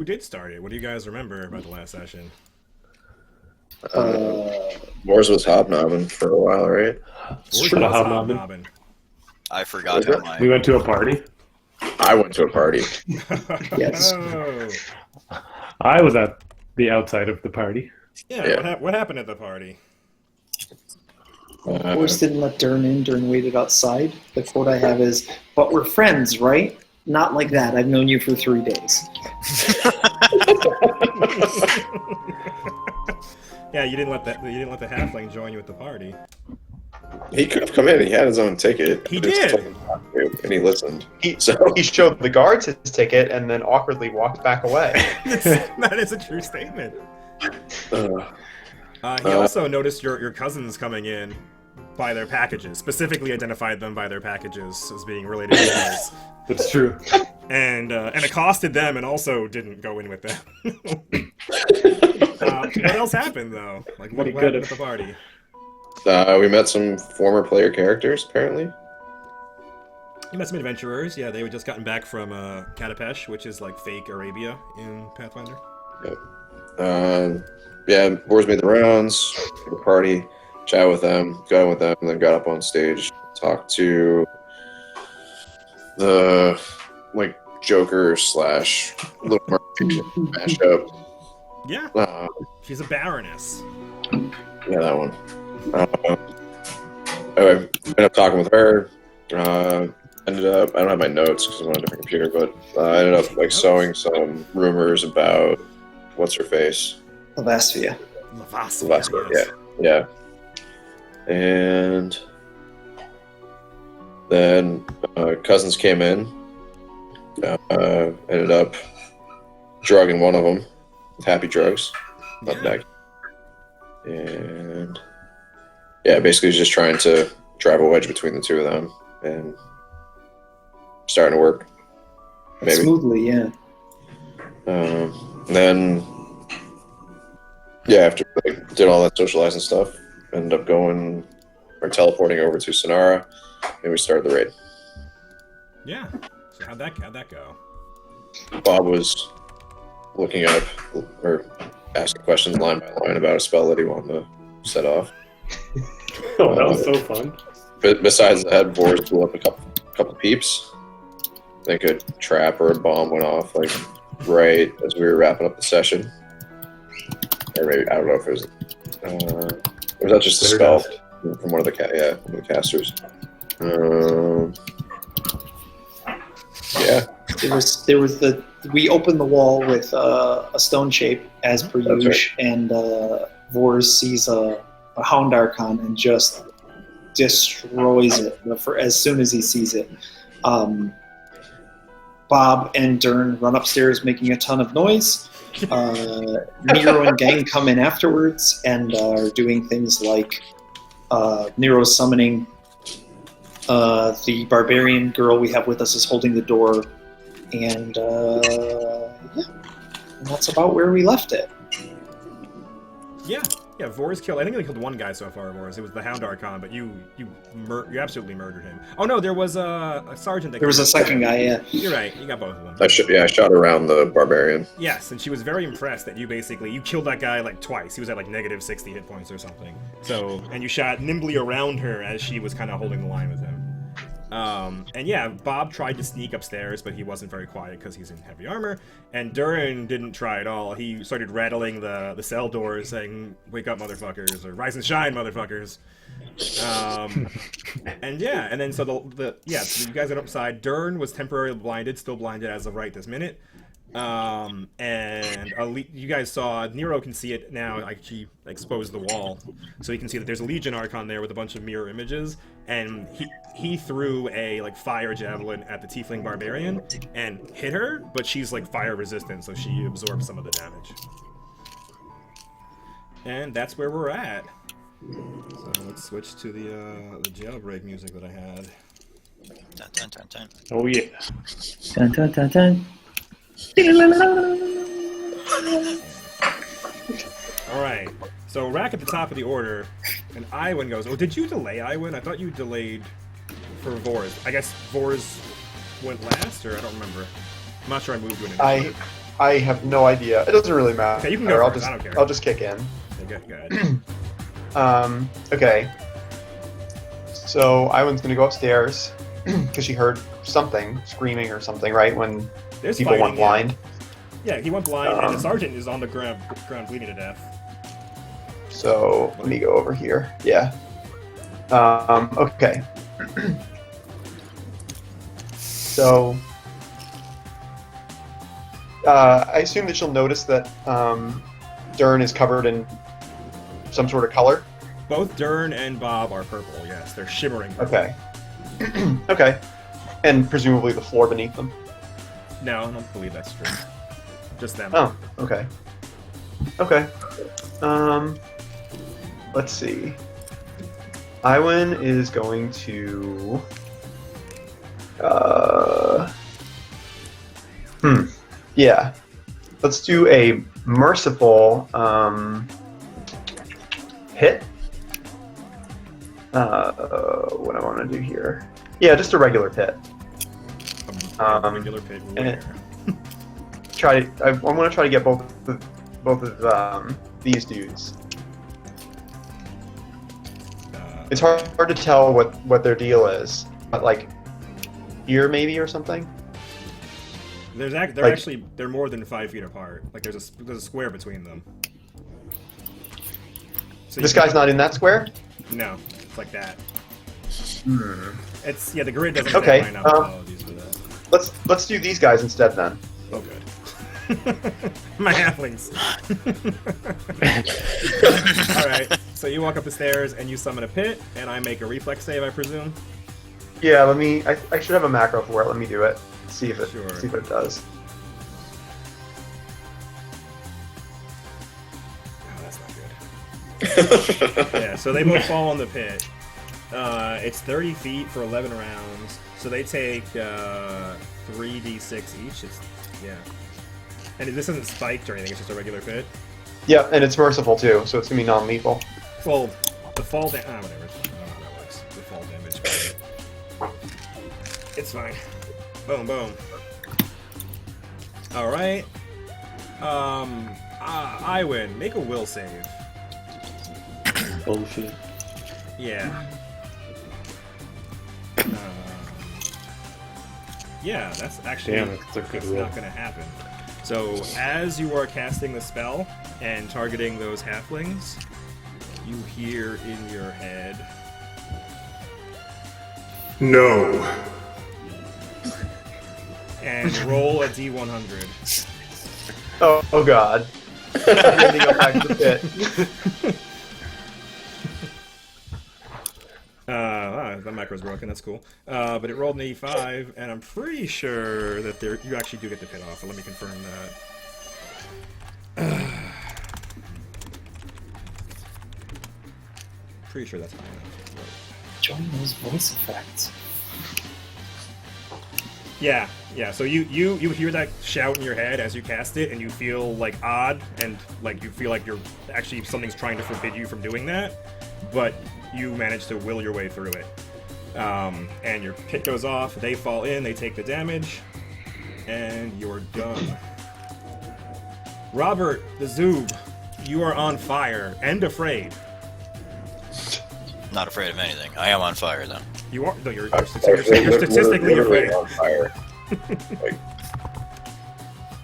Who did start it? What do you guys remember about the last session? Wars was hobnobbing for a while, right? Wars Shut was up, hobnobbing. I forgot how my... We went to a party. I went to a party. Yes. Oh. I was at the outside of the party. Yeah, Yeah. what happened at the party? Boris didn't let Dern in. Dern waited outside. The quote I have is, "But we're friends, right? Not like that. I've known you for 3 days." Yeah, you didn't let the halfling join you at the party. He could have come in. He had his own ticket. He I just did. told him not to, and he listened. He So showed the guards his ticket and then awkwardly walked back away. That is a true statement. He also noticed your cousins coming in by their packages, specifically identified them by their packages as being related to yours, That's true. and accosted them, and also didn't go in with them. What else happened though? Like what He happened could've. at the party? we met some former player characters, apparently. You met some adventurers. Yeah, they had just gotten back from Katapesh, which is like fake Arabia in Pathfinder. Yeah, Wars made the rounds, the party, chat with them, got in with them, and then got up on stage, talked to the Joker slash Little Mermaid mashup. Yeah, she's a baroness. Yeah, that one. Anyway, ended up talking with her. Ended up, I don't have my notes because I'm on a different computer, but I ended up sowing some rumors about what's her face. Lavasvia. Lavasvia, yes. Yeah. And then cousins came in. Ended up drugging one of them with happy drugs. Not back. And yeah, basically just trying to drive a wedge between the two of them, and starting to work. Maybe. Smoothly, yeah. Then, yeah, after did all that socializing stuff, ended up going or teleporting over to Sonara, and we started the raid. Yeah. So how'd that go? Bob was looking up or asking questions line by line about a spell that he wanted to set off. Oh, that was so fun. But besides that, Boris blew up a couple peeps. I think a trap or a bomb went off right as we were wrapping up the session. Or maybe I don't know if it was. Or was that just a spell from one of the casters? Yeah. There was we opened the wall with a stone shape as per That's usual, and Vors sees a Hound Archon and just destroys it as soon as he sees it. Bob and Dern run upstairs making a ton of noise. Nero and gang come in afterwards and are doing things like Nero summoning the barbarian girl we have with us is holding the door, and and that's about where we left it. Yeah, Vors killed. I think they killed one guy so far, Vors. It was the Hound Archon, but you absolutely murdered him. Oh no, there was a sergeant. There was a second guy. Yeah, You're right. You got both of them. I shot around the barbarian. Yes, and she was very impressed that you killed that guy twice. He was at negative 60 hit points or something. So, and you shot nimbly around her as she was kind of holding the line with him. And yeah, Bob tried to sneak upstairs, but he wasn't very quiet because he's in heavy armor. And Durin didn't try at all. He started rattling the cell doors, saying, "Wake up, motherfuckers," or "Rise and shine, motherfuckers." And yeah, and then so so you guys are upside. Durin was temporarily blinded, still blinded as of right this minute. And you guys saw Nero can see it now. She exposed the wall, so you can see that there's a Legion Archon there with a bunch of mirror images, and he threw a fire javelin at the Tiefling Barbarian and hit her, but she's fire resistant, so she absorbed some of the damage. And that's where we're at. So let's switch to the jailbreak music that I had. Dun, dun, dun, dun. Oh yeah. Dun, dun, dun, dun. All right. So Rack at the top of the order, and Iwin goes. Oh, did you delay Iwin? I thought you delayed for Vors. I guess Vors went last, or I don't remember. I'm not sure I moved to an initiative. I have no idea. It doesn't really matter. Okay, you can go I'll first, just I don't care. I'll just kick in. Okay, good. Okay. So Iwan's gonna go upstairs because she heard something screaming or something, right? When There's people fighting, went blind. Yeah, he went blind, and the Um, sergeant is on the ground bleeding to death. So let me go over here. Yeah. Okay. So I assume that you'll notice that Dern is covered in some sort of color. Both Dern and Bob are purple, yes. They're shimmering purple. Okay. Okay. And presumably the floor beneath them. No, I don't believe that's true. Just them. Oh, okay. Okay. Let's see. Iwan is going to. Yeah. Let's do a merciful hit. What I want to do here. Yeah, just a regular pit. A regular pit and where? I want to try to get both of these dudes. It's hard to tell what their deal is. But like here maybe or something. They're more than 5 feet apart. Like there's a square between them. So This guy's not in that square? No, it's like that. Hmm. It's the grid doesn't Okay, line up apologies for that. Let's do these guys instead then. Oh good. My halflings. Alright, so you walk up the stairs and you summon a pit, and I make a reflex save, I presume? Yeah, let me. I should have a macro for it. Let me do it. See if it. Sure. See what it does. Oh, that's not good. Yeah, so they both fall in the pit. It's 30 feet for 11 rounds, so they take 3d6 each. Yeah. And this isn't spiked or anything, it's just a regular pit. Yeah, and it's merciful too, so it's gonna be non-lethal. Well, the fall damage. Whatever. I don't know how that works. The fall damage. It's fine. Boom, boom. Alright. I win. Make a will save. Bullshit. Yeah. Yeah, that's actually Damn it, it's a good that's roll. not going to happen. So, as you are casting the spell and targeting those halflings, you hear in your head, No. and roll a d100. Oh god. I'm ending up back to the pit. That macro's broken, that's cool. But it rolled an 85, and I'm pretty sure that you actually do get the pit off, but let me confirm that. Pretty sure that's high enough. Join those voice effects. Yeah. So you hear that shout in your head as you cast it, and you feel like odd, and like you feel like you're actually something's trying to forbid you from doing that, but you manage to will your way through it. And your pit goes off. They fall in. They take the damage, and you're done. Robert the Zoob, you are on fire and afraid. Not afraid of anything. I am on fire, though. You are. No, you're statistically literally afraid. on fire.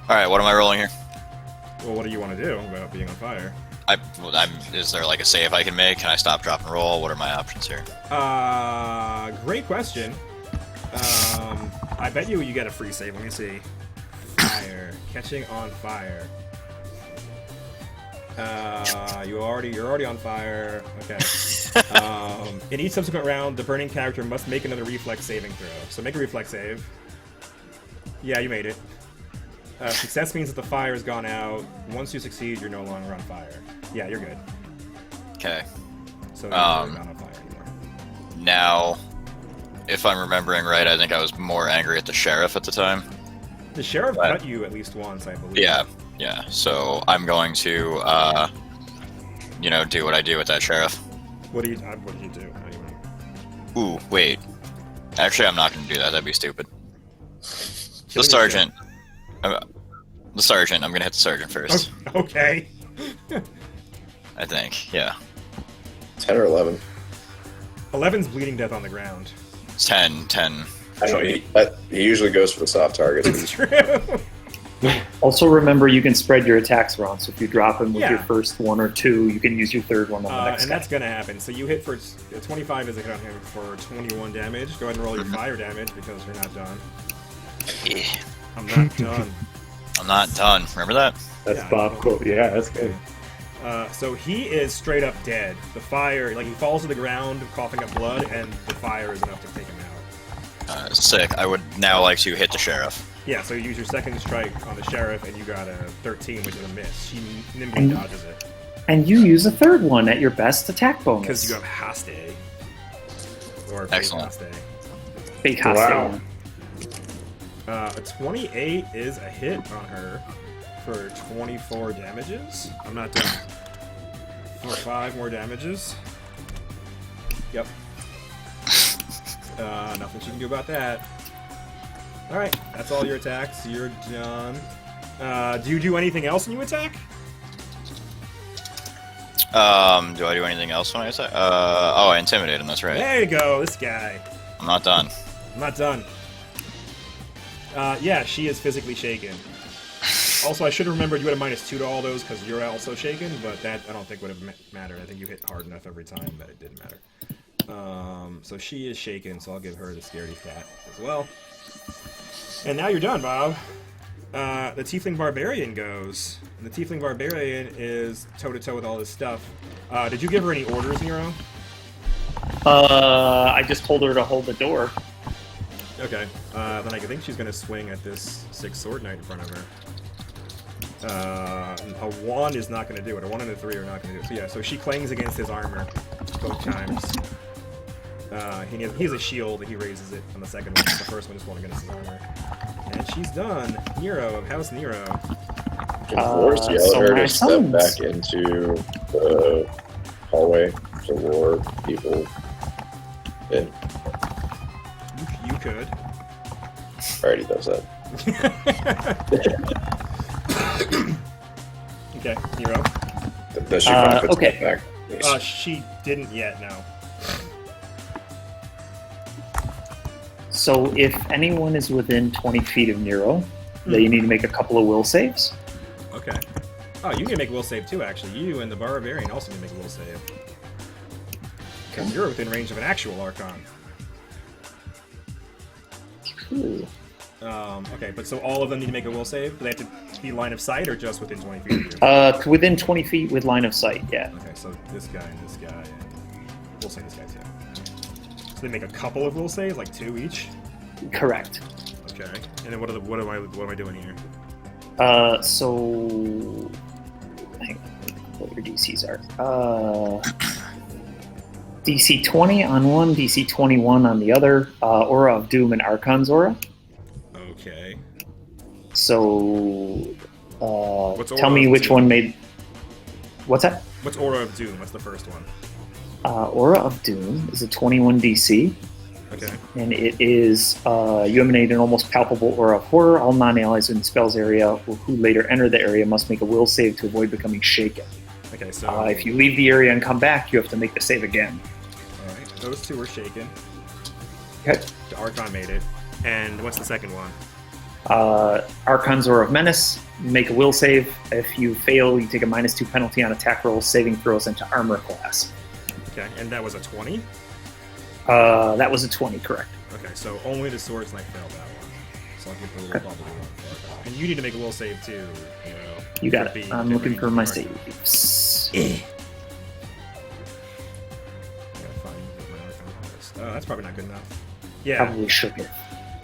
Alright, what am I rolling here? Well, what do you want to do about being on fire? Is there like a save I can make? Can I stop, drop, and roll? What are my options here? Great question. I bet you get a free save. Let me see. Fire. Catching on fire. You're already on fire. Okay. In each subsequent round, the burning character must make another reflex saving throw. So make a reflex save. Yeah, you made it. Success means that the fire has gone out. Once you succeed, you're no longer on fire. Yeah, you're good. Okay. So you're not on fire anymore. Now, if I'm remembering right, I think I was more angry at the sheriff at the time. The sheriff cut you at least once, I believe. Yeah. So I'm going to, do what I do with that sheriff. What do you do? How do you Ooh, wait. Actually, I'm not going to do that. That'd be stupid. The Killing sergeant. The sergeant. I'm gonna hit the sergeant first. Okay. I think. Yeah. 10 or 11. 11's bleeding death on the ground. 10. I know he usually goes for the soft targets. It's true. Also, remember you can spread your attacks around. So if you drop him with Yeah. your first one or two, you can use your third one on the next And guy. that's gonna happen. So you hit for 25 is a hit on him for 21 damage. Go ahead and roll your fire damage because you're not done. Yeah. I'm not done. I'm not done. Remember that? That's Yeah. Bob quote. Yeah, that's good. So he is straight up dead. The fire, like he falls to the ground, coughing up blood, and the fire is enough to take him out. Sick. I would now like to hit the sheriff. Yeah, so you use your second strike on the sheriff, and you got a 13, which is a miss. She nimbly dodges it. And you use a third one at your best attack bonus. Because you have Haste. Or Excellent. Haste. Fake Haste. Wow. A 28 is a hit on her for 24 damages. I'm not done. For 5 more damages. Yep. Nothing she can do about that. Alright, that's all your attacks. You're done. Do you do anything else when you attack? Do I do anything else when I attack? Oh, I intimidate him. That's right. There you go, this guy. I'm not done. I'm not done. Yeah, she is physically shaken. Also, I should have remembered you had a -2 to all those because you're also shaken, but that I don't think would have mattered. I think you hit hard enough every time that it didn't matter. So she is shaken, so I'll give her the scaredy cat as well. And now you're done, Bob. The Tiefling Barbarian goes. And the Tiefling Barbarian is toe-to-toe with all this stuff. Did you give her any orders, Nero? I just told her to hold the door. Okay. Then I think she's going to swing at this 6 sword knight in front of her. A 1 is not going to do it. A 1 and a 3 are not going to do it. So yeah, so she clangs against his armor both times. He has a shield, he raises it on the second one. The first one is going against his armor. And she's done. Nero of House Nero. Can Forrest yell so at her my to step summons. back into the hallway to lure people in? You could. Already does that. Okay, Nero. Does she find a okay. step back? Yes. She didn't yet, no. So if anyone is within 20 feet of Nero, they need to make a couple of will saves. Okay. Oh, you need to make a will save too, actually. You and the Barbarian also need to make a will save. Because you're within range of an actual Archon. Ooh. Okay, but so all of them need to make a will save? Do they have to be line of sight or just within 20 feet of you? Within 20 feet with line of sight, yeah. Okay, so this guy and this guy, and we'll say this guy too. So they make a couple of will saves, like 2 each? Correct. Okay. And then what am I doing here? So hang on, what your DCs are. DC 20 on one, DC 21 on the other. Aura of Doom and Archon's Aura. Okay. So What's tell Aura me of which Doom? one made. What's that? What's Aura of Doom? That's the first one. Aura of Doom is a 21 DC. Okay. And it is, you emanate an almost palpable aura of horror. All non-allies in the spell's area who later enter the area must make a will save to avoid becoming shaken. Okay, so... If you leave the area and come back, you have to make the save again. Alright, those 2 were shaken. Okay. The Archon made it. And what's the second one? Archon's Aura of Menace, make a will save. If you fail, you take a -2 penalty on attack rolls, saving throws, and to armor class. Okay, and that was a 20? That was a 20, correct. Okay, so only the Swords Knight failed that one. So I'll give her a little bubbly one for Archon. And you need to make a will save too, you know. You got Could it. be I'm looking for my Archon. saves. I gotta find my Archon list. Oh, that's probably not good enough. Yeah, Probably should be.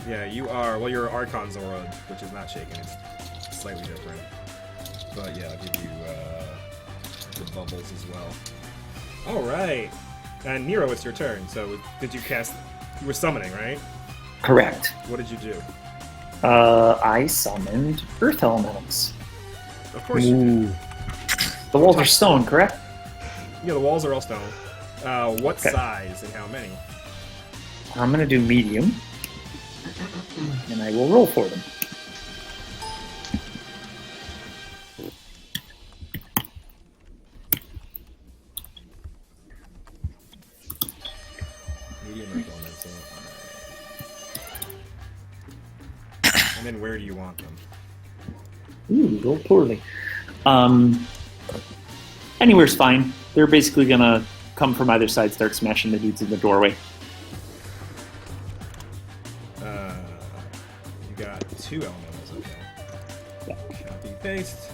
yeah, you are. Well, you're Archon's Aura, which is not shaken. It's slightly different. But yeah, I'll give you the bubbles as well. Alright. And Nero, it's your turn. So did you cast... You were summoning, right? Correct. What did you do? I summoned Earth Elementals. Of course you did. Ooh. The walls are stone, correct? Yeah, the walls are all stone. What Okay. size and how many? I'm going to do medium. And I will roll for them. and where do you want them? Ooh, roll poorly. Anywhere's fine. They're basically gonna come from either side, start smashing the dudes in the doorway. You got 2 elementals, okay. Yeah. Copy, paste.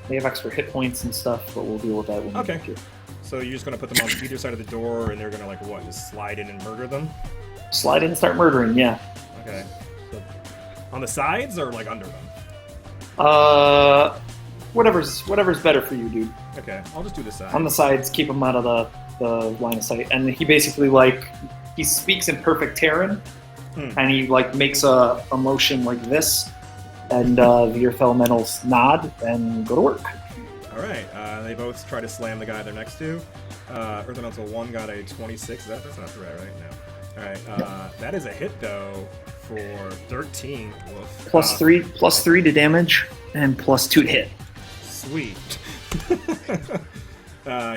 They have extra hit points and stuff, but we'll deal with that when we Okay. get to it. So you're just gonna put them on either side of the door, and they're gonna like what? Just slide in and murder them? Slide in and start murdering, yeah. Okay. So, on the sides or like under them? Whatever's better for you, dude. Okay, I'll just do the side. On the sides, keep them out of the line of sight. And he basically he speaks in perfect Terran, and he makes a motion like this, and the Earth Elementals nod and go to work. All right. They both try to slam the guy they're next to. Earth Elemental 1 got a 26. That's not right, right? No. All right. That is a hit though for 13. Woof. Plus 3 to damage and plus 2 to hit. Sweet.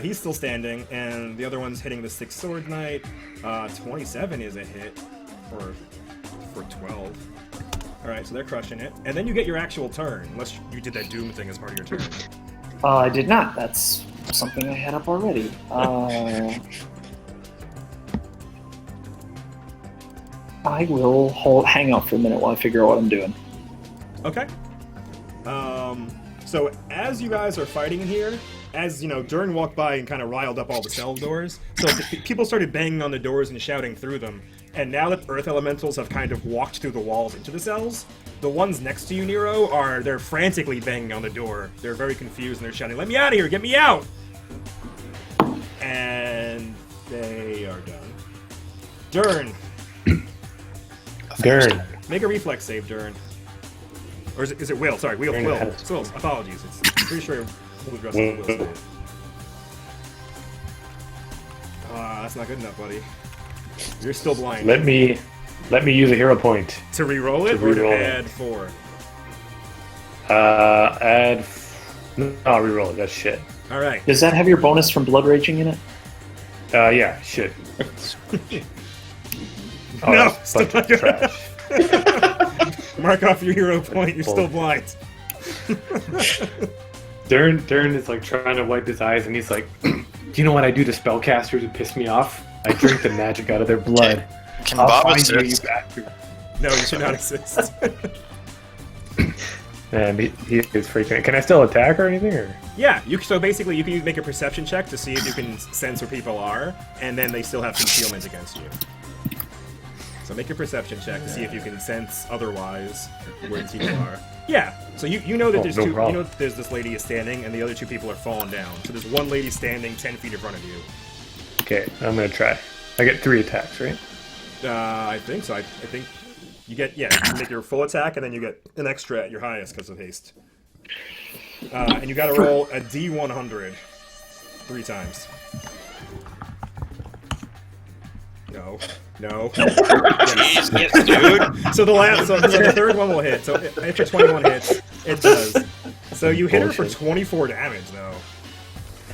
He's still standing, and the other one's hitting the 6 sword knight. 27 is a hit for 12. All right, so they're crushing it, and then you get your actual turn, unless you did that doom thing as part of your turn. I did not. That's something I had up already. I will hang out for a minute while I figure out what I'm doing. Okay. So as you guys are fighting in here, as you know, Dern walked by and kind of riled up all the cell doors. So people started banging on the doors and shouting through them. And now that Earth Elementals have kind of walked through the walls into the cells, the ones next to you, Nero, they're frantically banging on the door. They're very confused and they're shouting, "Let me out of here! Get me out!" And they are done. Dern. Dern. Make a reflex save, Dern. Or is it Will? Sorry, Will. Dern Will. has- It's Will. Apologies. It's pretty sure Will dressed as Will save. That's not good enough, buddy. You're still blind. Let me use a hero point. To re-roll it To or to re-roll it. add 4? No, reroll it. That's shit. All right. Does that have your bonus from Blood Raging in it? Yeah, shit. Oh, No, that's still a bunch not of good. trash. Mark off your hero point. You're still blind. Dern is trying to wipe his eyes, and he's like, "Do you know what I do to spellcasters to piss me off? I drink the magic out of their blood. Can I'll Bob find you, you assist? bastard." No, you cannot assist. And he is freaking. Can I still attack or anything? Or Yeah, so basically you can make a perception check to see if you can sense where people are, and then they still have concealment against you. So make a perception check to see if you can sense otherwise where these people are. Yeah, so you know that there's no two. problem. You know that there's this lady is standing, and the other 2 people are falling down. So there's one lady standing 10 feet in front of you. okay, I'm gonna try. I get 3 attacks, right? I think so. I think you get you make your full attack, and then you get an extra at your highest because of haste. And you got to roll a D100 3 times. No. Jeez, dude. So the third one will hit. So after 21 hits, it does. So you hit her for Bullshit. 24 damage though,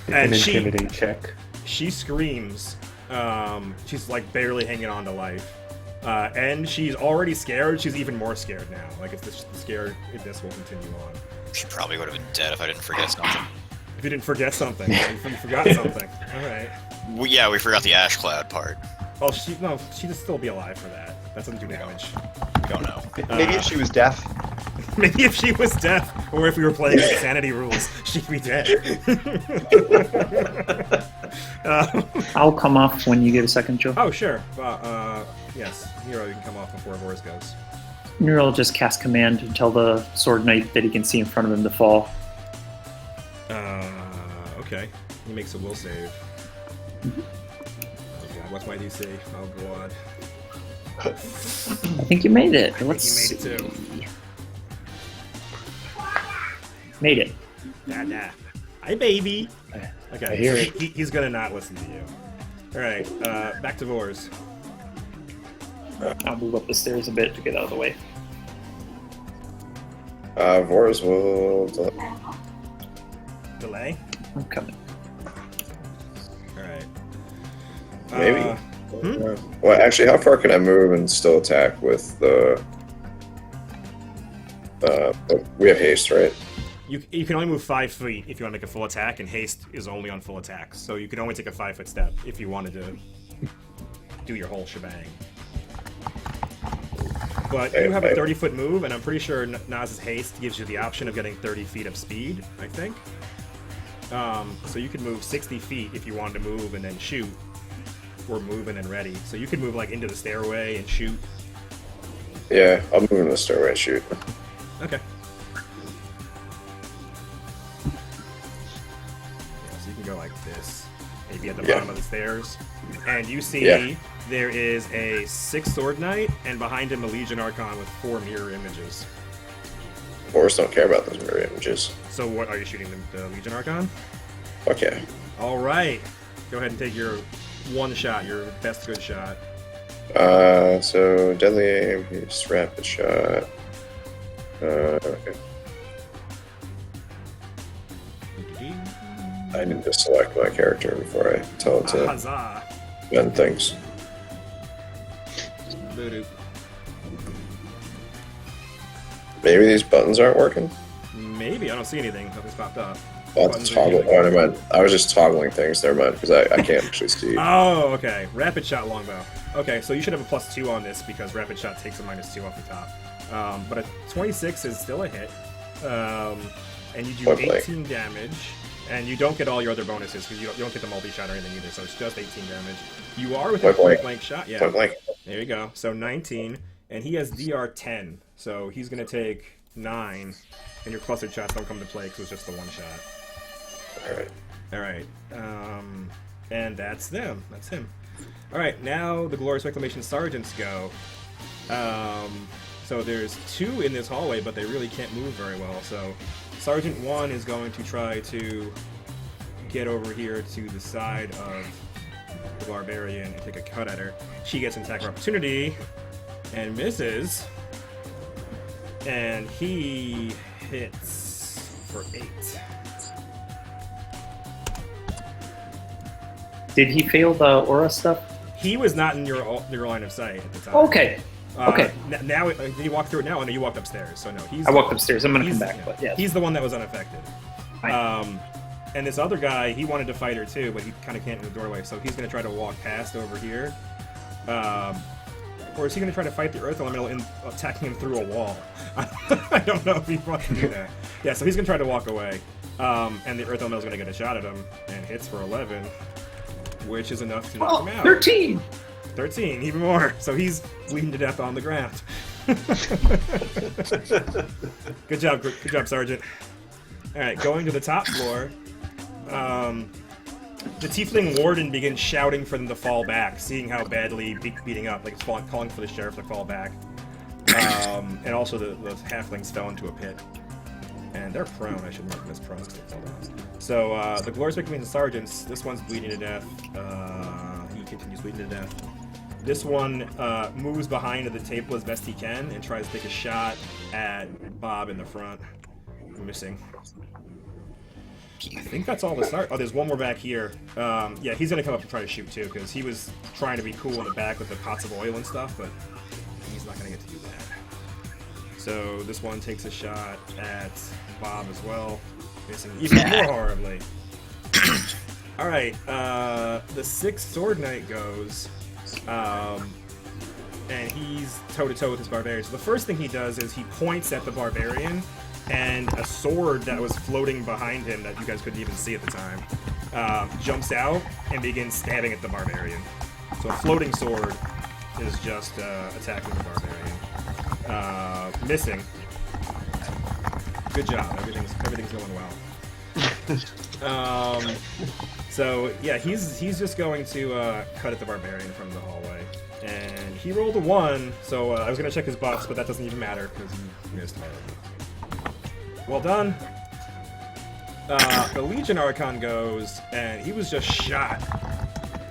An and intimidate check. she screams. She's barely hanging on to life, and she's already scared. She's even more scared now. It's the scaredness will continue on. She probably would have been dead if I didn't forget something. If you didn't forget something, if you forgot something. All right. Yeah, we forgot the ash cloud part. Oh, she'd still be alive for that. That doesn't do damage. We don't know. Maybe if she was deaf. Maybe if she was deaf, or if we were playing Insanity rules, she'd be dead. I'll come off when you get a second, Joe. Oh, sure. Yes, Hero, you can come off before Vors goes. Nero will just cast command and tell the sword knight that he can see in front of him to fall. Okay. He makes a will save. Oh god, what's my DC? Oh god. I think you made it. I Let's think you made it too. Made it. Nah. Hi, baby. Okay, I hear so he's gonna not listen to you. Alright, back to Vors. I'll move up the stairs a bit to get out of the way. Vors will. Delay? I'm coming. Alright. Maybe. Well, actually, how far can I move and still attack with the? We have haste, right? You can only move 5 feet if you want to make a full attack, and haste is only on full attacks. So you can only take a 5-foot step if you wanted to do your whole shebang. But you have a 30-foot move, and I'm pretty sure Naz's haste gives you the option of getting 30 feet of speed, I think. So you could move 60 feet if you wanted to move and then shoot, or move and then ready. So you could move like into the stairway and shoot. Yeah, I'll move into the stairway and shoot. Okay. Yeah, so you can go like this, maybe at the bottom of the stairs, and you see there is a 6 sword knight, and behind him a Legion Archon with 4 mirror images. Boars don't care about those mirror images. So what are you shooting, the Legion Archon? Fuck yeah. All right, go ahead and take your one shot, your best good shot. So deadly aim, he's rapid shot. Okay. I need to select my character before I tell it to Huzzah! bend things. Boo-doo. Maybe these buttons aren't working? Maybe, I don't see anything. Nothing's popped up. I'll have to toggle. Oh, never mind. I was just toggling things. Never mind, because I can't actually see. Oh, okay. Rapid shot longbow. Okay, so you should have a +2 on this because rapid shot takes a -2 off the top. But a 26 is still a hit. And you do 18 damage. And you don't get all your other bonuses because you don't get the multi-shot or anything either, so it's just 18 damage. You are with a point-blank shot. Yeah. Point-blank. There you go. So 19. And he has DR 10. So he's going to take 9. And your clustered shots don't come into play because it's just the one shot. Alright. And that's them. That's him. Alright, now the Glorious Reclamation Sergeants go. So there's 2 in this hallway, but they really can't move very well. So Sergeant 1 is going to try to get over here to the side of the Barbarian and take a cut at her. She gets an attack of opportunity and misses. And he hits for 8. Did he fail the aura stuff? He was not in your line of sight at the time. Okay. Okay. Now, did you walk through it now? Oh, no, you walked upstairs. So no, he's. I walked upstairs. I'm gonna come he's- back, yeah, but yeah. He's the one that was unaffected. Fine. And this other guy, he wanted to fight her too, but he kind of can't in the doorway, so he's gonna try to walk past over here. Or is he gonna try to fight the Earth Elemental in attacking him through a wall? I don't know if he wants to do that. Yeah, so he's gonna try to walk away. And the Earth Elemental's gonna get a shot at him and hits for 11, which is enough to knock him out. 13! 13, even more. So he's bleeding to death on the ground. Good job, Sergeant. All right, going to the top floor. The Tiefling Warden begins shouting for them to fall back, seeing how badly beating up, like calling for the sheriff to fall back. And also the halflings fell into a pit. And they're prone. I should mark them as prone. So the Glorious Reclamation Sergeants, this one's bleeding to death. He continues bleeding to death. This one moves behind the table as best he can and tries to take a shot at Bob in the front. Missing. I think that's all the start. Oh, there's one more back here. Yeah, he's gonna come up and try to shoot too, because he was trying to be cool in the back with the pots of oil and stuff, but he's not gonna get to do that. So this one takes a shot at Bob as well, missing even more horribly. All right, the 6th Sword Knight goes, and he's toe-to-toe with this barbarian. So the first thing he does is he points at the barbarian, and a sword that was floating behind him that you guys couldn't even see at the time jumps out and begins stabbing at the barbarian. So a floating sword is just attacking the barbarian. Missing. Good job. Everything's going well. So yeah, he's just going to cut at the barbarian from the hallway, and he rolled a 1. So I was gonna check his buffs, but that doesn't even matter because he missed. Well done. The Legion Archon goes, and he was just shot,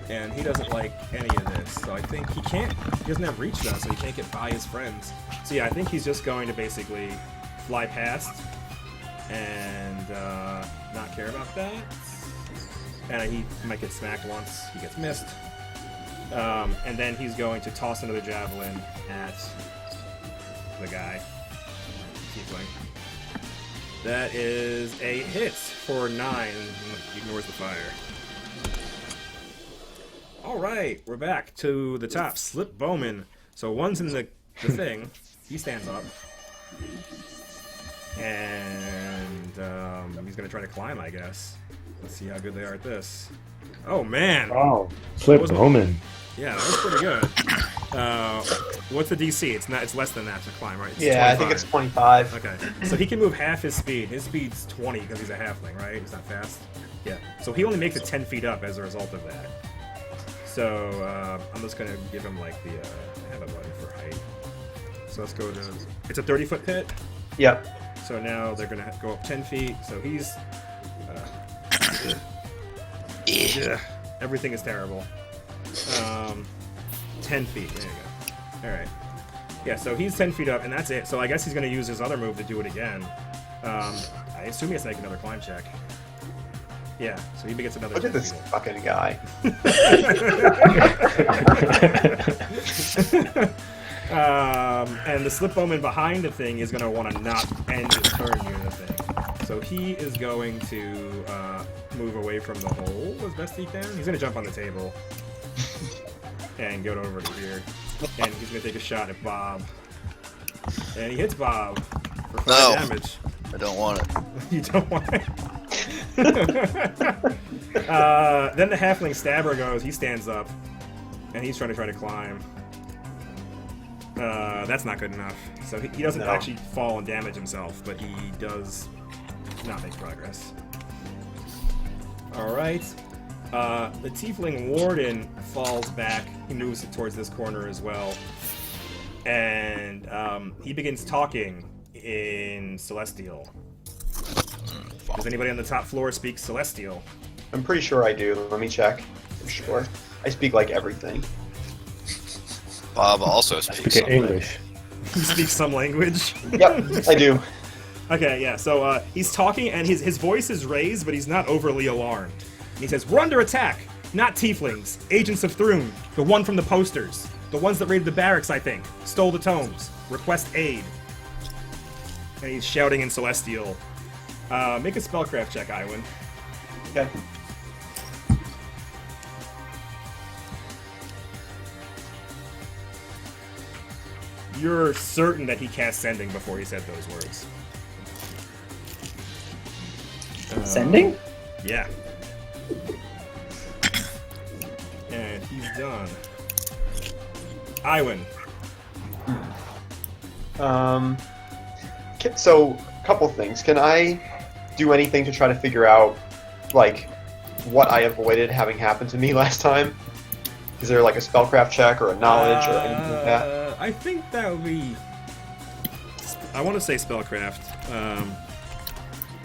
and he doesn't like any of this. So I think he doesn't have reach though, so he can't get by his friends. So yeah, I think he's just going to basically fly past and not care about that. And he might get smacked once he gets missed. And then he's going to toss another javelin at the guy. Tiefling. That is a hit for 9. Ignores the fire. Alright, we're back to the top. Slip Bowman. So one's in the thing. He stands up. And he's going to try to climb, I guess. Let's see how good they are at this. Oh, man! Oh, Slip Bowman. Yeah, that was pretty good. What's the DC? It's less than that to climb, right? It's Yeah, 25. I think it's 25. Okay, so he can move half his speed. His speed's 20 because he's a halfling, right? He's not fast. Yeah, so he only makes it 10 feet up as a result of that. So I'm just gonna give him like the I have a button for height. So let's go to. It's a 30-foot pit. Yep. So now they're gonna go up 10 feet. So he's. Yeah, everything is terrible. 10 feet. There you go. All right. Yeah, so he's 10 feet up, and that's it. So I guess he's going to use his other move to do it again. I assume he has to make another climb check. Yeah, so he gets another. Look at 10 this feet up. fucking guy. And the Slip Bowman behind the thing is going to want to not end his turn near the thing. So he is going to move away from the hole as best he can. He's going to jump on the table and go over to here. And he's going to take a shot at Bob. And he hits Bob for 5 damage. I don't want it. You don't want it? Then the halfling stabber goes, he stands up, and he's trying to climb. That's not good enough. So he doesn't actually fall and damage himself, but he does not make progress. Alright. The tiefling warden falls back. He moves towards this corner as well. And he begins talking in Celestial. Does anybody on the top floor speak Celestial? I'm pretty sure I do. Let me check. For sure. I speak like everything. Bob also speaks Speak something. English. He speaks some language? Yep, I do. Okay, yeah, so he's talking, and his voice is raised, but he's not overly alarmed. And he says, "We're under attack! Not tieflings. Agents of Thrun. The one from the posters. The ones that raided the barracks, I think. Stole the tomes. Request aid." And he's shouting in Celestial. Make a spellcraft check, Iwan. Okay. You're certain that he cast Sending before he said those words. Sending? Yeah. And he's done. Iwan. So, a couple things. Can I do anything to try to figure out, like, what I avoided having happen to me last time? Is there, like, a spellcraft check or a knowledge or anything like that? I think that would be. I want to say spellcraft.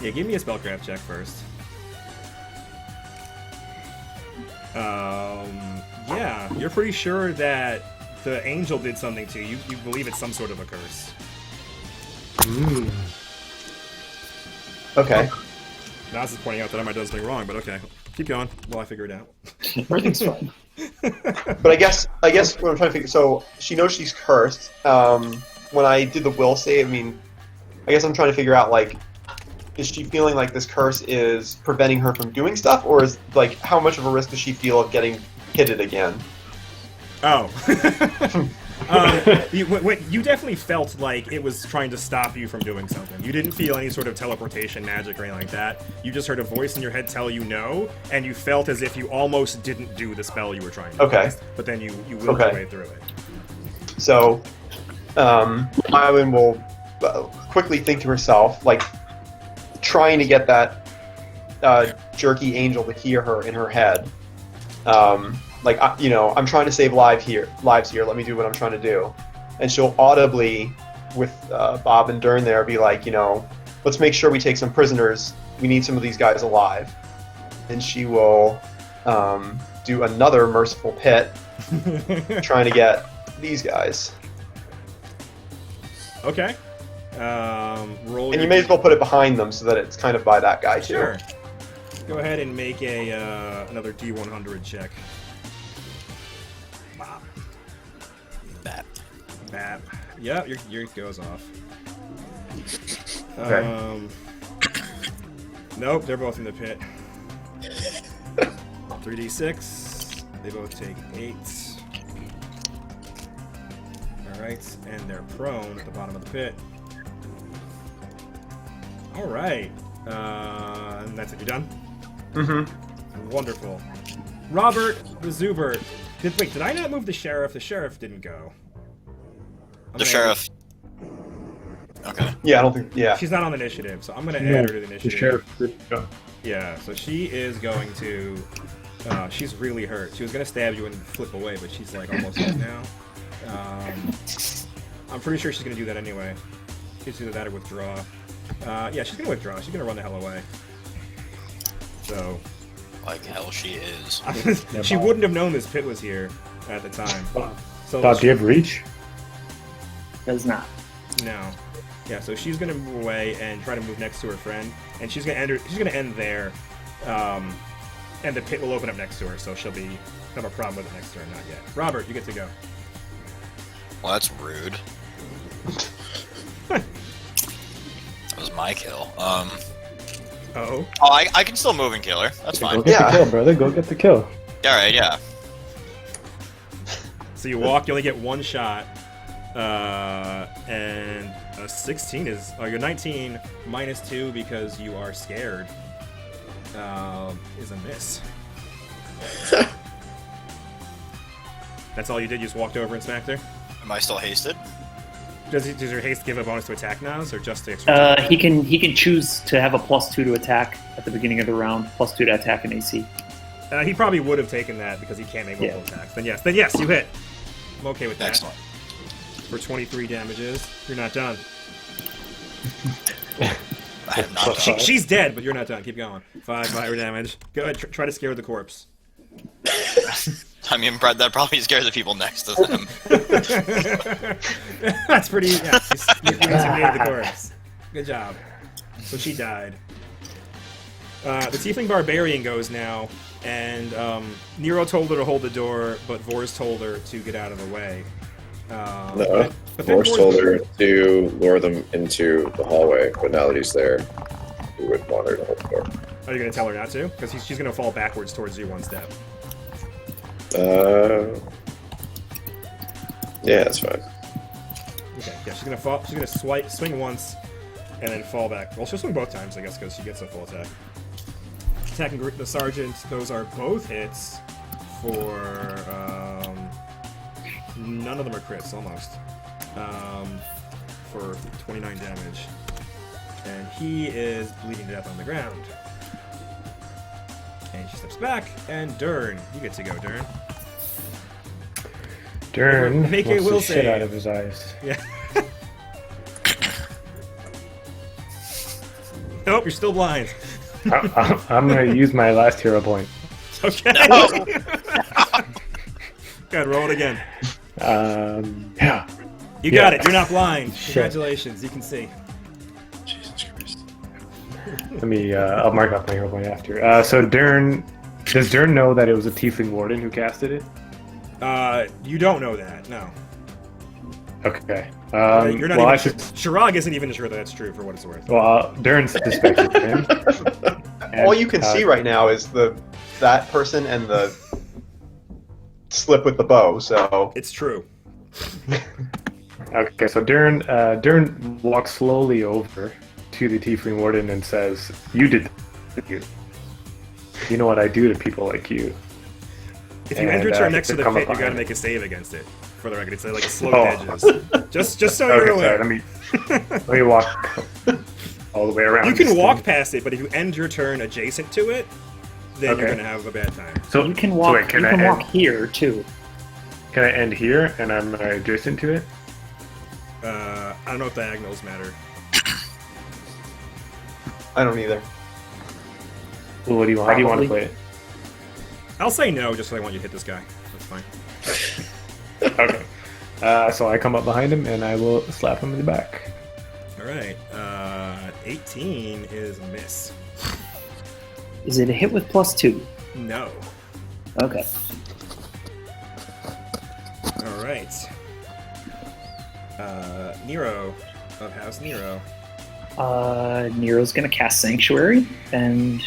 Yeah, give me a spellcraft check first. Yeah, you're pretty sure that the angel did something to you. You believe it's some sort of a curse. Okay. Nas is pointing out that I might have done something wrong, but okay. Keep going while I figure it out. Everything's fine. But I guess what I'm trying to figure. So she knows she's cursed. When I did the will save, I mean, I guess I'm trying to figure out, like, is she feeling like this curse is preventing her from doing stuff, or is, like, how much of a risk does she feel of getting hitted again? Oh. You definitely felt like it was trying to stop you from doing something. You didn't feel any sort of teleportation magic or anything like that. You just heard a voice in your head tell you no, and you felt as if you almost didn't do the spell you were trying to cast, but then you willed your way through it. So, Iwan will quickly think to herself, like, trying to get that jerky angel to hear her in her head. Like, I'm trying to save lives here. Let me do what I'm trying to do. And she'll audibly, with Bob and Dern there, be like, let's make sure we take some prisoners. We need some of these guys alive. And she will do another merciful pit, trying to get these guys. Okay. Roll. And you may as well put it behind them so that it's kind of by that guy too. Sure. Go ahead and make a another D100 check. Bap. Yep, your goes off. Okay. Nope, they're both in the pit. 3d6. They both take 8. Alright, and they're prone at the bottom of the pit. Alright. And that's it, you're done? Mm-hmm. Wonderful. Robert the Zubert. Wait, did I not move the sheriff? The sheriff didn't go. The sheriff. Okay. Yeah, I don't think. Yeah. She's not on the initiative, so I'm going to No, add her to the The initiative. sheriff didn't go. Yeah, so she is going to... she's really hurt. She was going to stab you and flip away, but she's like almost dead now. I'm pretty sure she's going to do that anyway. She's either that or withdraw. Yeah, she's going to withdraw. She's going to run the hell away. So... Like hell she is. she wouldn't have known this pit was here at the time. So Bob, do you have reach? Does not. No. Yeah, so she's gonna move away and try to move next to her friend, and she's gonna end there, and the pit will open up next to her, so she'll have a problem with it next turn. Not yet. Robert, you get to go. Well, that's rude. That was my kill. Oh. Oh, I can still move and kill her. That's Go fine. get Yeah. the kill, brother. Go get the kill. Alright, yeah. So you walk, you only get one shot, and a 16 is... Oh, you're 19 minus 2 because you are scared, is a miss. That's all you did? You just walked over and smacked her? Am I still hasted? Does your haste give a bonus to attack now, or just to extra? He can choose to have a +2 to attack at the beginning of the round, +2 to attack and AC. He probably would have taken that because he can't make multiple attacks. Then yes, you hit. I'm okay with that. Excellent. For 23 damages. You're not done. I have not done. She's dead, but you're not done. Keep going. 5 fire damage. Go ahead, try to scare the corpse. I mean, that probably scares the people next to them. That's pretty... Yeah, you intimidated the corpse. Good job. So she died. The Tiefling Barbarian goes now, and Nero told her to hold the door, but Vors told her to get out of the way. No, but then Morse told her to lure them into the hallway, but now that he's there, he would want her to hold the door. Are you going to tell her not to? Because she's going to fall backwards towards you one step. Yeah, that's fine. Okay, yeah, she's going to fall. She's going to swing once, and then fall back. Well, she'll swing both times, I guess, because she gets a full attack. Attacking the sergeant, those are both hits for... none of them are crits, almost. For 29 damage. And he is bleeding to death on the ground. And she steps back, and Dern. You get to go, Dern. Dern Make a wants will the shit save. out of his eyes. Yeah. Nope, you're still blind. I'm going to use my last hero point. Okay. Good, roll it again. Yeah. You got it. You're not blind. Shit. Congratulations. You can see. Jesus Christ. Let me, I'll mark up my hero point after. So Dern, does Dern know that it was a Tiefling Warden who casted it? You don't know that. No. Okay. You're not well, I even. should. Shirag isn't even sure that that's true for what it's worth. Well, Dern suspected him. All you can see right now is that person and the slip with the bow. So It's true. Okay, so Dern walks slowly over to the Tiefling Warden and says, "You did this. You know what I do to people like you." If you end your turn next to the come pit, up you gotta behind make a save against it. For the record, it's like a slow Oh. edges. Just so you're Okay, sorry, aware. let me walk all the way around. You can this walk thing. past it, but if you end your turn adjacent to it, then you're Okay. gonna have a bad time. So You can walk. wait, can you I can end, walk here too. Can I end here and I'm adjacent to it? I don't know if diagonals matter. I don't either. Well, what do you want? How do you want to Probably. play it? I'll say no, just because I want you to hit this guy. That's fine. Okay. So I come up behind him and I will slap him in the back. All right. 18 is a miss. Is it a hit with +2? No. Okay. All right. Nero of House Nero. Nero's gonna cast Sanctuary and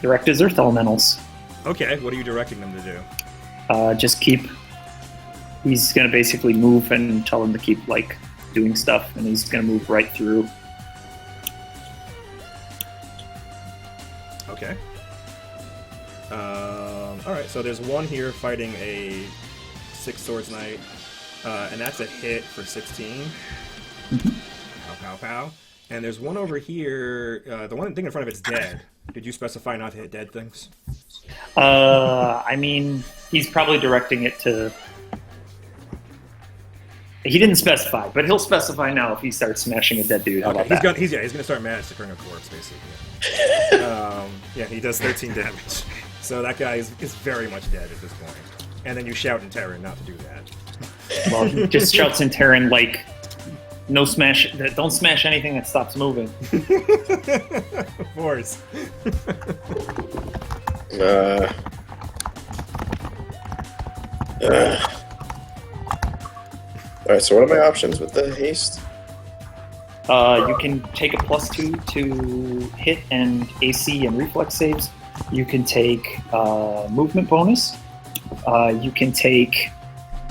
direct his Earth Elementals. Okay, what are you directing them to do? Just keep. He's gonna basically move and tell him to keep like doing stuff, and he's gonna move right through. Okay. Alright, so there's one here fighting a 6 Swords Knight, and that's a hit for 16. Pow, pow, pow. And there's one over here, the one thing in front of it's dead. Did you specify not to hit dead things? I mean, he's probably directing it to. He didn't specify, but he'll specify now if he starts smashing a dead dude. How about that? He's gonna start massacring a corpse, basically. Yeah, he does 13 damage. So that guy is very much dead at this point. And then you shout in Terran not to do that. Well, he just shouts in Terran like, "No smash! Don't smash anything that stops moving." Of course. Alright, so what are my options with the haste? You can take a +2 to hit and AC and reflex saves. You can take movement bonus. You can take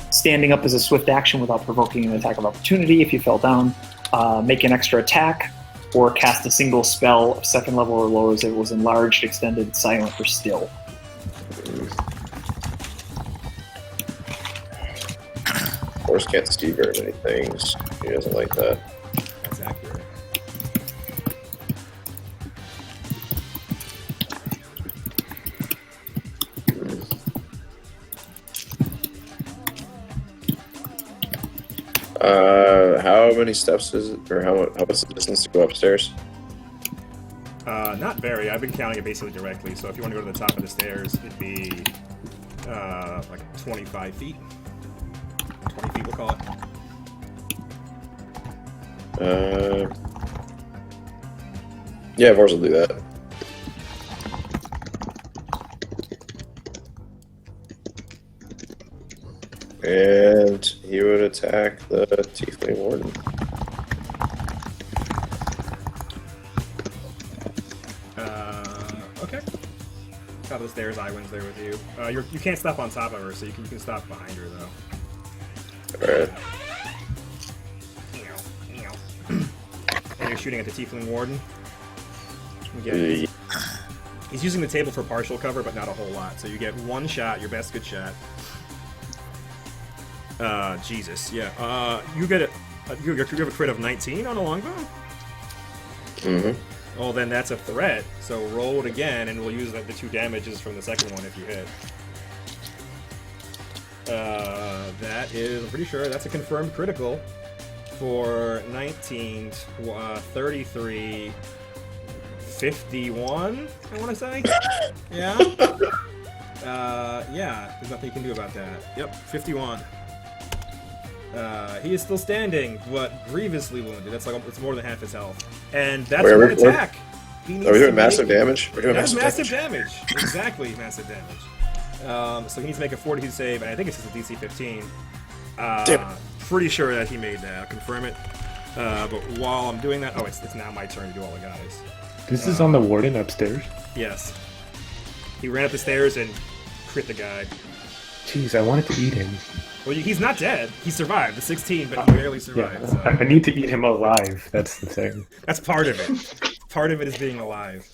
standing up as a swift action without provoking an attack of opportunity if you fell down. Make an extra attack, or cast a single spell of 2nd level or lower as it was enlarged, extended, silent, or still. Horse can't see very many things. He doesn't like that. That's accurate. How many steps is it, or what's the distance to go upstairs? Not very. I've been counting it basically directly. So if you want to go to the top of the stairs, it'd be like 25 feet. 20 feet, we'll call it. Yeah, Vors will do that. And he would attack the Tiefling Warden. Okay. Top of the stairs, Iwan's there with you. You can't stop on top of her, so you can stop behind her, though. Alright. And you're shooting at the Tiefling Warden. Again, he's using the table for partial cover, but not a whole lot. So you get one shot, your best good shot. Jesus, yeah. You get you have a crit of 19 on a longbow? Mm-hmm. Well, then that's a threat. So roll it again, and we'll use the 2 damages from the second one if you hit. That is, I'm pretty sure that's a confirmed critical for 19, 33, 51, I want to say? Yeah? Yeah, there's nothing you can do about that. Yep, 51. He is still standing, but grievously wounded. That's like, it's more than half his health. And that's one attack. Are we doing massive damage? We're doing massive damage. Exactly, massive damage. So he needs to make a 42 save, and I think it's just a DC 15. Pretty sure that he made that. I'll confirm it. But while I'm doing that, it's now my turn to do all the guys. This is on the Warden upstairs? Yes. He ran up the stairs and crit the guy. Jeez, I wanted to eat him. Well, he's not dead. He survived the 16, but he barely survived. Yeah, So. I need to eat him alive. That's the thing. That's part of it. Part of it is being alive.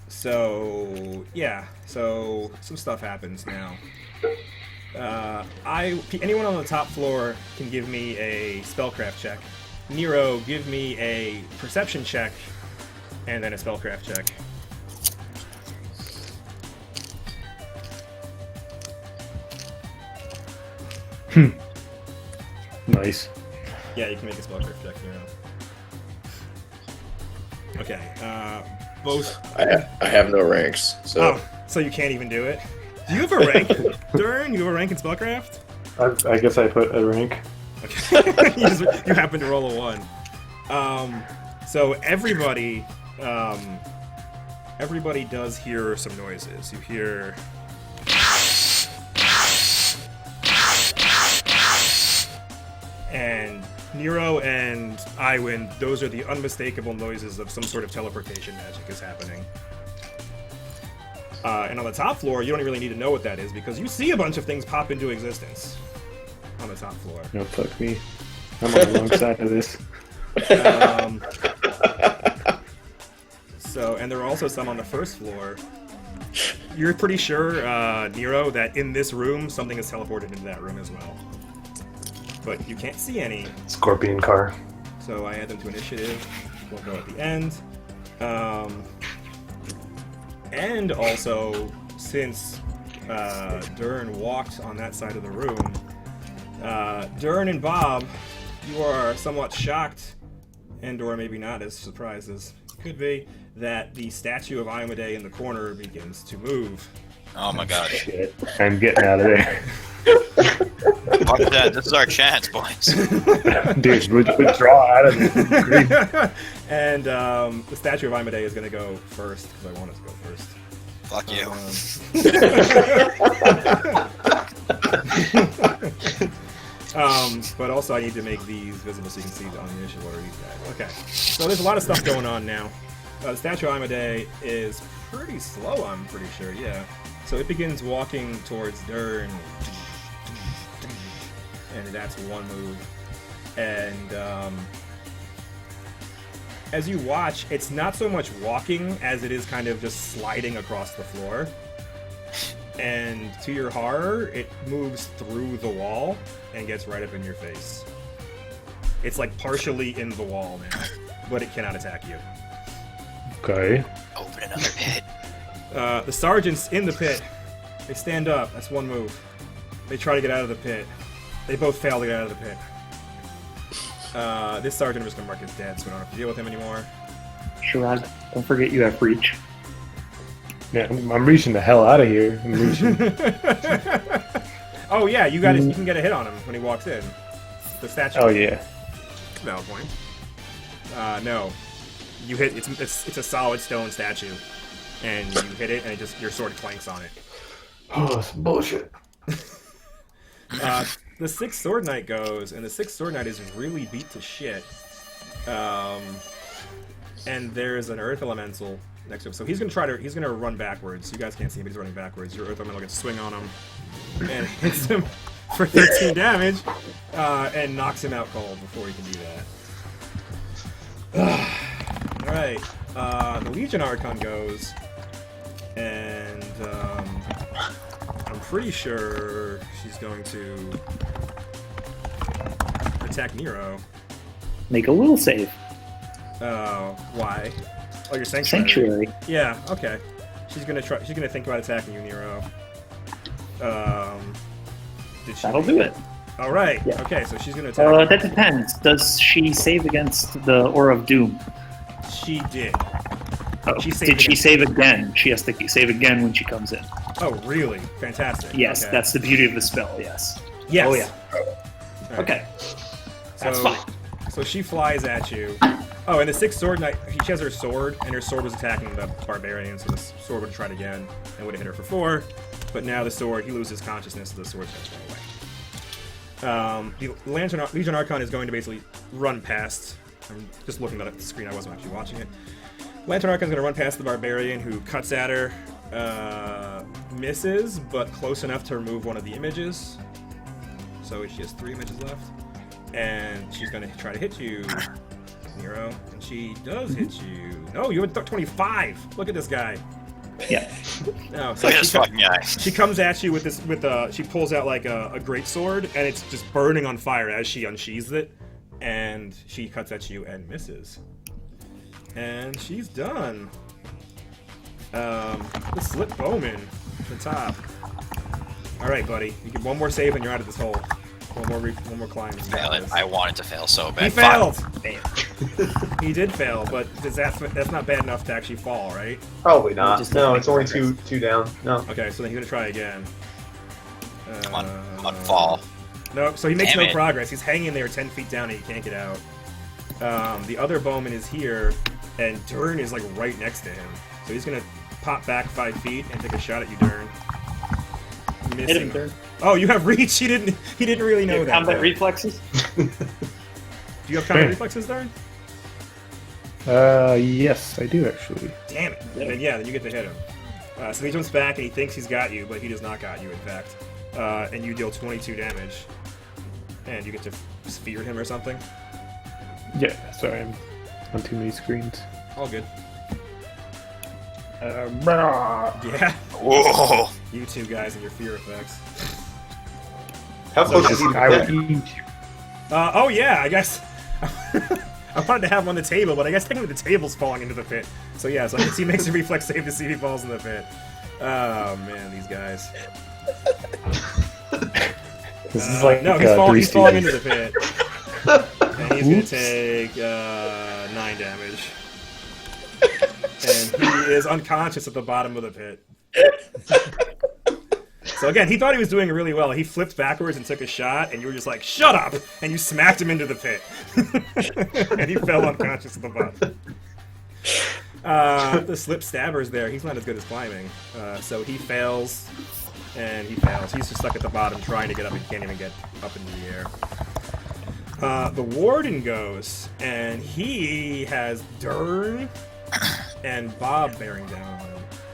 So yeah. So some stuff happens now. Anyone on the top floor can give me a spellcraft check. Nero, give me a perception check, and then a spellcraft check. Nice. Yeah, you can make a spellcraft check, Nero. Okay. Both. I have no ranks, so. Oh, so you can't even do it? Do you have a rank, Dern? You have a rank in spellcraft? I guess I put a rank. Okay. you happen to roll a 1. So everybody does hear some noises. You hear And Nero and Iwin, those are the unmistakable noises of some sort of teleportation magic is happening. And on the top floor, you don't really need to know what that is because you see a bunch of things pop into existence on the top floor. No, fuck me. I'm on the wrong side of this. And there are also some on the first floor. You're pretty sure, Nero, that in this room, something is teleported into that room as well. But you can't see any. Scorpion car. So I add them to initiative. We'll go at the end. And also, since Dern walked on that side of the room, Dern and Bob, you are somewhat shocked, and or maybe not as surprised as could be, that the statue of Iomade in the corner begins to move. Oh my god. Shit. I'm getting out of there. Fuck that. This is our chance, boys. Dude, withdraw out of this. And the statue of Iomade is going to go first, because I want it to go first. Fuck you. But also I need to make these visible so you can see on the initial order these guys. Okay, so there's a lot of stuff going on now. The statue of Iomade is pretty slow, I'm pretty sure, yeah. So it begins walking towards Dern. And that's one move. And as you watch, it's not so much walking as it is kind of just sliding across the floor. And to your horror, it moves through the wall and gets right up in your face. It's like partially in the wall now, but it cannot attack you. Okay. Open another pit. The sergeant's in the pit. They stand up. That's one move. They try to get out of the pit. They both fail to get out of the pit. This sergeant, I'm just going to mark as dead, so we don't have to deal with him anymore. Sharad, don't forget you have reach. Yeah, I'm reaching the hell out of here. I'm reaching. Oh yeah, you can get a hit on him when he walks in. The statue. Oh yeah. Valid point. No. You hit. It's a solid stone statue, and you hit it, and your sword clanks on it. Oh, that's bullshit. The sixth sword knight goes, and the sixth sword knight is really beat to shit. And there's an earth elemental next to him, so he's gonna run backwards. You guys can't see him, but he's running backwards. Your earth elemental gets swing on him and hits him for 13 damage, and knocks him out cold before he can do that. Alright, the Legion Archon goes, and I'm pretty sure she's going to attack Nero. Make a will save. Why? Oh, your sanctuary. Sanctuary. Yeah, okay. She's gonna think about attacking you, Nero. Did she That'll do it. All right. Yeah. Okay, so she's gonna attack. That depends. Does she save against the Aura of Doom? She did. Oh, She saved did she against- save again? She has to save again when she comes in. Oh, really? Fantastic. Yes, Okay. that's the beauty of the spell. Yes. Yes. Oh yeah. All right. Okay. That's So- fine. So she flies at you. Oh, and the sixth sword knight, she has her sword, and her sword was attacking the barbarian, so the sword would have tried again and would have hit her for 4. But now the sword, he loses consciousness, so the sword's going to go away. The Legion Archon is going to basically run past. I'm just looking at the screen, I wasn't actually watching it. Lantern Archon is going to run past the barbarian who cuts at her, misses, but close enough to remove one of the images. So she has 3 images left. And she's going to try to hit you, Nero. And she does hit you. No, you had 25. Look at this guy. Yeah. No, so Look at this fucking guy. she comes at you with this. She pulls out like a great sword, and it's just burning on fire as she unsheathes it. And she cuts at you and misses. And she's done. The Slip Bowman at the top. All right, buddy. You get one more save and you're out of this hole. One more climb. and you Fail got it. this. I wanted to fail so bad. He failed. Damn. He did fail, but that's not bad enough to actually fall, right? Probably not. Just No, doesn't it's only make two down. No. Okay, so then he's gonna try again. Come on, fall. No, so he makes Damn no it. progress. He's hanging there 10 feet down and he can't get out. The other bowman is here, and Dern is like right next to him. So he's gonna pop back 5 feet and take a shot at you, Dern. Hit Missing. him, Dern. Oh, you have reach. He didn't really know Your that. combat though. reflexes. Do you have combat reflexes, Darn? Yes, I do actually. Damn it. Then you get to hit him. So he jumps back and he thinks he's got you, but he does not got you, in fact. And you deal 22 damage. And you get to sphere him or something. Yeah, sorry, I'm on too many screens. All good. Brah. Yeah. Whoa! You two guys and your fear effects. How So close is he to I will death? eat you. Oh yeah, I guess. I wanted to have him on the table, but I guess technically the table's falling into the pit. So yeah, so I guess he makes a reflex save to see if he falls in the pit. Oh man, these guys. This is like no, Three he's falling Stooges. into the pit. And he's gonna take 9 damage. And he is unconscious at the bottom of the pit. So again, he thought he was doing really well. He flipped backwards and took a shot, and you were just like, "Shut up!" And you smacked him into the pit, and he fell unconscious at the bottom. The slip stabber's there. He's not as good as climbing, so he fails, and he fails. He's just stuck at the bottom trying to get up. He can't even get up into the air. The warden goes, and he has Dern and Bob bearing down on him.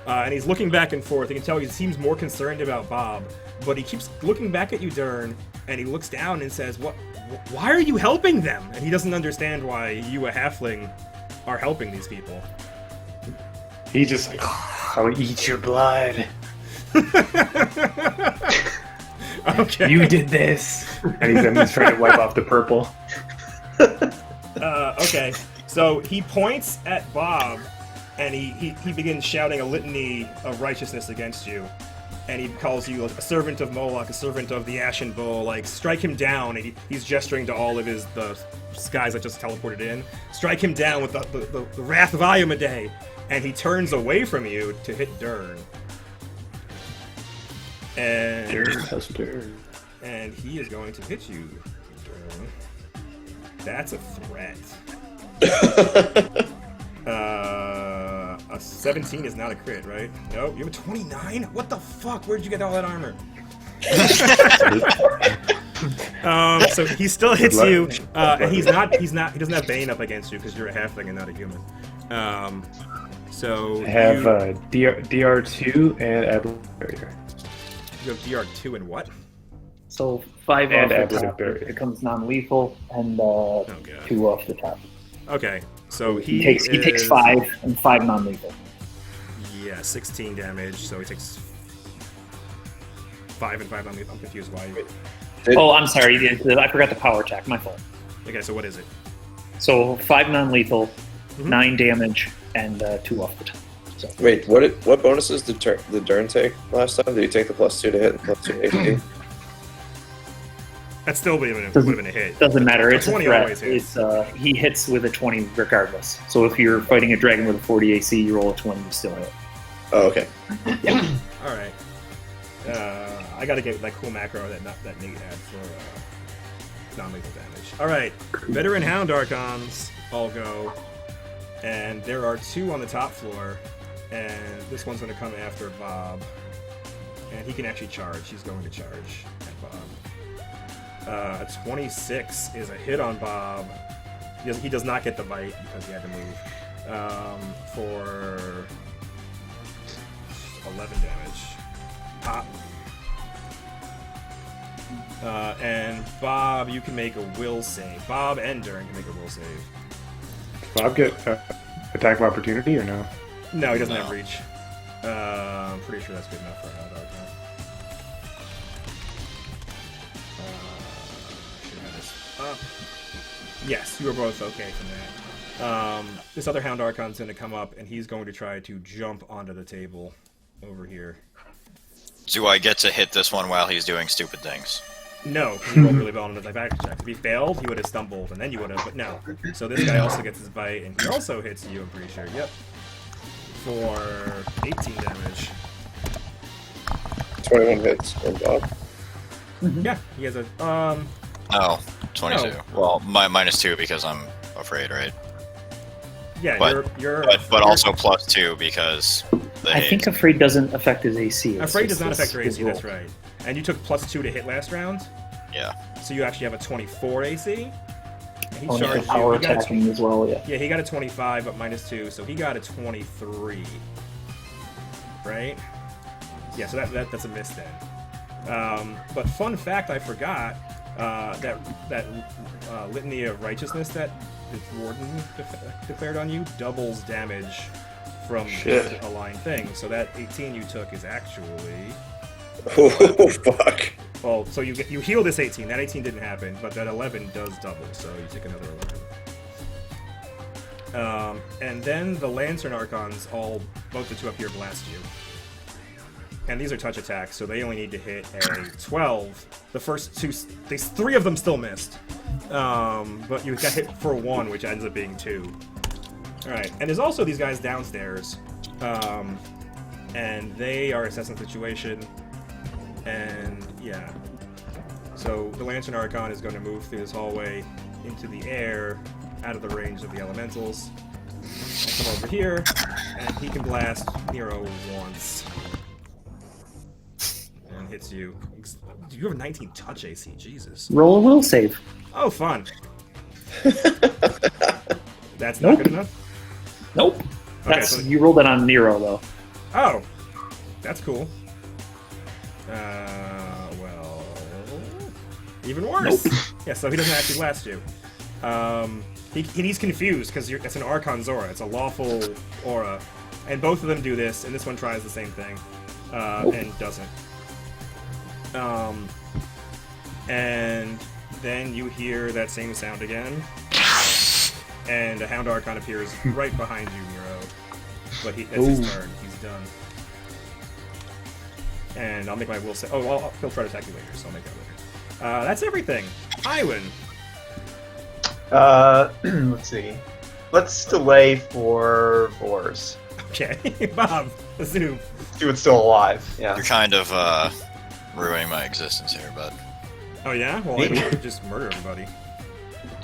And he's looking back and forth. You can tell he seems more concerned about Bob, but he keeps looking back at you, Dern, and he looks down and says, why are you helping them? And he doesn't understand why you, a halfling, are helping these people. He's just like, I'll eat your blood. Okay. You did this. And he's trying to wipe off the purple. Okay. So he points at Bob, and he begins shouting a litany of righteousness against you. And he calls you a servant of Moloch, a servant of the Ashen Bull. Like, strike him down. And he's gesturing to all of the guys that just teleported in. Strike him down with the wrath of Iomedae. And he turns away from you to hit Dern. And he is going to hit you, Dern. That's a threat. A 17 is not a crit, right? No, you have a 29? What the fuck? Where'd you get all that armor? So he still hits you, and he doesn't have Bane up against you because you're a halfling and not a human. So I have DR2 and Aberrative Barrier. You have DR2 and what? So 5 And off the Aberrative top Barrier. it becomes non-lethal, and God. 2 off the top. Okay, so He takes 5 and 5 non-lethal. Yeah, 16 damage. So he takes 5 and 5 non-lethal. I'm confused why. Oh, I'm sorry. I forgot the power attack. My fault. Okay, so what is it? So 5 non-lethal, Mhm. 9 damage, and 2 off the top. So Wait, what bonuses did the Dern take last time? Did he take the +2 to hit and +2 HP? That still would have been a hit. doesn't matter. It's a 20 threat. always hits. He hits with a 20 regardless. So if you're fighting a dragon with a 40 AC, you roll a 20, you still hit. Oh, okay. All right. I gotta get that cool macro that Nate had for non-lethal damage. All right, veteran Hound Archons all go, and there are 2 on the top floor, and this one's gonna come after Bob, and he can actually charge. He's going to charge at Bob. A 26 is a hit on Bob. He does not get the bite because he had to move for 11 damage. Pop. And Bob, you can make a will save. Bob and Dern can make a will save. Bob get attack of opportunity or no? No, he doesn't No. have reach. I'm pretty sure that's good enough for Hound Archon. Should have this up. Yes, you are both okay from that. This other Hound Archon's going to come up, and he's going to try to jump onto the table over here. Do I get to hit this one while he's doing stupid things? No, he rolled really well on the attack check. If he failed, he would have stumbled, and then you would have, but no. So this guy also gets his bite, and he also hits you, I'm pretty sure. Yep. For 18 damage. 21 hits on Bob. Yeah, he has a, Oh, 22. No. Well, -2 because I'm afraid, right? yeah, But- you're But also +2 because the I haste. think Afraid doesn't affect his AC. It's Afraid does just not affect his- your his AC, that's roll. right. And you took +2 to hit last round, Yeah. so you actually have a 24 AC. And he Oh, no, charged you. power He got a attacking as well, yeah. Yeah, he got a 25, but -2, so he got a 23. Right? Yeah, so that's a miss then. But fun fact, I forgot that litany of righteousness that the warden declared on you doubles damage from Shit. a line thing. So that 18 you took is actually Oh, fuck. well. So you heal this 18. That 18 didn't happen, but that 11 does double. So you take another 11. And then the Lantern Archons both the two up here blast you. And these are touch attacks, so they only need to hit a 12. The first two, three of them still missed. But you got hit for 1, which ends up being 2. Alright, and there's also these guys downstairs. And they are assessing the situation. And yeah. So the Lantern Archon is going to move through this hallway into the air, out of the range of the elementals. And come over here, and he can blast Nero once. And hits you. Do you have a 19 touch AC? Jesus. Roll a will save. Oh, fun. That's not good enough? Nope. Okay, That's so- you rolled it on Nero though. Oh, that's cool. Well, even worse. Nope. Yeah, so he doesn't actually blast you. He's confused because it's an Archon Zora. It's a lawful aura, and both of them do this, and this one tries the same thing and doesn't. And then you hear that same sound again, and a Hound Archon appears right behind you, Nero. But that's his turn. He's done. And I'll make my will say. Oh, well, he'll try to attack you later, so I'll make that later. That's everything. Iwan. Let's see. Let's delay for Vors. Okay, Bob. Zoom. See what's still alive. Yeah. You're kind of ruining my existence here, but. Oh yeah. Well, I mean, just murder everybody.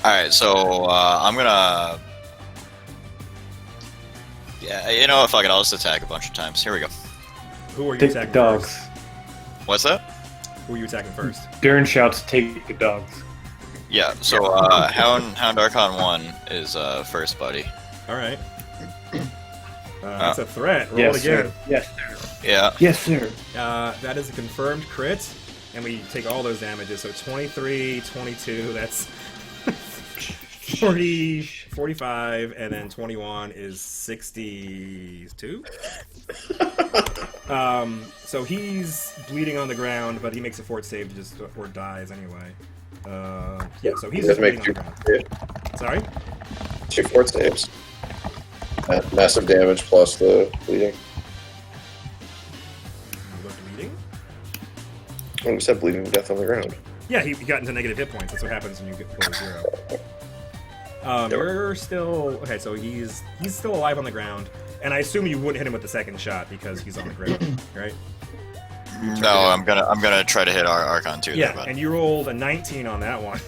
All right, so I'm gonna. Yeah, you know what? Fuck it. I'll just attack a bunch of times. Here we go. Who are you Take the attacking dogs. first? What's that? Who are you attacking first? Dern shouts, "Take the dogs." Yeah. So Hound Archon 1 is first, buddy. All right. That's a threat. Roll Yes, it again. sir. Yes, sir. Yeah. Yes, sir. That is a confirmed crit, and we take all those damages. So 23, 22, that's 40, 45, and then 21 is 62. So he's bleeding on the ground, but he makes a fort save to just or dies anyway. Yeah, so he's You just guys make bleeding on the ground. Sorry? 2 fort saves. Massive damage plus the bleeding. You look bleeding? Oh, we said bleeding to death on the ground. Yeah, he got into negative hit points. That's what happens when you get below 0. You're still okay. So he's still alive on the ground, and I assume you wouldn't hit him with the second shot because he's on the ground, right? No, I'm gonna try to hit our Archon 2. Yeah, there, bud. and you rolled a 19 on that one,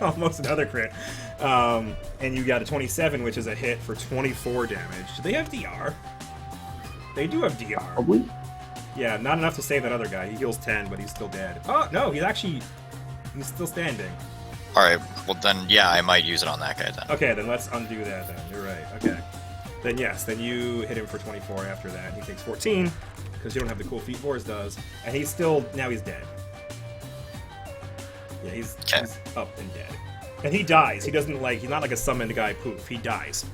almost another crit. And you got a 27, which is a hit for 24 damage. Do they have DR? They do have DR. Probably. Yeah, not enough to save that other guy. He heals 10, but he's still dead. Oh no, he's still standing. All right. Well, then, yeah, I might use it on that guy then. Okay, then let's undo that then. You're right. Okay. Then yes, then you hit him for 24 after that. He takes 14, because you don't have the cool feat Vors does. And he's now he's dead. Yeah, he's up and dead. And he dies. He's not like a summoned guy poof. He dies.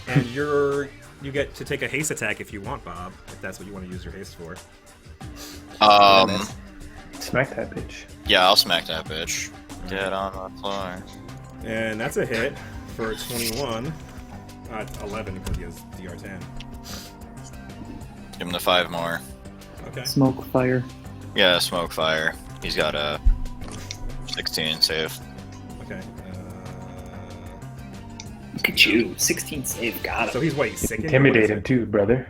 And you get to take a haste attack if you want, Bob, if that's what you want to use your haste for. Smack that bitch. Yeah, I'll smack that bitch. Get on the floor. And that's a hit for 21. 11 because he has DR10. Give him the 5 more. Okay. Smoke fire. Yeah, smoke fire. He's got a 16 save. Okay. Look at you. 16 save. Got So it. he's sick? Intimidate him too, brother.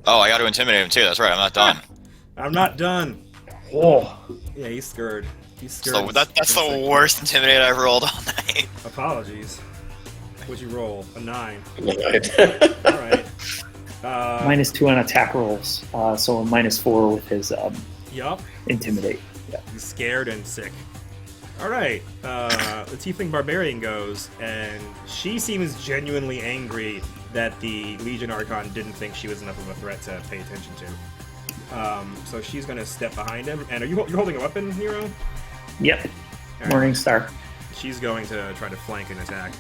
Oh, I got to intimidate him too. That's right. I'm not done. I'm not done. Oh, Yeah, he's scared. He's scared. So that's the worst intimidate I've rolled all night. Apologies. What'd you roll? A 9. Right. Alright. -2 on attack rolls, so a -4 with his Yup. intimidate. Yeah. He's scared and sick. Alright, the Tiefling Barbarian goes, and she seems genuinely angry that the Legion Archon didn't think she was enough of a threat to pay attention to. So she's gonna step behind him, and you're holding a weapon, Nero? Yep. Alright. Morning Star. She's going to try to flank and attack.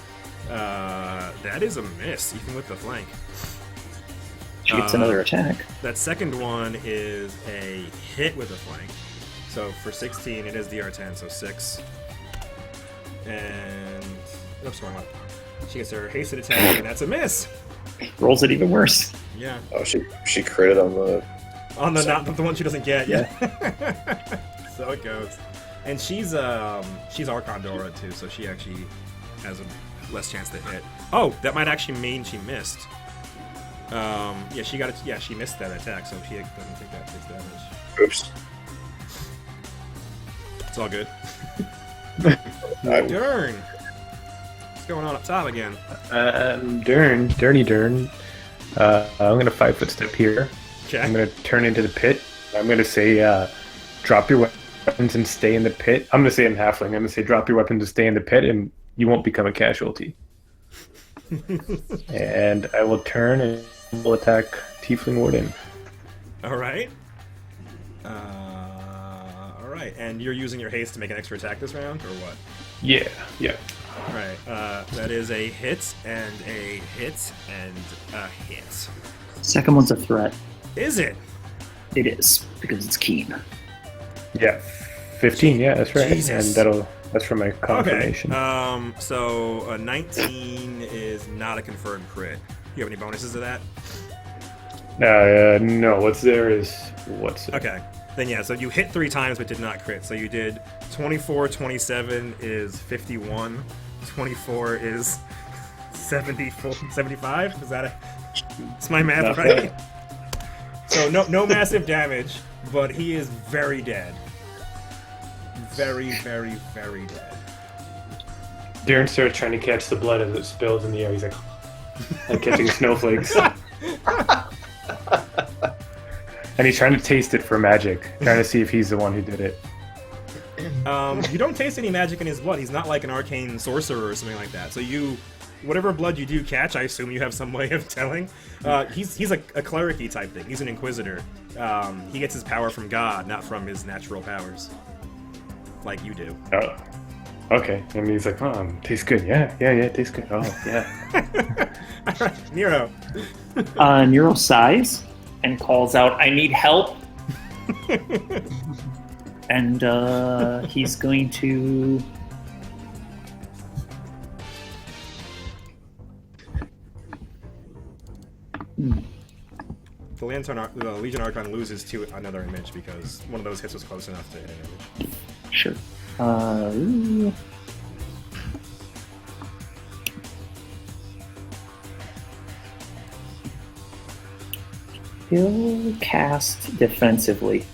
That is a miss, even with the flank. She gets another attack. That second one is a hit with a flank. So for 16, it is DR10, so 6. And... oops, wrong one. She gets her hasted attack, and that's a miss! Rolls it even worse. Yeah. Oh, she critted on the... On the not the one she doesn't get, yeah. So it goes. And she's Archon Dora too, so she actually has a less chance to hit. Oh, that might actually mean she missed. Yeah, she got it. Yeah, she missed that attack, so she doesn't take that 6 damage. Oops. It's all good. I, Dern! What's going on up top again? Dern. I'm gonna 5-foot step here. Okay. I'm gonna turn into the pit. I'm gonna say, drop your weapons and stay in the pit. I'm gonna say in halfling. I'm gonna say, drop your weapons and stay in the pit, and you won't become a casualty. And I will turn and will attack Tiefling Warden. Alright. Alright, and you're using your haste to make an extra attack this round, or what? Yeah. Alright, that is a hit, and a hit, and a hit. Second one's a threat. Is it? It is, because it's keen. Yeah. 15, yeah, that's right. Jesus. And that's for my confirmation. Okay. So a 19 is not a confirmed crit. You have any bonuses to that? No, what's there is what's there. Okay. Then yeah, so you hit 3 times but did not crit. So you did 24, 27 is 51, 24 is 74, 75? Is that it's my math right? So no massive damage, but he is very dead. Very, very, very dead. Darren starts trying to catch the blood as it spills in the air. He's like catching snowflakes. And he's trying to taste it for magic, trying to see if he's the one who did it. You don't taste any magic in his blood. He's not like an arcane sorcerer or something like that. So whatever blood you do catch, I assume you have some way of telling. He's a cleric-y type thing. He's an inquisitor. He gets his power from God, not from his natural powers. Like you do. Oh, okay. And he's like, tastes good. Yeah, tastes good. Oh, yeah. Alright, Nero. Nero sighs and calls out, I need help. And he's going to... The Legion Archon loses to another image because one of those hits was close enough to hit an image. Sure. He'll cast defensively.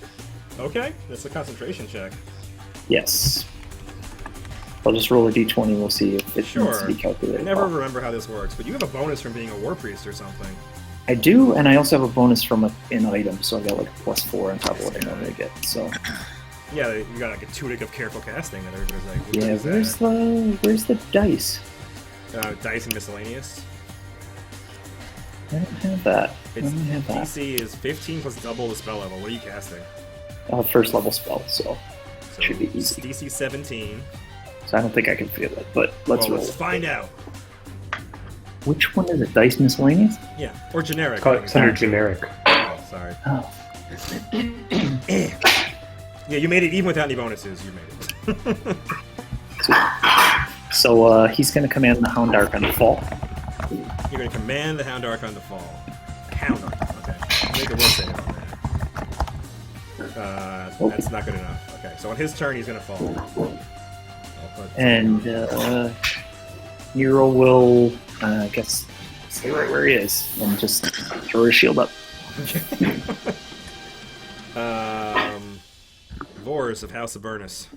Okay, that's a concentration check. Yes. I'll just roll a d20. We'll see if it needs to be I calculated. never remember how this works, but you have a bonus from being a war priest or something. I do, and I also have a bonus from an item, so I got like a +4 on top of what I normally get. So Yeah, you got like a tunic of careful casting that everybody's like, what yeah, is that? where's the dice? Dice and miscellaneous. I don't have that. Its I don't have that. DC is 15 plus double the spell level. What are you casting? First level spell, so So should be easy. DC 17. So I don't think I can feel it, but let's roll. Let's find out. Which one is it? Dice miscellaneous? Yeah, or generic. It's under generic. Oh, sorry. Oh. Yeah, you made it even without any bonuses. You made it. So he's going to command the Hound Archon to fall. You're going to command the Hound Archon to fall. Hound Archon, okay. Make a will save on that. That's not good enough. Okay, so on his turn, he's going to fall. And Nero will, I guess, stay right where he is and just throw his shield up. Vors of House of Burnus.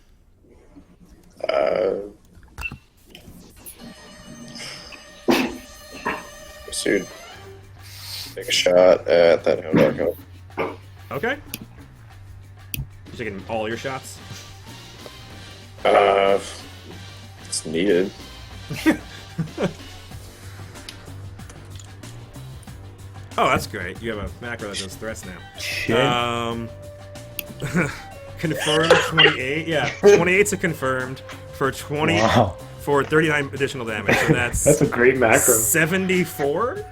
Dude. Take a shot at that Hound Arc. Okay. You're taking all your shots? It's needed. Oh, that's great. You have a macro that does threats now. Shit. Confirmed 28. Yeah, 28's a confirmed for 20 Wow. for 39 additional damage. So that's That's a great macro. 74.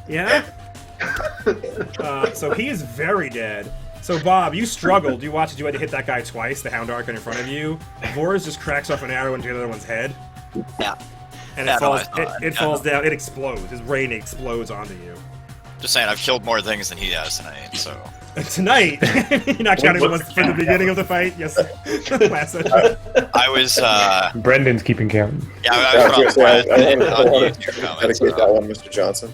Yeah. So he is very dead. So Bob, you struggled. You watched. You had to hit that guy twice. The Hound Arc in front of you. Vors just cracks off an arrow into the other one's head. Yeah. And Yeah, it no, falls. I thought- It falls down. It explodes. His brain explodes onto you. Just saying, I've killed more things than he has tonight, so. Tonight, you're not counting the ones from the beginning of the fight. Yes, last session. I was, Brendan's keeping count. yeah, I I was was gonna say, I on the want YouTube to comments. dedicate that one, Mr. Johnson.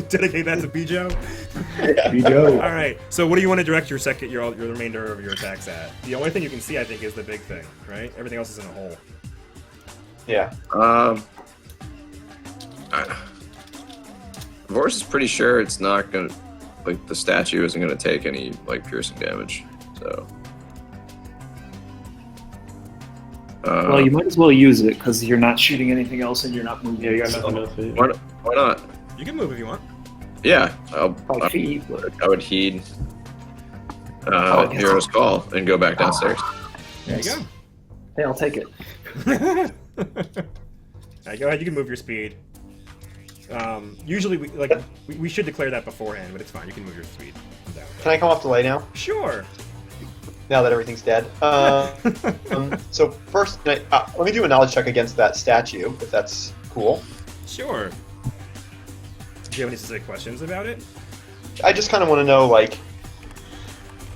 Dedicate that to Bijo. Bijo. All right. So, what do you want to direct your remainder of your attacks at? The only thing you can see, I think, is the big thing, right? Everything else is in a hole. Yeah. Vorse is pretty sure it's not gonna, like, the statue isn't gonna take any, like, piercing damage, so. Well, you might as well use it because you're not shooting anything else and you're not moving. Yeah, you got so- nothing else to do. Why not? You can move if you want. Yeah, Probably feet, but I would heed Oh, yes. Hero's Call and go back downstairs. There you go. hey, I'll take it. All right, go ahead. You can move your speed. Usually, we should declare that beforehand, but it's fine. You can move your speed. Can I come off delay now? Sure. Now that everything's dead. So first, let me do a knowledge check against that statue, if that's cool. Sure. Do you have any specific questions about it? I just kind of want to know, like,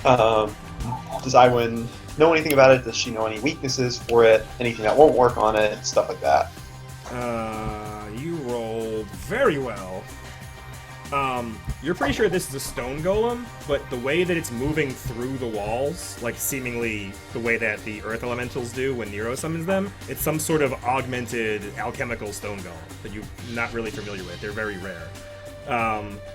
does Iwin know anything about it? Does she know any weaknesses for it? Anything that won't work on it? Stuff like that. You rolled very well. You're pretty sure this is a stone golem, but the way that it's moving through the walls, like seemingly the way that the earth elementals do when Nero summons them, it's some sort of augmented alchemical stone golem that you're not really familiar with. They're very rare.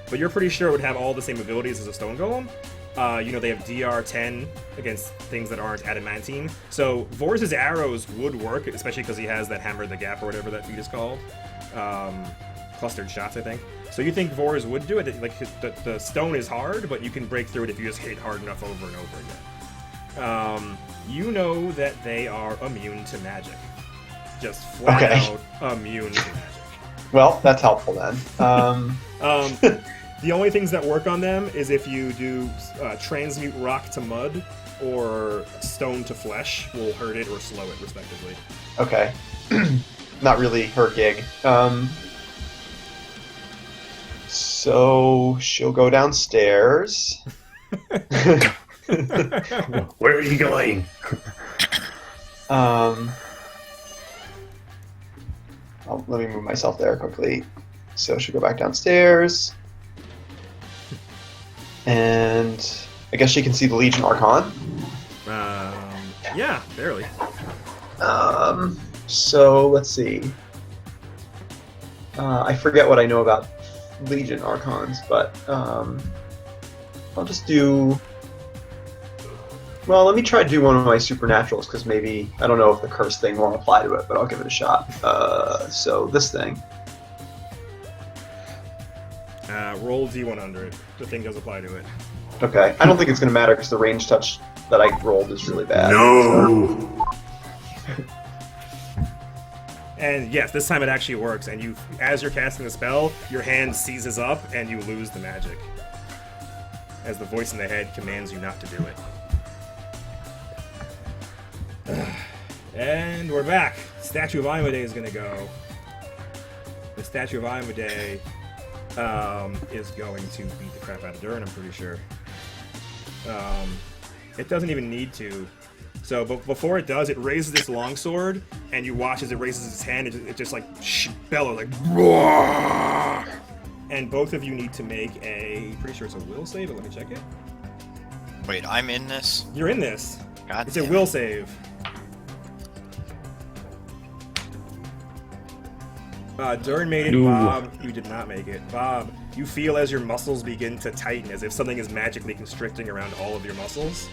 But you're pretty sure it would have all the same abilities as a stone golem. They have DR10 against things that aren't adamantine. So Vors's arrows would work, especially because he has that hammer the gap or whatever that feat is called. Clustered shots, I think. So you think Vors would do it? Like the stone is hard, but you can break through it if you just hit hard enough over and over again. You know that they are immune to magic. Just flat out immune to magic. Well, that's helpful then. The only things that work on them is if you do transmute rock to mud or stone to flesh will hurt it or slow it, respectively. Okay. Not really her gig. So she'll go downstairs. Where are you going? Let me move myself there quickly. So she'll go back downstairs. And I guess she can see the Legion Archon. Yeah, barely. So let's see. I forget what I know about Legion Archons, but I'll just do. Well, let me try to do one of my supernaturals because maybe I don't know if the curse thing won't apply to it, but I'll give it a shot. So this thing. Roll D100. The thing does apply to it. Okay, I don't think it's going to matter because the range touch that I rolled is really bad. No. And yes, this time it actually works. And as you're casting the spell, your hand seizes up and you lose the magic, as the voice in the head commands you not to do it. And we're back. Statue of Imade is gonna go. The Statue of Imade is going to beat the crap out of Durin, I'm pretty sure. It doesn't even need to. So, but before it does, it raises its longsword, and you watch as it raises its hand, it just like bellows, like, roar! And both of you need to make pretty sure it's a will save, but let me check it. Wait, I'm in this? You're in this. God It's a damn will it. save. Dern made it. Ooh. Bob, you did not make it. Bob, you feel as your muscles begin to tighten, as if something is magically constricting around all of your muscles.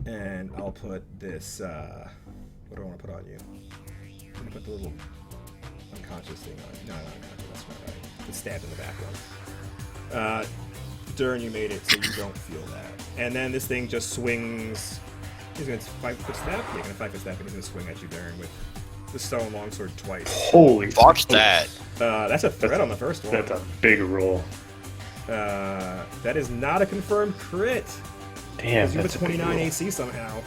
And I'll put this. What do I want to put on you? I'm gonna put the little unconscious thing on you. No, not unconscious. That's not right. The stab in the back one. Dern, you made it, so you don't feel that. And then this thing just swings. He's gonna 5-foot step. Yeah, gonna 5-foot step, and he's gonna swing at you, Dern, with the stone longsword twice. Holy Fuck smokes. that. That's a threat on the first one. That's a big roll. That is not a confirmed crit. Damn, Because you have that's a a big 29 roll. AC somehow.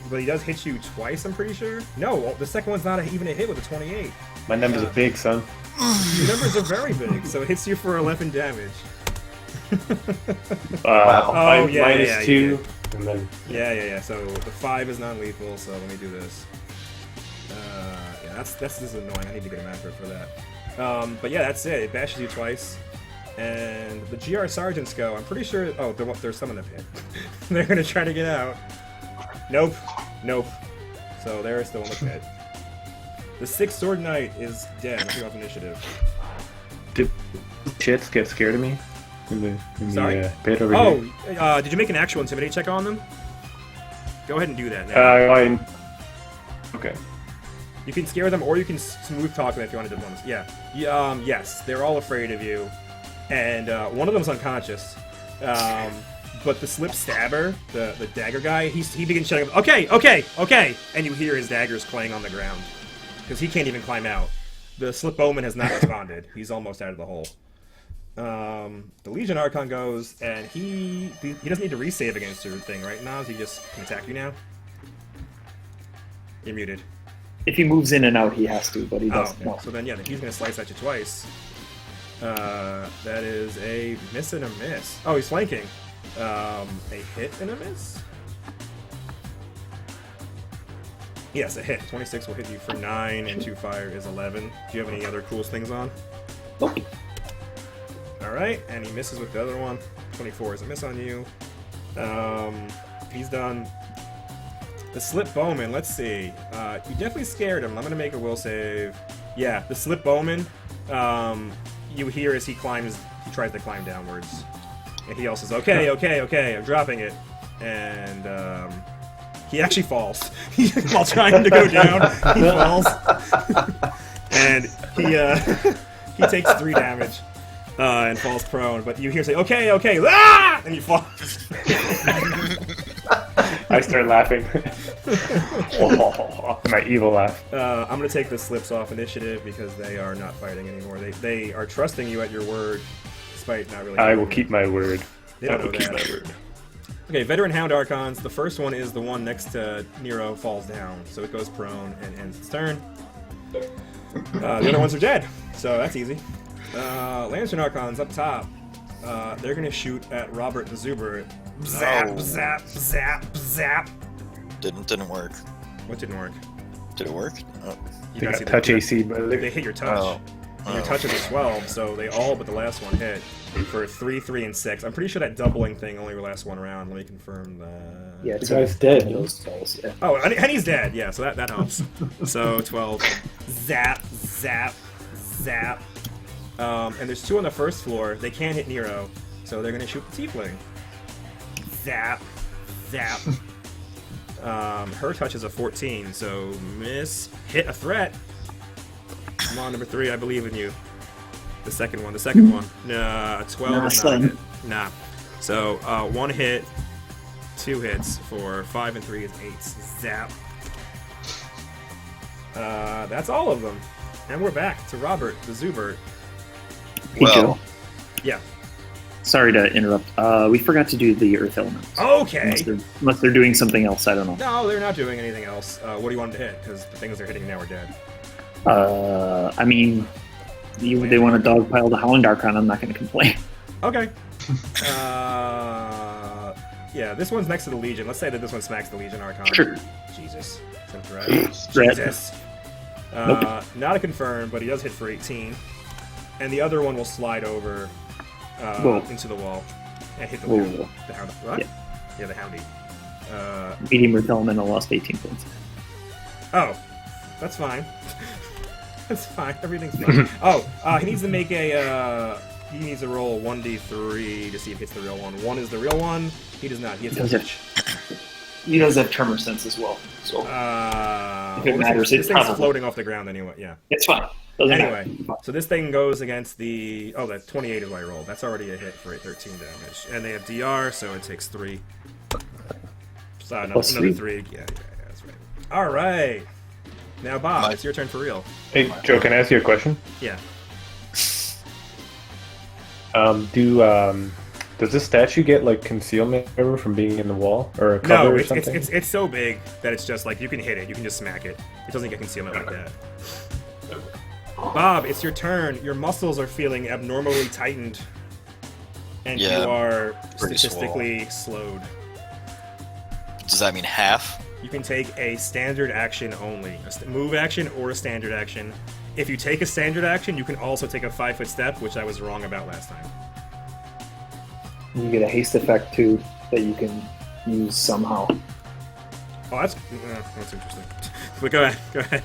But he does hit you twice, I'm pretty sure. No, the second one's not even a hit with a 28. My numbers are big, son. Your numbers are very big, so it hits you for 11 damage. Wow. Oh, yeah, minus yeah, 2, and then Yeah. So the 5 is non-lethal, so let me do this. Yeah, this is annoying. I need to get a macro for that. But yeah, that's it. It bashes you twice. And the GR sergeants go. I'm pretty sure. Oh, there's some in the pit. They're gonna try to get out. Nope. So they're still in the pit. The 6th sword knight is dead. Nothing off initiative. did shits get scared of me in the Sorry? pit over here? Did you make an actual intimidate check on them? Go ahead and do that now. Okay. You can scare them, or you can smooth talk them if you want to do bonus. Yeah. Yes, they're all afraid of you, and one of them's unconscious. But the slip stabber, the dagger guy, he begins shouting, okay, and you hear his daggers clang on the ground because he can't even climb out. The slip bowman has not responded. He's almost out of the hole. The Legion Archon goes, and he doesn't need to resave against your thing, right, Nas? He just can attack you now. You're muted. If he moves in and out, he has to, but he Oh, doesn't. okay. No. So then, yeah, he's gonna slice at you twice. That is a miss and a miss. Oh, he's flanking. A hit and a miss? Yes, a hit. 26 will hit you for 9, and 2 fire is 11. Do you have any other cool things on? Nope. Alright, and he misses with the other one. 24 is a miss on you. He's done. The slip bowman, let's see. You definitely scared him. I'm gonna make a will save. Yeah, the slip bowman, you hear as he tries to climb downwards. And he also says, okay, I'm dropping it. And he actually falls. While trying to go down, he falls. And he takes 3 damage and falls prone. But you hear say, okay, ah! And he falls. I start laughing. My evil laugh. I'm going to take the slips off initiative because they are not fighting anymore. They are trusting you at your word, despite not really. I will keep my word. They don't know that. Okay, Veteran Hound Archons. The first one is the one next to Nero falls down, so it goes prone and ends its turn. The other ones are dead, so that's easy. Lantern Archons up top. They're gonna shoot at Robert the Zuber. Zap, No. zap, zap, zap. Didn't work. What didn't work? Did it work? Oh. You They guys got see touch AC, but They hit your touch. Oh. And your touch is a 12, so they all but the last one hit for 3, 3, and 6. I'm pretty sure that doubling thing only lasts one round. Let me confirm that. Yeah, The it's guy's dead. Those spells, yeah. Oh, and he's dead. Yeah, so that helps. So 12. Zap, zap, zap. And there's 2 on the first floor. They can't hit Nero, so they're gonna shoot the Tiefling. Zap, zap. Her touch is a 14, so miss. Hit a threat. Come on, number 3, I believe in you. The second one. Nah, 12 Nah, is not a son. hit. Nah. So, 1 hit, 2 hits for 5 and 3 is 8. Zap. That's all of them. And we're back to Robert, the Zubert. Hey, Well, Joe. Yeah. Sorry to interrupt. We forgot to do the Earth Elements. Okay. Unless they're doing something else, I don't know. No, they're not doing anything else. What do you want them to hit? Because the things they're hitting now are dead. I mean, they want to dogpile the Howling Archon. I'm not going to complain. Okay. Yeah, this one's next to the Legion. Let's say that this one smacks the Legion Archon. Sure. Jesus. Is that right? Threat. Jesus. Nope. Not a confirm, but he does hit for 18. And the other one will slide over Whoa. into the wall and hit the Whoa, hound. whoa. The hound. What? Yeah. Yeah, the houndy. Medium Earth Elemental lost 18 points. Oh, that's fine. It's fine. Everything's fine. He needs to make a. He needs to roll 1d3 to see if it's the real one. 1 is the real one. He does not. He hits a pitch. He does have tremor sense as well. So if it matters, this it's thing's probably floating off the ground anyway. Yeah. it's fine. Doesn't Anyway, matter. so this thing goes against the. Oh, that 28 is what I rolled. That's already a hit for 13 damage. And they have DR, so it takes 3. So Plus another 3. 3. Yeah, that's right. All right. Now, Bob, it's your turn for real. Hey, Joe, can I ask you a question? Yeah. Does this statue get like concealment ever from being in the wall or a cover No, or it's something? it's so big that it's just like you can hit it, you can just smack it. It doesn't get concealment like that. Bob, it's your turn. Your muscles are feeling abnormally tightened, and Yeah, you are pretty statistically slowed. Does that mean half? You can take a standard action only, a move action or a standard action. If you take a standard action, you can also take a 5-foot step, which I was wrong about last time. You get a haste effect too that you can use somehow. Oh, that's interesting. But go ahead.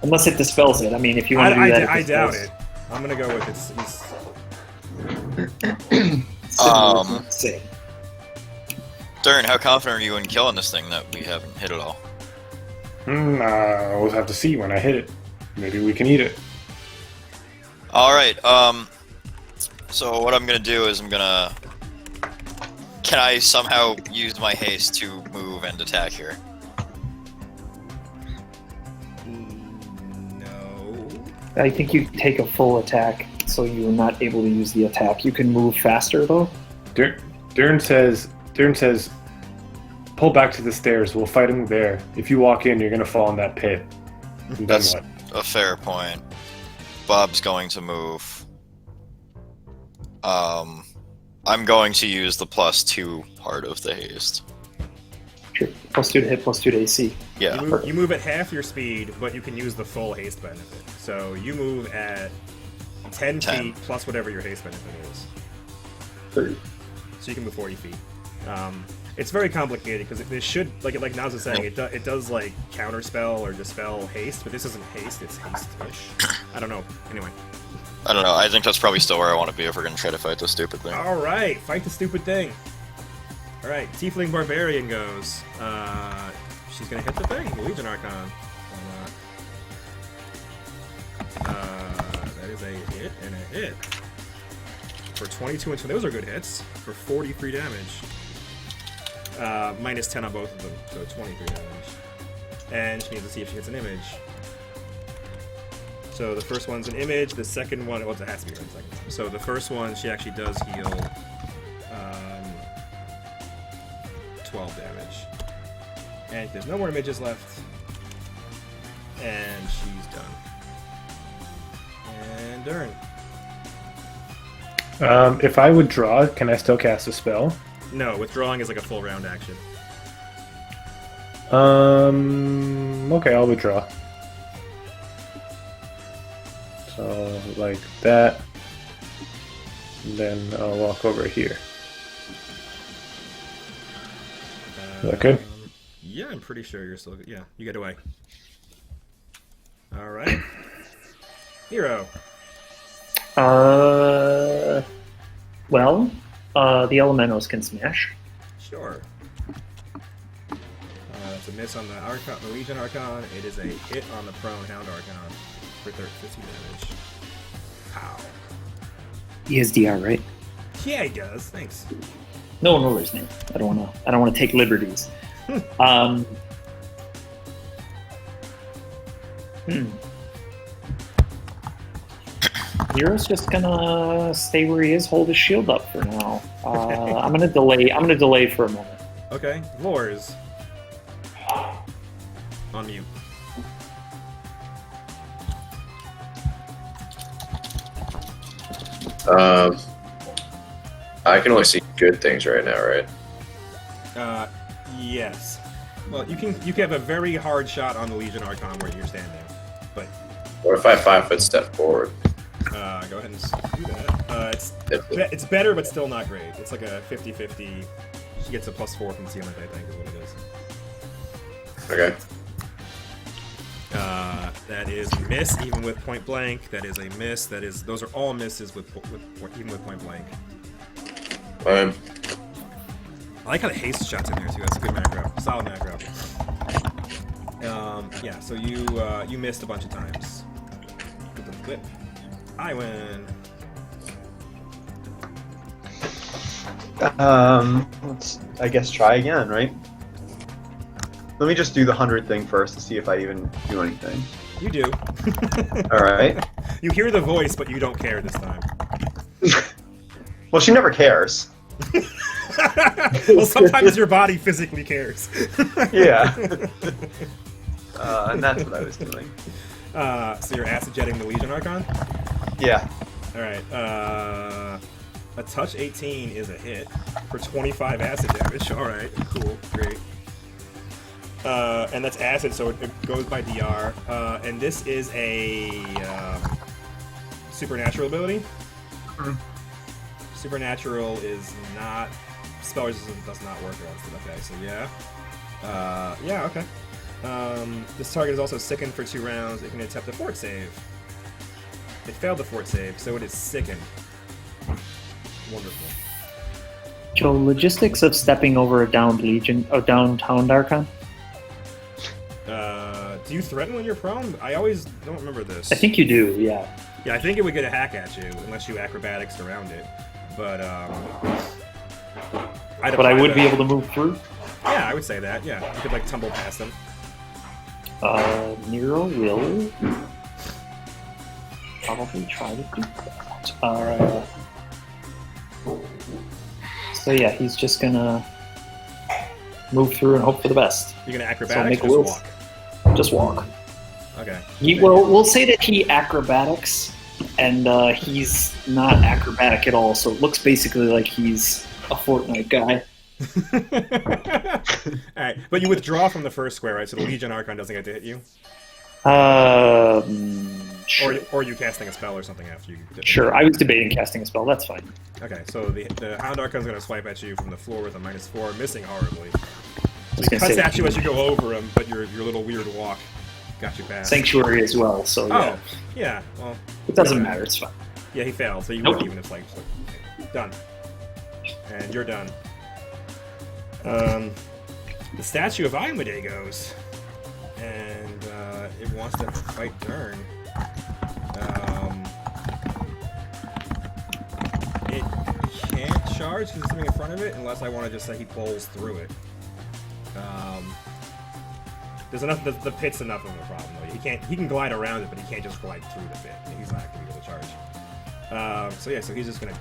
Unless it dispels it. I mean, if you want to do that, I doubt it. I'm gonna go with it's Say. Dern, how confident are you in killing this thing that we haven't hit at all? We'll have to see when I hit it. Maybe we can eat it. Alright, so what I'm gonna do is can I somehow use my haste to move and attack here? No. I think you take a full attack, so you're not able to use the attack. You can move faster though. Dern says, pull back to the stairs. We'll fight him there. If you walk in, you're gonna fall in that pit. And then That's what? a fair point. Bob's going to move. I'm going to use the +2 part of the haste. Sure. +2 to hit, +2 to AC. Yeah. You move at half your speed, but you can use the full haste benefit. So you move at 10 feet plus whatever your haste benefit is. 30. So you can move 40 feet. It's very complicated because this should, like Naz was saying, it does like counterspell or dispel haste, but this isn't haste, it's haste-ish. I don't know. Anyway. I don't know. I think that's probably still where I want to be if we're going to try to fight this stupid thing. All right, fight the stupid thing. All right, Tiefling Barbarian goes. She's gonna hit the thing. The Legion Archon. That is a hit and a hit for 22 and 20. Those are good hits for 43 damage. Minus 10 on both of them, so 23 damage. And she needs to see if she hits an image. So the first one's an image, the second one, well, it has to be the second one. So the first one, she actually does heal 12 damage. And there's no more images left. And she's done. And Dern. If I withdraw, can I still cast a spell? No, withdrawing is like a full round action. Okay, I'll withdraw. So, like that. And then I'll walk over here. Is that good? Yeah, I'm pretty sure you're still good. Yeah, you get away. Alright. Hero. Well, the Elementos can smash. Sure. It's a miss on the Archon, the Legion Archon. It is a hit on the prone Hound Archon for 50 damage. Pow. He has DR, right? Yeah, he does. Thanks. No worries, man. I don't want to take liberties. Nero's just gonna stay where he is, hold his shield up for now. I'm gonna delay for a moment. Okay, Lors. On mute. I can only see good things right now, right? Yes. Well, you can have a very hard shot on the Legion Archon where you're standing, but What if I 5-foot step forward? go ahead and do that. It's better, but still not great. It's like a 50-50. She gets a +4 concealment, I think, is what it is. Okay. That is a miss, even with point blank. That is a miss. Those are all misses even with point blank. Fine. I like how the haste shot's in there too. That's a good macro. Solid macro. Yeah. So you missed a bunch of times. Flip. I win. Let's, I guess, try again, right? Let me just do the 100 thing first to see if I even do anything. You do. All right. You hear the voice, but you don't care this time. Well, she never cares. Well, sometimes your body physically cares. Yeah. And that's what I was doing. So you're acid jetting the Legion Archon? Yeah. Alright, a touch 18 is a hit for 25 acid damage. Alright, cool, great. And that's acid, so it goes by DR. And this is a supernatural ability. Mm. Supernatural is not... Spell resistance does not work against it. Okay, so yeah. Yeah, okay. This target is also sickened for 2 rounds. It can attempt a fort save. It failed the fort save, so it is sickened. Wonderful. Joe, logistics of stepping over a downed Legion, a downed Hound Archon? Do you threaten when you're prone? I always don't remember this. I think you do, yeah. Yeah, I think it would get a hack at you, unless you acrobatics around it. But, But I would be able to move through? Yeah, I would say that, yeah. You could, like, tumble past them. Nero will probably try to do that. So yeah, he's just gonna move through and hope for the best. You're gonna So acrobatics make or a just will. walk? Just walk. Okay. We'll say that he acrobatics, and he's not acrobatic at all. So it looks basically like he's a Fortnite guy. Alright, but you withdraw from the first square, right? So the Legion Archon doesn't get to hit you? Sure. Or you casting a spell or something after you... Sure, I was debating casting a spell. That's fine. Okay, so the Hound Archon's gonna swipe at you from the floor with a -4, missing horribly. So was he gonna cuts say- at you as you go over him, but your little weird walk got you past. Sanctuary as well. So yeah, Oh, yeah, well... it doesn't matter. It's fine. Yeah, he failed, so you Nope. wouldn't even have like done. And you're done. The statue of Imade goes, and it wants to fight Dern. It can't charge because there's something in front of it, unless I want to just say he bowls through it. There's enough. The pit's enough of a problem though. He can't. He can glide around it, but he can't just glide through the pit. He's not going to be able to charge. So yeah, so he's just gonna.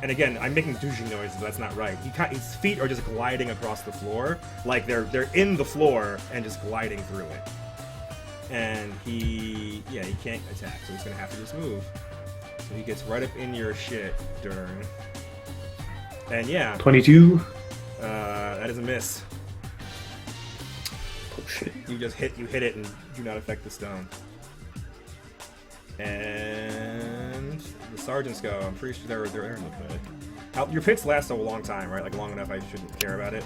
And again, I'm making douching noises, but that's not right. His feet are just gliding across the floor, like they're in the floor and just gliding through it. And he can't attack, so he's gonna have to just move. So he gets right up in your shit, Dern. And yeah, 22. that is a miss. Oh shit. You hit it and do not affect the stone. And the sergeants go. I'm pretty sure they're in the pit. Your pits last a long time, right? Like long enough I shouldn't care about it.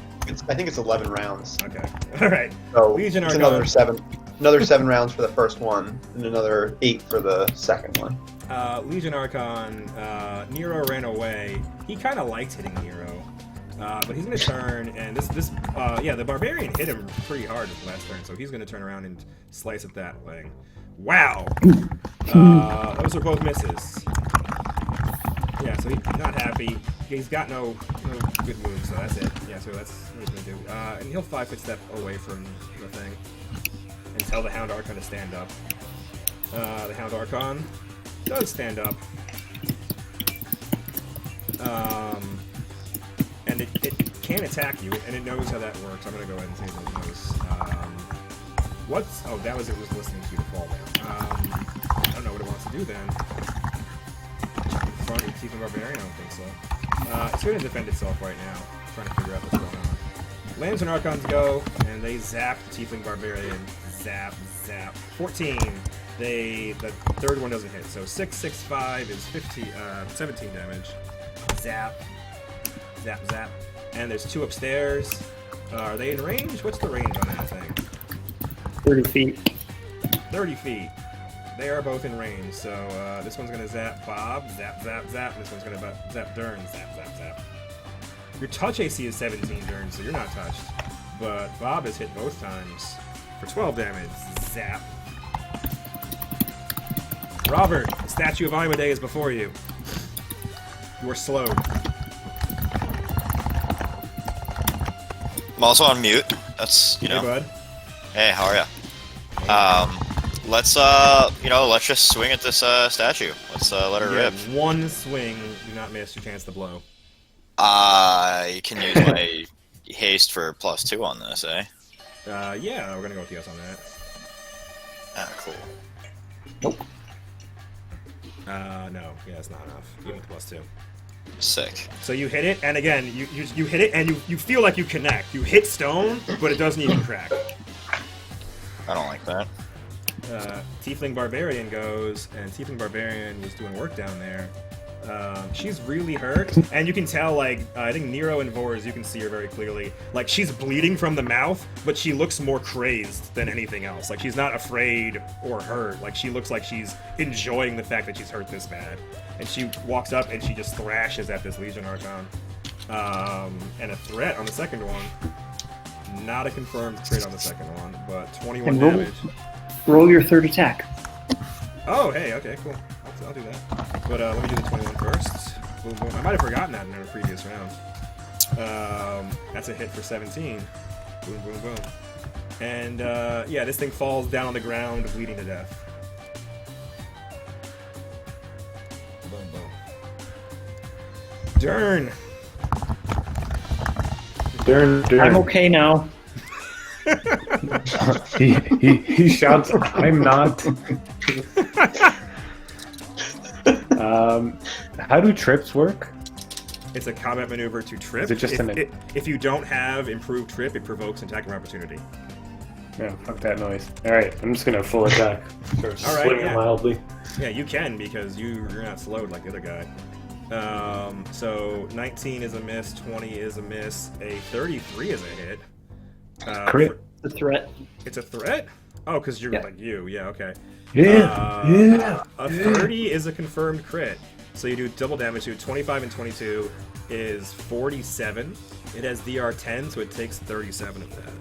I think it's 11 rounds. Okay. All right. So Legion it's Archon. another 7 rounds for the first one, and another 8 for the second one. Legion Archon. Nero ran away. He kind of liked hitting Nero, but he's gonna turn and the barbarian hit him pretty hard this last turn, so he's gonna turn around and slice at that way. Wow. Those are both misses. Yeah, so he's not happy. He's got no good moves, so that's it. Yeah, so that's what he's gonna do. And he'll 5-foot step away from the thing and tell the Hound Archon to stand up. The Hound Archon does stand up. And it can attack you, and it knows how that works. I'm gonna go ahead and say that it knows. Oh, that was it was listening to you to fall down. I don't know what it wants to do then. Front and Tiefling Barbarian? I don't think so. It's going to defend itself right now. I'm trying to figure out what's going on. Lambs and Archons go, and they zap the Tiefling Barbarian. Zap, zap. 14. The third one doesn't hit, so 6, 6, 5 is 17 damage. Zap. Zap, zap. And there's 2 upstairs. Are they in range? What's the range on that thing? 30 feet. 30 feet. They are both in range, so this one's gonna zap Bob, zap, zap, zap. This one's gonna zap Dern, zap, zap, zap. Your touch AC is 17, Dern, so you're not touched. But Bob is hit both times for 12 damage. Zap. Robert, the statue of Imade is before you. You are slowed. I'm also on mute. That's, you know. Hey, bud. Hey, how are ya? Let's let's just swing at this statue. Let's let her rip. One swing, do not miss your chance to blow. You can use my haste for +2 on this, eh? Yeah, we're gonna go with yes on that. Ah, cool. Nope. No, yeah, it's not enough. Even with +2. Sick. So you hit it, and again, you hit it, and you feel like you connect. You hit stone, but it doesn't even crack. I don't like that. Tiefling Barbarian goes, and Tiefling Barbarian was doing work down there. She's really hurt, and you can tell, like, I think Nero and Vors, you can see her very clearly. Like, she's bleeding from the mouth, but she looks more crazed than anything else. Like, she's not afraid or hurt. Like, she looks like she's enjoying the fact that she's hurt this bad. And she walks up, and she just thrashes at this Legion Archon. And a threat on the second one. Not a confirmed crit on the second one, but 21 And damage. Roll your third attack. Oh, hey, okay, cool. I'll do that. But let me do the 21 first. Boom, boom. I might have forgotten that in a previous round. That's a hit for 17. Boom, boom, boom. And yeah, this thing falls down on the ground, bleeding to death. Boom, boom. Dern! Dern. I'm okay now. he shouts, "I'm not." How do trips work? It's a combat maneuver to trip. Is it just if you don't have improved trip, it provokes an attack of opportunity. No, fuck that noise. Alright, I'm just gonna full attack. Start All right, swinging yeah. wildly. Yeah, you can because you're not slowed like the other guy. So 19 is a miss, 20 is a miss, a 33 is a hit. Crit. The threat. It's a threat? Oh, because you're Yeah. like you. Yeah, okay. Yeah. A 30 is a confirmed crit. So you do double damage to 25 and 22 is 47. It has DR 10, so it takes 37 of that.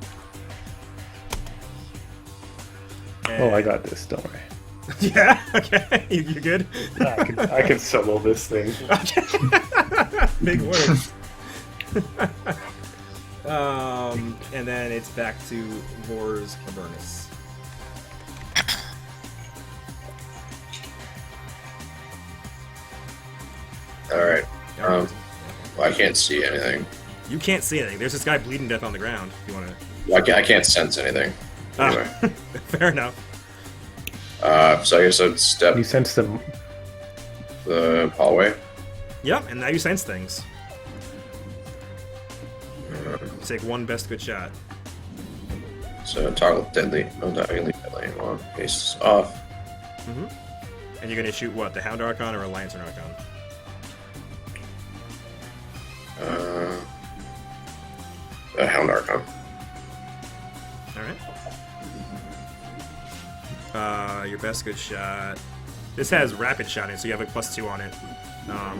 And... Oh, I got this. Don't worry. Yeah. Okay. You good? I can solo this thing. Big words. And then it's back to Vor's Avernus. Alright. Well, I can't see anything. You can't see anything. There's this guy bleeding death on the ground. If you want to. Well, I can't sense anything. Anyway. Fair enough. So I guess I'd step You sense them. the hallway. Yep, and now you sense things. Take one best good shot. So toggle deadly. No diagonally deadly. Well, haste is off. Mm-hmm. And you're gonna shoot what? The Hound Archon or a Lantern Archon? The Hound Archon. Alright. Your best good shot. This has rapid shot in, so you have a +2 on it. Blah,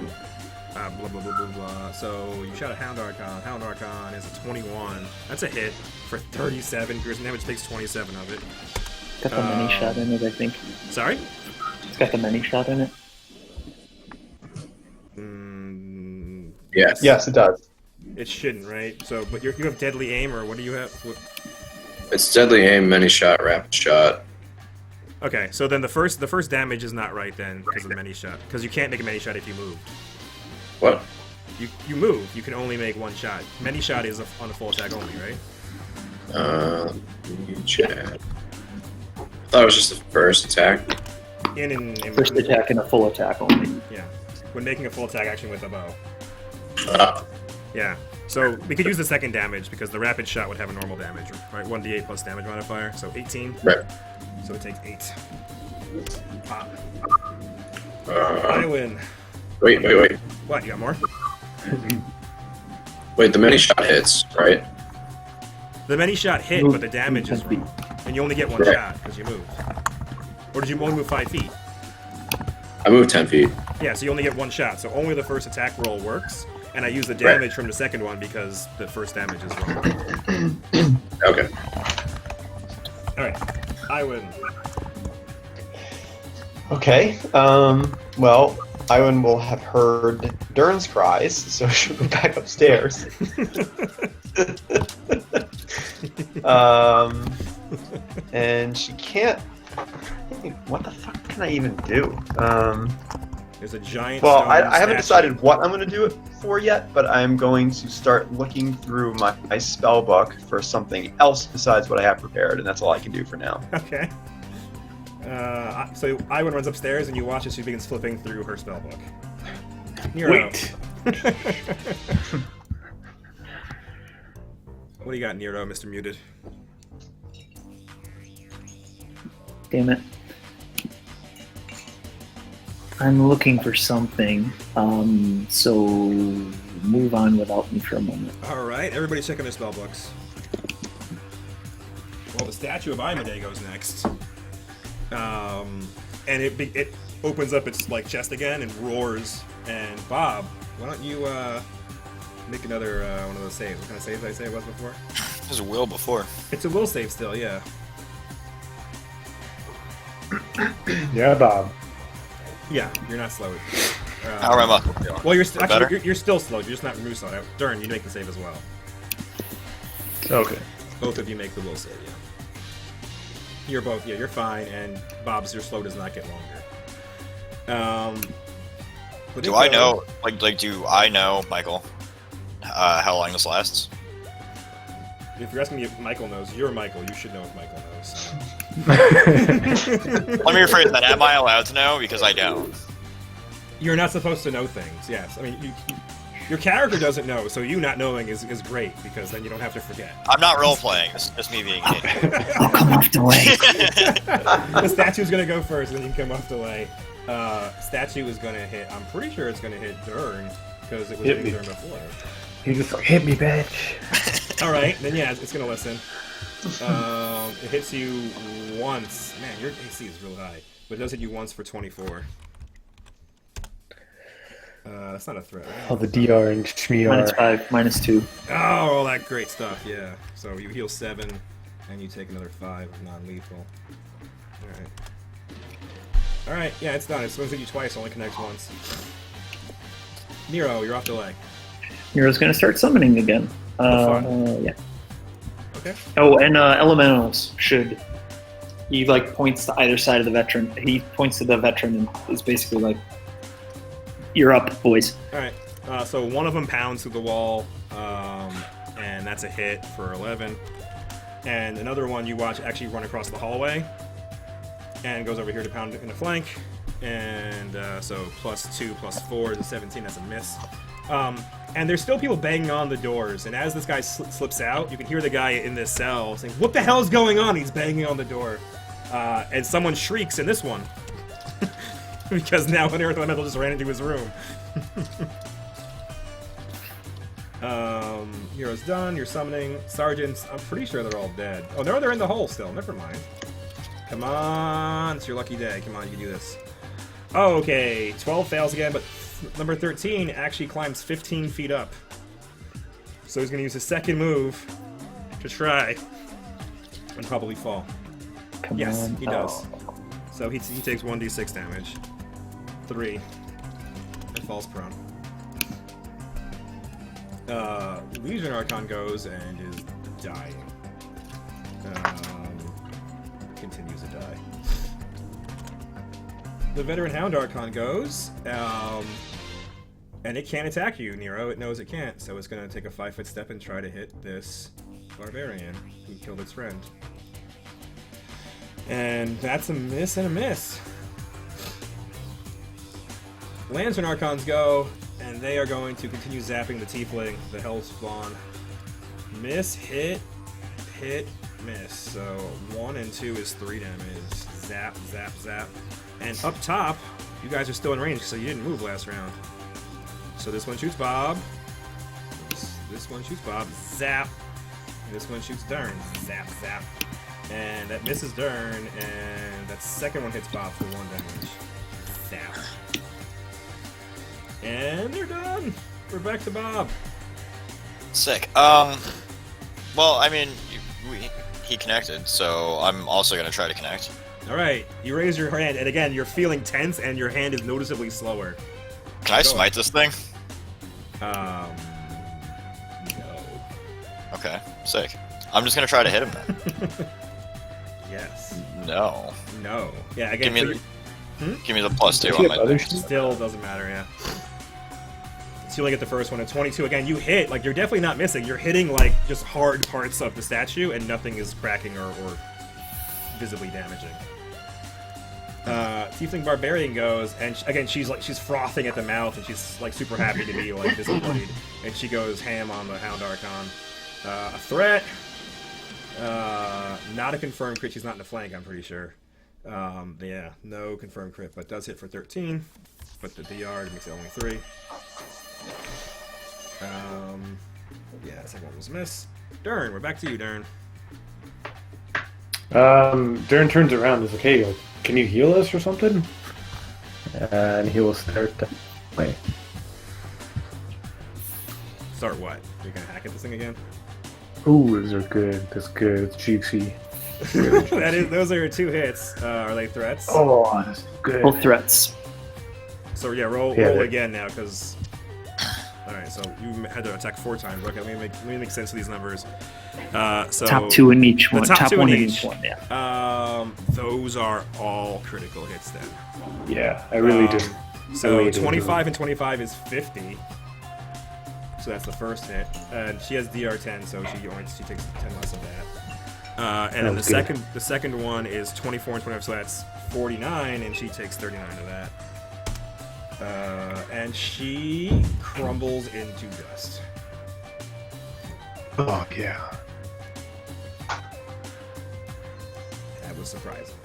blah, blah, blah, blah. So you shot a Hound Archon. Hound Archon is a 21. That's a hit for 37. Piercing damage takes 27 of it. Got the mini shot in it, I think. Sorry? It's got the mini shot in it. Yes. Yes, it does. It shouldn't, right? So, but you have deadly aim, or what do you have? It's deadly aim, many shot, rapid shot. Okay, so then the first damage is not right then because of the many shot. Because you can't make a many shot if you move. What? You move. You can only make one shot. Many shot is on a full attack only, right? Let me check. I thought it was just the first attack. In First attack and a full attack only. Yeah, when making a full attack action with a bow. Uh, Yeah. So we could use the second damage because the rapid shot would have a normal damage, right? 1d8 plus damage modifier, so 18. right. So it takes 8. Pop. I win. Wait. What? You got more? Wait, the many shot hits, right? The many shot hit, but the damage is wrong, and you only get one Right. shot because you moved. Or did you only move 5 feet? I moved 10 feet. Yeah, so you only get 1 shot. So only the first attack roll works. And I use the damage from the second one because the first damage is wrong. Okay. Alright, I win. Okay. Well, Iwan will have heard Dern's cries, so she'll go back upstairs. And she can't. What the fuck can I even do? There's a giant. Well, stone I haven't statue. decided what I'm going to do it for yet, but I'm going to start looking through my spell book for something else besides what I have prepared, and that's all I can do for now. Okay. So Iwan runs upstairs, and you watch as she begins flipping through her spell book. Nero. Wait. What do you got, Nero, Mr. Muted? Damn it. I'm looking for something, so move on without me for a moment. Alright, everybody checking their spell books. Well, the statue of Imade goes next. And it opens up its like chest again and roars. And Bob, why don't you make another one of those saves? What kind of saves did I say it was before? It was a will before. It's a will save still, yeah. Yeah, Bob. Yeah, you're not slow. How am I feeling? Well, you're Better? you're still slow. You're just not remove slowed. Dern, you make the save as well. Okay. Both of you make the will save, yeah. You're both, yeah, you're fine, and Bob's your slow does not get longer. But Do I know, like, do I know, Michael, how long this lasts? If you're asking me if Michael knows, you're Michael. You should know if Michael knows. Let me rephrase that. Am I allowed to know? Because I don't. You're not supposed to know things. Yes, I mean your character doesn't know, so you not knowing is great because then you don't have to forget. I'm not role playing. This is just me being an idiot. I'll come off the way. The statue's gonna go first, and then you can come off the way. Statue is gonna hit. I'm pretty sure it's gonna hit Dern because it was Hit hitting me. Dern before. He just like, hit me, bitch. All right, then yeah, it's gonna listen. It hits you once. Man, your AC is real high, but it does hit you once for 24. That's not a threat. Right? All the DR and Minus Shmear. 5, minus 2. Oh, all that great stuff. Yeah. So you heal 7, and you take another 5 of non-lethal. All right. All right. Yeah, it's done. It's going to hit you twice. Only connects once. Nero, you're off delay. Nero's gonna start summoning again. Yeah. Okay. Oh, and elementals should. He like points to either side of the veteran. He points to the veteran and is basically like, "You're up, boys." All right. So one of them pounds through the wall, and that's a hit for 11. And another one you watch actually run across the hallway, and goes over here to pound in the flank. And so +2 +4 is a 17. That's a miss. And there's still people banging on the doors. And as this guy slips out, you can hear the guy in this cell saying, "What the hell is going on?" He's banging on the door. And someone shrieks in this one. Because now an Earth Elemental just ran into his room. Hero's done. You're summoning. Sergeants, I'm pretty sure they're all dead. Oh, no, they're in the hole still. Never mind. Come on. It's your lucky day. Come on, you can do this. Oh, okay. 12 fails again, but number 13 actually climbs 15 feet up. So he's going to use his second move to try and probably fall. Come Yes, on. he does. So he takes 1d6 damage. 3. And falls prone. Legion Archon goes and is dying. Continues to die. The Veteran Hound Archon goes, and it can't attack you, Nero. It knows it can't, so it's going to take a 5-foot step and try to hit this Barbarian who killed its friend. And that's a miss and a miss. Lantern Archons go, and they are going to continue zapping the Tiefling, the Hellspawn. Miss, hit, miss. So 1 and 2 is 3 damage. Zap, zap, zap. And up top, you guys are still in range, so you didn't move last round. So this one shoots Bob. This one shoots Bob. Zap. And this one shoots Dern. Zap, zap. And that misses Dern, and that second one hits Bob for 1 damage. Now. And they're done. We're back to Bob. Sick. Well, I mean, he connected, so I'm also gonna try to connect. All right, you raise your hand, and again, you're feeling tense, and your hand is noticeably slower. Can I smite this thing? No. Okay, sick. I'm just gonna try to hit him then. Yes. No. No. Yeah, again, Give me the +2 Do on you my have other thing. shit? still doesn't matter, yeah. So you only get the first one at 22. Again, you hit, like, you're definitely not missing. You're hitting, like, just hard parts of the statue, and nothing is cracking or visibly damaging. Tiefling Barbarian goes, and again, she's frothing at the mouth, and she's, like, super happy to be, like, disembodied. And she goes ham on the Hound Archon. A threat. Not a confirmed crit. She's not in the flank, I'm pretty sure. Yeah, no confirmed crit, but does hit for 13. But the DR makes it only 3. Yeah, second one was a miss. Dern, we're back to you, Dern. Dern turns around and is like, hey, can you heal us or something? And he will start to play. Start what? You're gonna hack at this thing again? Ooh, those are good. That's good. It's juicy. Those are your 2 hits. Are they threats? Oh, that's good. Both threats. So yeah, roll Yeah. again now, because. All right, so you had to attack 4 times. Okay, let me make sense of these numbers. So Top 2 in each the one. top Top 2 1 in in each. each one, yeah. Those are all critical hits then. Yeah, I really do. So really do. 25 and 25 is 50. So that's the first hit. And she has DR10, so she takes 10 less of that. And then the second one is 24 and 25, so that's 49, and she takes 39 of that. And she crumbles into dust. Oh, yeah. That was surprising.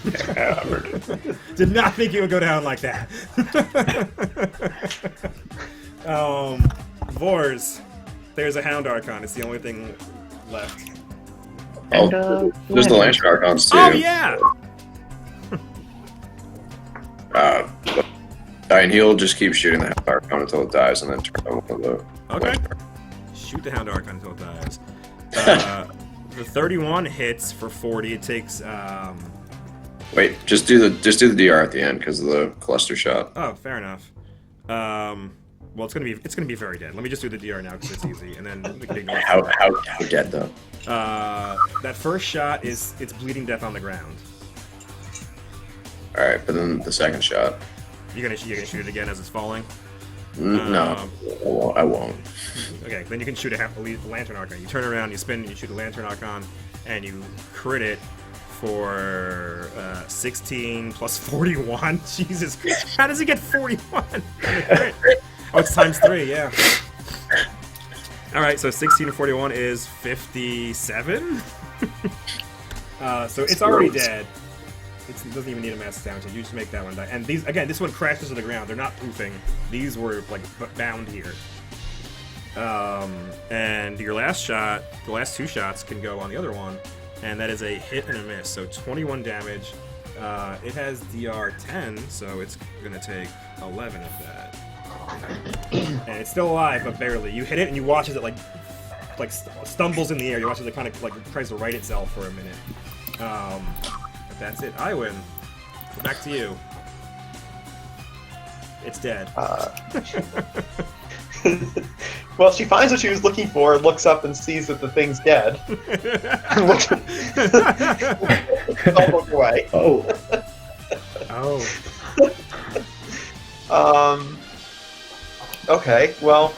Yeah, I heard it. Did not think it would go down like that. Vors, there's a Hound Archon. It's the only thing left. And, There's the Lantern Archons too. Oh yeah. And he'll just keep shooting the Hound Archon until it dies, and then turn on one of the. Okay. Shoot the Hound Archon until it dies. The 31 hits for 40. It takes. Wait, just do the DR at the end because of the cluster shot. Oh, fair enough. Well, it's gonna be very dead. Let me just do the DR now because it's easy, and then we can ignore it. How dead though? That first shot it's bleeding death on the ground. All right, but then the second shot. You're gonna shoot it again as it's falling. No, I won't. Okay, then you can shoot a Lantern Archon. You turn around, you spin, and you shoot a Lantern Archon, and you crit it for 16 plus 41. Jesus Christ. How does he get 41? Oh, it's times 3, yeah. Alright, so 16 and 41 is 57? So it's already dead. It doesn't even need a mass damage. You just make that one die. And these, again, this one crashes to the ground. They're not poofing. These were, like, bound here. And your last shot, the last 2 shots can go on the other one. And that is a hit and a miss. So 21 damage. It has DR 10, so it's going to take 11 of that. And it's still alive, but barely. You hit it, and you watch as it, like stumbles in the air. You watch as it kind of, like, tries to right itself for a minute. But that's it. I win. Back to you. It's dead. Well, she finds what she was looking for, looks up and sees that the thing's dead. Don't look away. Oh. Okay, well,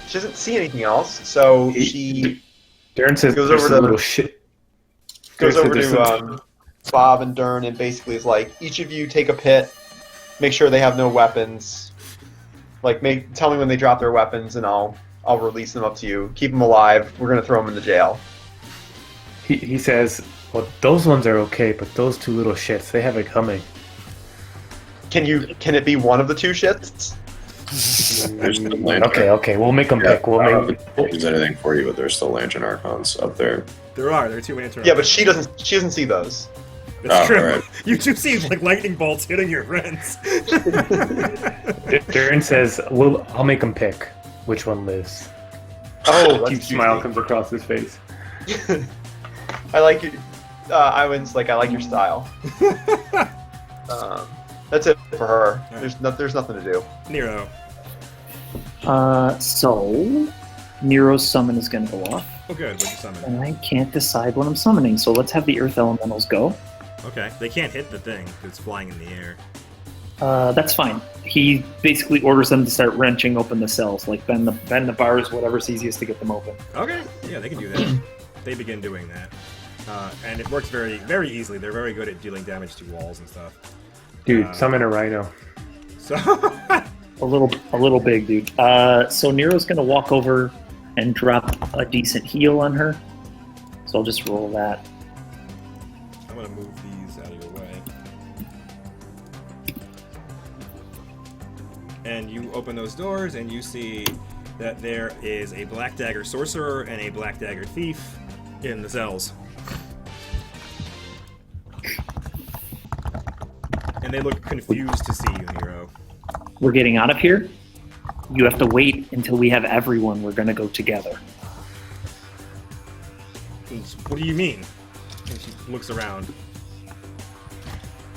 she doesn't see anything else, so she Darren says Goes there's over some to- little shit. goes Darren over said there's some- to Bob and Dern and basically is like, each of you take a pit, make sure they have no weapons. Like, tell me when they drop their weapons, and I'll release them up to you. Keep them alive. We're gonna throw them in the jail. He says, well, those ones are okay, but those 2 little shits, they have it coming. Can it be one of the 2 shits? There's the Lantern. Okay, we'll make them pick. We'll I don't make. think there's anything for you, but there's still Lantern Archons up there. There are 2 Lantern Yeah, but Archons. she doesn't see those. That's Oh, true. alright. You do see like lightning bolts hitting your friends. Dern says, "Well, I'll make him pick which one lives." Oh, A huge smile comes across his face. I like you. Iwan's like, I like your style. That's it for her. There's nothing to do. Nero. So Nero's summon is going to go off, Oh, good. What'd you summon? and I can't decide what I'm summoning. So let's have the Earth Elementals go. Okay. They can't hit the thing. It's flying in the air. That's fine. He basically orders them to start wrenching open the cells, like bend the bars, whatever's easiest to get them open. Okay. Yeah, they can do that. They begin doing that. And it works very, very easily. They're very good at dealing damage to walls and stuff. Dude, summon a rhino. So, A little big, dude. So Nero's gonna walk over and drop a decent heal on her. So I'll just roll that. I'm gonna move these out of your way. And you open those doors, and you see that there is a Black Dagger Sorcerer and a Black Dagger Thief in the cells. And they look confused to see you, Nero. We're getting out of here. You have to wait until we have everyone. We're gonna go together. What do you mean? And she looks around.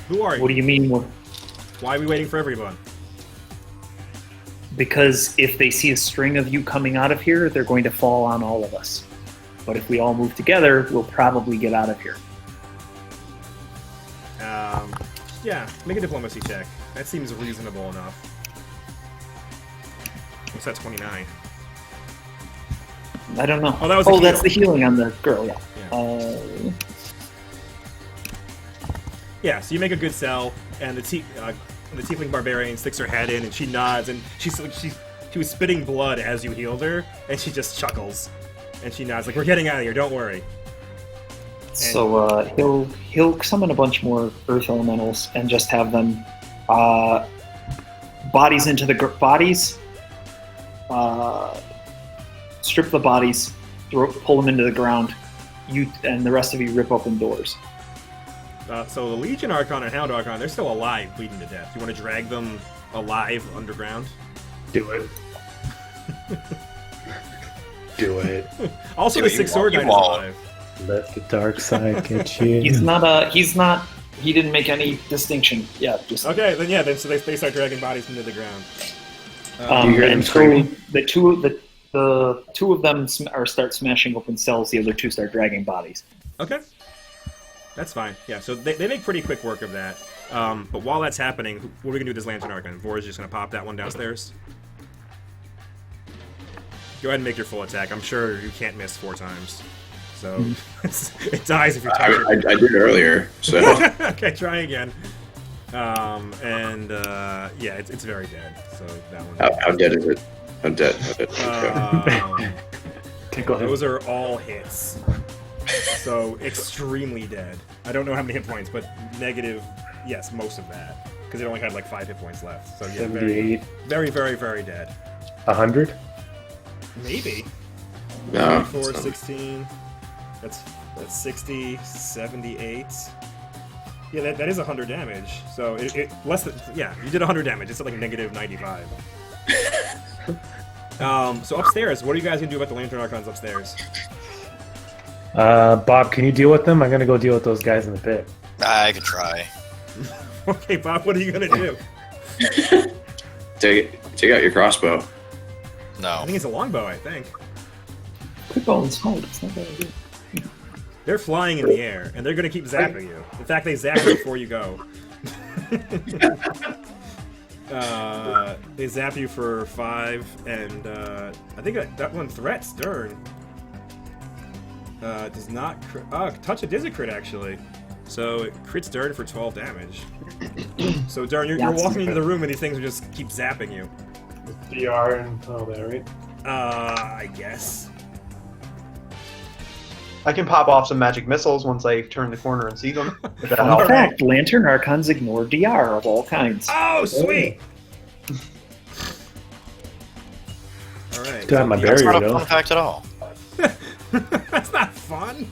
Who are you? What do you mean? Why are we waiting for everyone? Because if they see a string of you coming out of here, they're going to fall on all of us. But if we all move together, we'll probably get out of here. Yeah, make a diplomacy check. That seems reasonable enough. What's that, 29? I don't know. Oh, that was the that's heal. the healing on the girl, yeah. Yeah. Yeah, so you make a good sell, and the tiefling barbarian sticks her head in, and she nods, and she was spitting blood as you healed her, and she just chuckles, and she nods like, "We're getting out of here. Don't worry." So he'll summon a bunch more earth elementals and just have them bodies into the bodies, strip the bodies, pull them into the ground. You and the rest of you rip open doors. So the Legion Archon and Hound Archon, they're still alive, bleeding to death. You want to drag them alive underground? Do it. Do it. Also, Do the it, Six you Sword won't. Knight is alive. Let the dark side get you. He's not. He didn't make any distinction. Yeah, just. Okay, then so they start dragging bodies into the ground. Do you hear them And so screaming? the two of them start smashing open cells. The other two start dragging bodies. Okay. That's fine. Yeah, so they make pretty quick work of that. But while that's happening, what are we going to do with this Lantern Archon? Vor's just going to pop that one downstairs? Go ahead and make your full attack. I'm sure you can't miss 4 times. So it dies if you're targeted. I did earlier, so Okay, try again. Yeah, it's very dead. So that one. how dead is it? How dead? Okay. Tickle him. Those are all hits. So extremely dead. I don't know how many hit points, but negative. Yes, most of that because it only had like 5 hit points left. So yeah, very, 78. very, very, very dead. 100? Maybe. No. 4, it's not. 16. That's 60, 78. Yeah, that is 100 damage. So it less than you did 100 damage. It's at like negative 95. So upstairs, what are you guys gonna do about the Lantern Archons upstairs? Bob, can you deal with them? I'm gonna go deal with those guys in the pit. I could try. Okay, Bob, what are you gonna do? Take out your crossbow. I No. think it's a longbow. I think Quick ball and smite. It's not bad idea. they're flying in the air, and they're gonna keep zapping you. In fact, they zap you before you go. They zap you for 5, and I think that one threats Dern. Does not touch it is a crit actually, so it crits Dern for 12 damage. So Dern, you're walking into the room and these things just keep zapping you. DR and all that, right? I guess. I can pop off some magic missiles once I turn the corner and see them. If that Fun helps. fact: Lantern Archons ignore DR of all kinds. Oh, sweet! All right. Still have my so- That's barrier not a though. fun fact at all. That's not fun.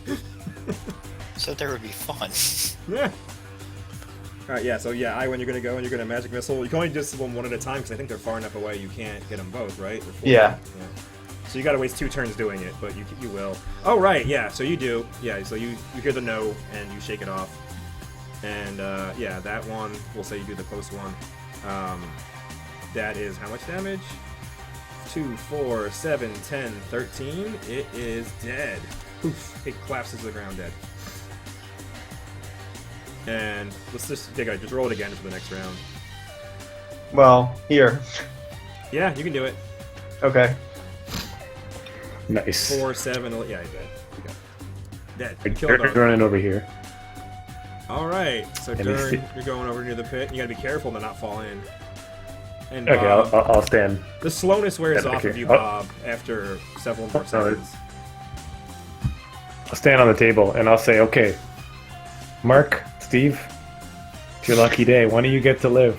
Said there would be fun. Yeah. Alright, yeah, so yeah, when you're gonna go and you're gonna magic missile. You can only do this one at a time because I think they're far enough away you can't hit them both, right? Yeah. So you gotta waste 2 turns doing it, but you will. Oh, right, yeah, so you do. Yeah, so you hear the no and you shake it off. And yeah, that one, we'll say you do the close one. That is how much damage? 2, 4, 7, 10, 13. It is dead. Poof, it collapses to the ground dead. And let's just roll it again for the next round. Well, here. Yeah, you can do it. Okay. Nice. 4, 7, yeah, he's dead. You got it. Dead. You killed They're him. running over here. Alright, so Let me Dern, see. you're going over near the pit. You gotta be careful to not fall in. And Okay, Bob, I'll stand. the slowness wears Yeah, off okay. of you, Oh. Bob, after several more No, seconds. I'll stand on the table and I'll say, okay, Mark, Steve, it's your lucky day. One of you get to live.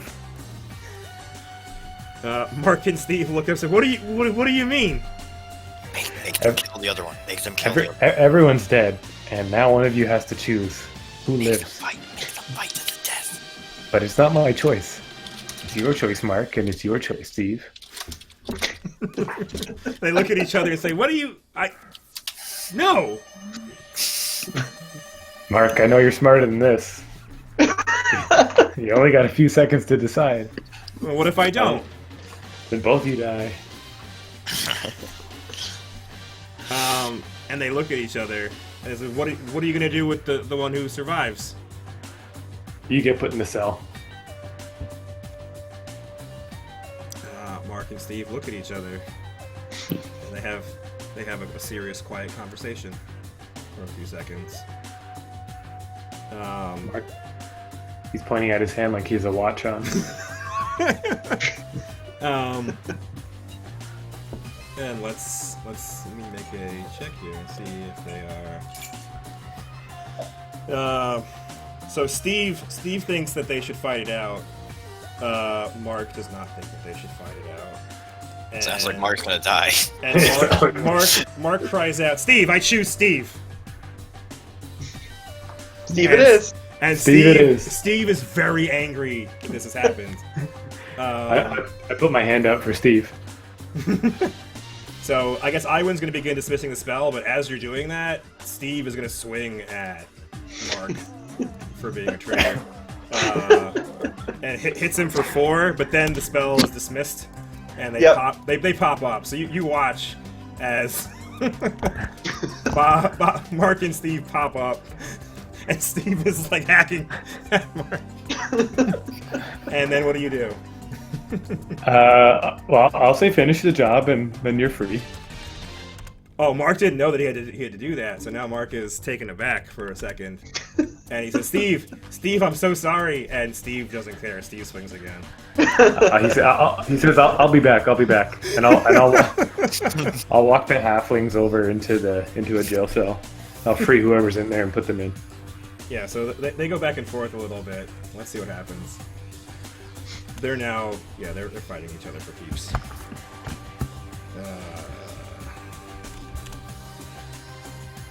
Mark and Steve look up and say, what do you mean? Make them kill the other one. Make them kill the other one. Everyone's dead, and now one of you has to choose who Make them lives. fight. Make them fight to the death. But it's not my choice. It's your choice, Mark, and it's your choice, Steve. They look at each other and say, No! Mark, I know you're smarter than this. You only got a few seconds to decide. Well, what if I don't? Then both of you die. And they look at each other and they say, what are you gonna do with the one who survives? You get put in the cell. Mark and Steve look at each other. And they have a serious, quiet conversation for a few seconds. Mark, he's pointing at his hand like he has a watch on. And let me make a check here and see if they are. So Steve thinks that they should fight it out. Mark does not think that they should fight it out. And, Sounds like Mark's gonna die. And Mark cries out, "Steve, I choose Steve." Steve, it is. And Steve it is. Steve is very angry that this has happened. I put my hand out for Steve. So I guess Iwan's going to begin dismissing the spell, but as you're doing that, Steve is going to swing at Mark for being a traitor. And hits him for 4, but then the spell is dismissed, and they pop up. So you watch as Mark and Steve pop up, and Steve is like hacking at Mark. And then what do you do? Well, I'll say finish the job, and then you're free. Oh, Mark didn't know that he had to do that, so now Mark is taken aback for a second, and he says, "Steve, I'm so sorry." And Steve doesn't care. Steve swings again. He says, "I'll be back. I'll be back," and I'll walk the halflings over into a jail cell. I'll free whoever's in there and put them in. Yeah, so they go back and forth a little bit. Let's see what happens. They're now, they're fighting each other for keeps.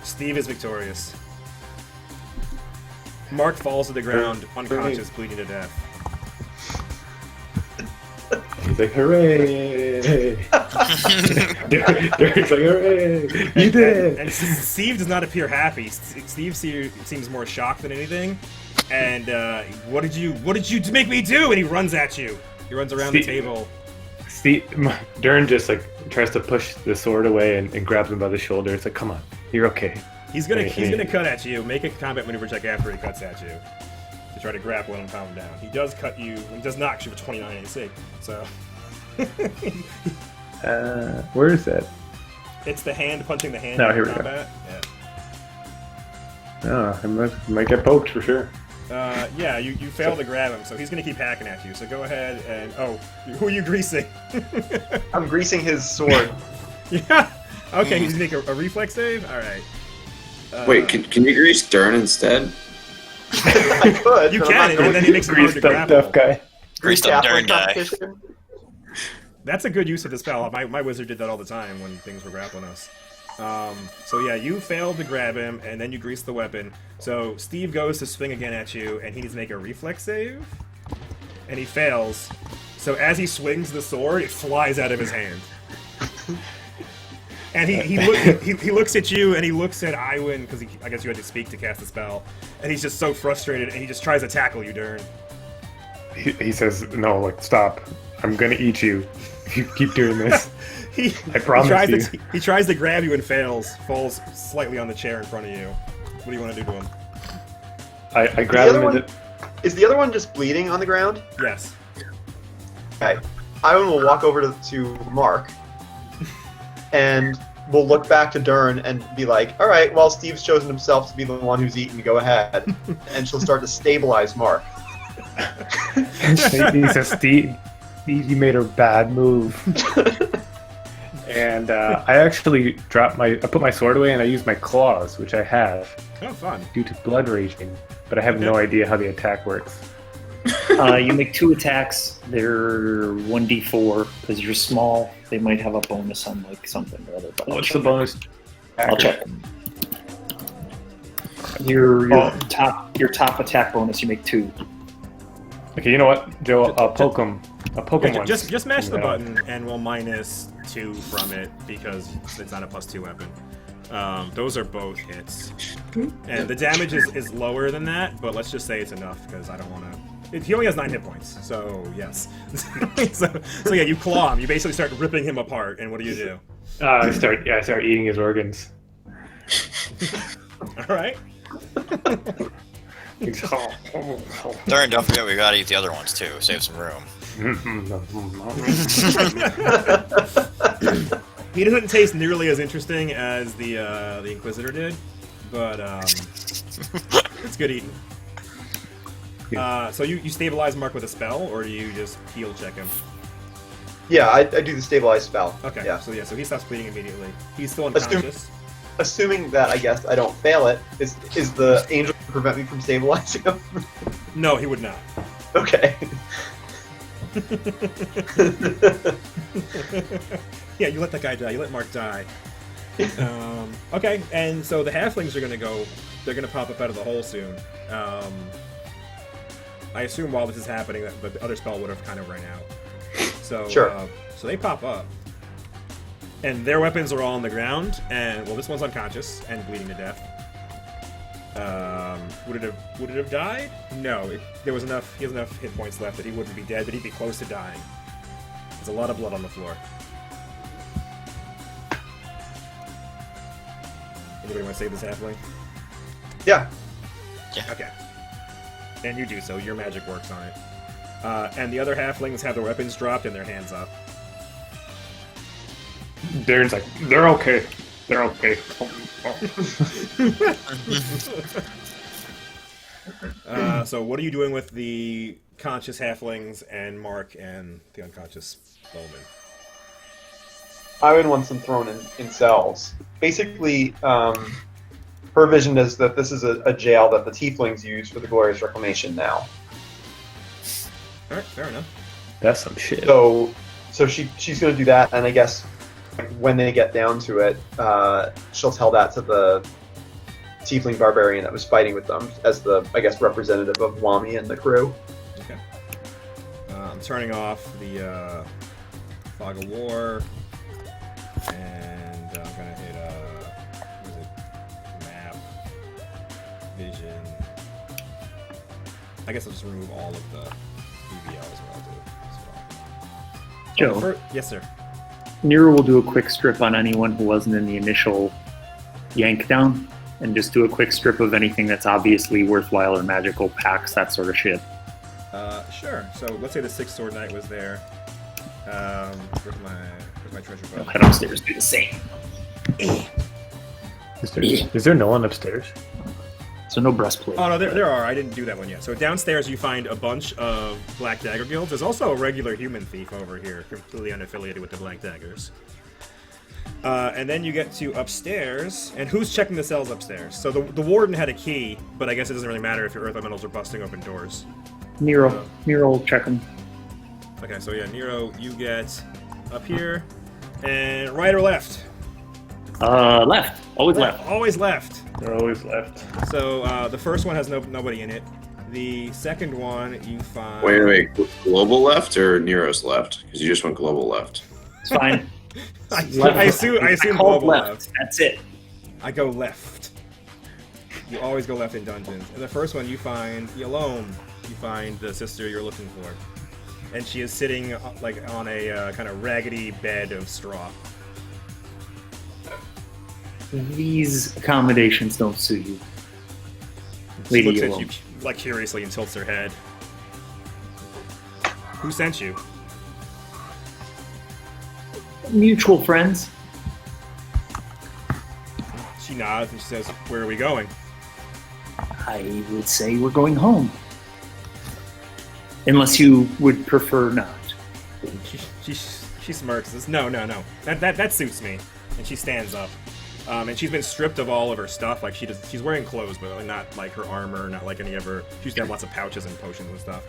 Steve is victorious. Mark falls to the ground, unconscious, bleeding to death. He's like, "Hooray!" Derek's like, "Hooray! You did it!" And Steve does not appear happy. Steve seems more shocked than anything. And what did you make me do? And he runs at you. He runs around the table. Dern just like tries to push the sword away and grabs him by the shoulder. It's like, "Come on, you're okay." He's gonna cut at you. Make a combat maneuver check after he cuts at you to try to grapple him and calm him down. He does cut you. He does knock you for 29 AC. So. Where is that? It's the hand punching the hand. No, in here we go. combat. Yeah. Oh, I might get poked for sure. Yeah, you fail to grab him, so he's gonna keep hacking at you. So go ahead and who are you greasing? I'm greasing his sword. Yeah. Okay, he's gonna make a reflex save. All right. Wait, can you grease Dern instead? I could. You but I'm can, not going and then to. he makes it hard to grapple. Tough guy. Greased up Darn guy. Competition. That's a good use of the spell. My wizard did that all the time when things were grappling us. So yeah, you failed to grab him, and then you grease the weapon. So Steve goes to swing again at you, and he needs to make a reflex save, and he fails. So as he swings the sword, it flies out of his hand. And he looks at you, and he looks at Iwin, because I guess you had to speak to cast the spell, and he's just so frustrated, and he just tries to tackle you, Dern. He says, "No, like stop! I'm gonna eat you if you keep doing this." I promise you. He tries to grab you and fails, falls slightly on the chair in front of you. What do you want to do to him? I grab him. Is the other one just bleeding on the ground? Yes. Okay. Ivan will walk over to Mark, and we'll look back to Dern and be like, "All right, well, Steve's chosen himself to be the one who's eaten. Go ahead." And she'll start to stabilize Mark. He says, "Steve, he made a bad move." And I actually I put my sword away and I used my claws, which I have. Oh, fun. Due to blood raging, but I have no idea how the attack works. You make 2 attacks. They're 1d4 because you're small. They might have a bonus on like something or other. But What's the bonus? I'll check. Your top attack bonus. You make 2. Okay, you know what, Joe? I'll poke him. I'll poke him once. Just mash the button, and we'll minus 2 from it because it's not a +2 weapon. Those are both hits, and the damage is lower than that. But let's just say it's enough because I don't want to. He only has 9 hit points, so yes. so yeah, you claw him. You basically start ripping him apart, and what do? I start eating his organs. All right. Darn, don't forget we gotta eat the other ones too. Save some room. He doesn't taste nearly as interesting as the Inquisitor did, but it's good eating. So you stabilize Mark with a spell, or do you just heal check him? Yeah, I do the stabilize spell. Okay. Yeah. So he stops bleeding immediately. He's still unconscious. Assuming that I guess I don't fail it, is the angel to prevent me from stabilizing him? No, he would not. Okay. Yeah, you let that guy die. You let Mark die. Okay, and so the halflings are gonna go. They're gonna pop up out of the hole soon. I assume while this is happening, that the other spell would have kind of ran out. So sure. So they pop up, and their weapons are all on the ground. And well, this one's unconscious and bleeding to death. Would it have died? No, there was enough. He has enough hit points left that he wouldn't be dead, but he'd be close to dying. There's a lot of blood on the floor. Anybody want to save this halfling? Yeah. Okay. And you do so. Your magic works on it. And the other halflings have their weapons dropped and their hands up. Darren's like, "They're okay. They're okay." So what are you doing with the conscious halflings and Mark and the unconscious bowman? Ivan wants them thrown in cells. Basically, her vision is that this is a jail that the tieflings use for the Glorious Reclamation now. Alright, fair enough. That's some shit. So she's going to do that, and I guess when they get down to it, she'll tell that to the tiefling barbarian that was fighting with them as the, I guess, representative of Wami and the crew. Okay. I'm turning off the Fog of War, and I'm gonna hit what is it? Map, Vision. I guess I'll just remove all of the BVL as well. Joe, Yes, sir. Nero will do a quick strip on anyone who wasn't in the initial yank down, and just do a quick strip of anything that's obviously worthwhile or magical, packs, that sort of shit. Sure. So let's say the 6 Sword Knight was there. Where's my treasure I'll book? head upstairs, do the same. Is there no one upstairs? So no breastplate. Oh no, there are. I didn't do that one yet. So downstairs you find a bunch of Black Dagger guilds. There's also a regular human thief over here, completely unaffiliated with the Black Daggers. And then you get to upstairs, and who's checking the cells upstairs? So the warden had a key, but I guess it doesn't really matter if your earth elementals are busting open doors. Nero will check him. Okay, so yeah, Nero, you get up here, and right or left? Left. Always left. Always left. They're always left. So the first one has nobody in it. The second one you find. Wait. Global left or Nero's left? Because you just went global left. It's fine. I assume called global left. That's it. I go left. You always go left in dungeons. And the first one you find alone. You find the sister you're looking for, and she is sitting like on a kind of raggedy bed of straw. These accommodations don't suit you. She Lady looks at alone. you like curiously and tilts her head. Who sent you? Mutual friends. She nods and she says, "Where are we going?" I would say we're going home. Unless you would prefer not. She smirks and says, No. That suits me. And she stands up. And she's been stripped of all of her stuff. Like she's wearing clothes, but not like her armor, not like any of her. She used to have lots of pouches and potions and stuff.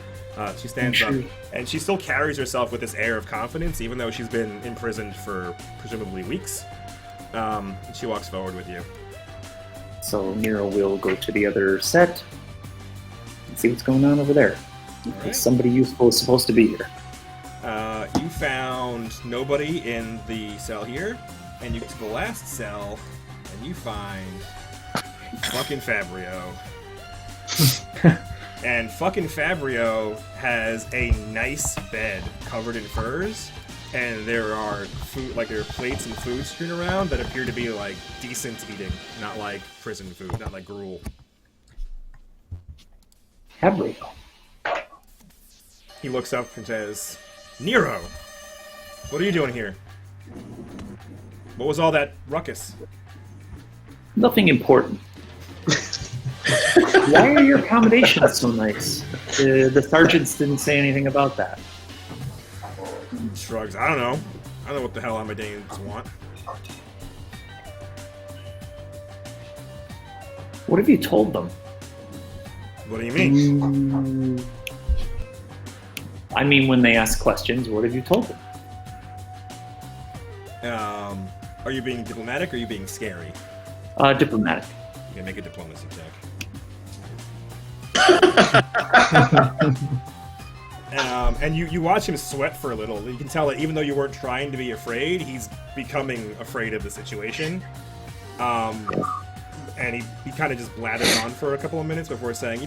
She stands up, and she still carries herself with this air of confidence, even though she's been imprisoned for presumably weeks. She walks forward with you. So Nero will go to the other set and see what's going on over there. Alright. Somebody useful is supposed to be here. You found nobody in the cell here, and you get to the last cell, and you find fucking Fabrio. And fucking Fabrio has a nice bed covered in furs, and there are plates and food strewn around that appear to be like decent eating, not like prison food, not like gruel. Fabrio. He looks up and says, "Nero, what are you doing here? What was all that ruckus?" Nothing important. Why are your accommodations so nice? The sergeants didn't say anything about that. Shrugs. I don't know what the hell Amadeans want. What have you told them? What do you mean? I mean, when they ask questions, what have you told them? Are you being diplomatic or are you being scary? Diplomatic. You can make a diplomacy check. And you watch him sweat for a little. You can tell that even though you weren't trying to be afraid, he's becoming afraid of the situation. And he kind of just blathered on for a couple of minutes before saying,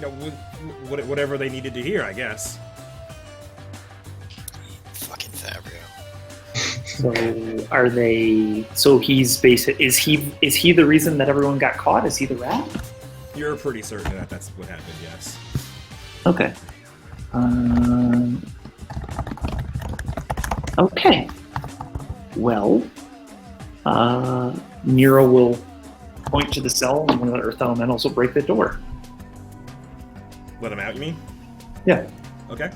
whatever they needed to hear, I guess. Fucking Fabrio. So are they? So he's basic. Is he the reason that everyone got caught? Is he the rat? You're pretty certain that that's what happened, yes. Okay. Okay. Well, Nero will point to the cell, and one of the Earth Elementals will break the door. Let him out, you mean? Yeah. Okay.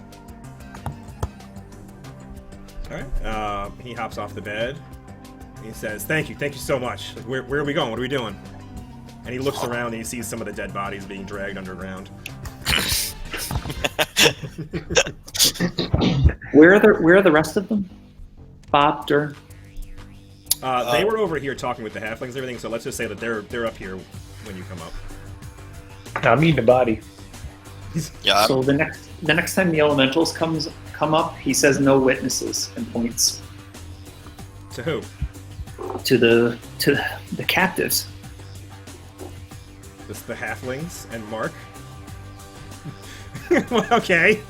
Alright. He hops off the bed. He says, Thank you so much. Like, where are we going? What are we doing? And he looks around and he sees some of the dead bodies being dragged underground. Where are the rest of them? Bob, Dern? They were over here talking with the halflings and everything, so let's just say that they're up here when you come up. I'm eating the body. Yeah. So the next time the elementals come up, he says no witnesses and points To who? to the captives. Just the halflings and Mark? Well, okay.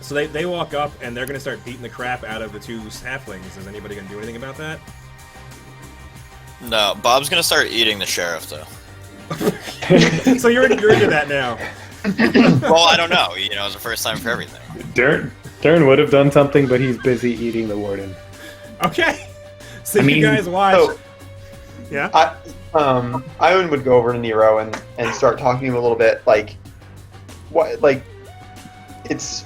So they walk up and they're gonna start beating the crap out of the two halflings. Is anybody gonna do anything about that? No, Bob's gonna start eating the sheriff though. So you're into that now. Well, I don't know. It's the first time for everything. Dern would have done something, but he's busy eating the warden. Okay. So I mean, you guys watch. So, Yeah. Ivan would go over to Nero and start talking to him a little bit, it's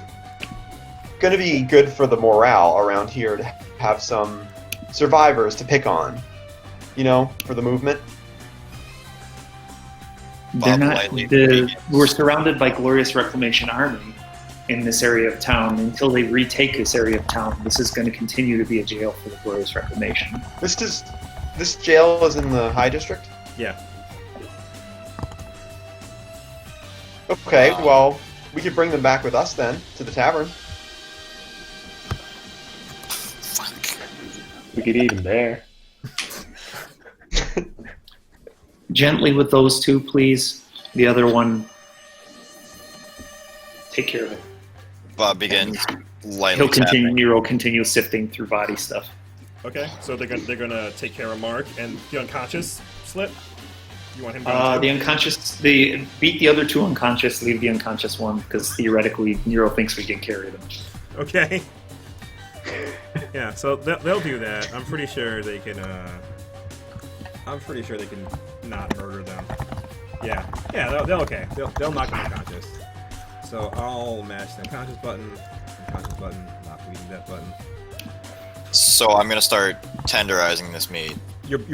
going to be good for the morale around here to have some survivors to pick on, for the movement. They're Bob not. lightly We're surrounded by glorious reclamation army. in this area of town until they retake this area of town. This is going to continue to be a jail for the Glorious Reclamation. This jail is in the High District? Yeah. Okay, well, we could bring them back with us then, to the tavern. We could eat them there. Gently with those two, please. The other one, take care of it. Bob begins lightly He'll continue. tapping. Nero continues sifting through body stuff. Okay, so they're gonna take care of Mark and the unconscious slip. You want him to The unconscious, beat the other two unconscious, leave the unconscious one, because theoretically Nero thinks we can carry them. Okay. Yeah, so they'll do that. I'm pretty sure they can. I'm pretty sure they can not murder them. Yeah, they'll okay. They'll knock them unconscious. So I'll match the unconscious button, not bleeding death button. So I'm gonna start tenderizing this meat. Wait,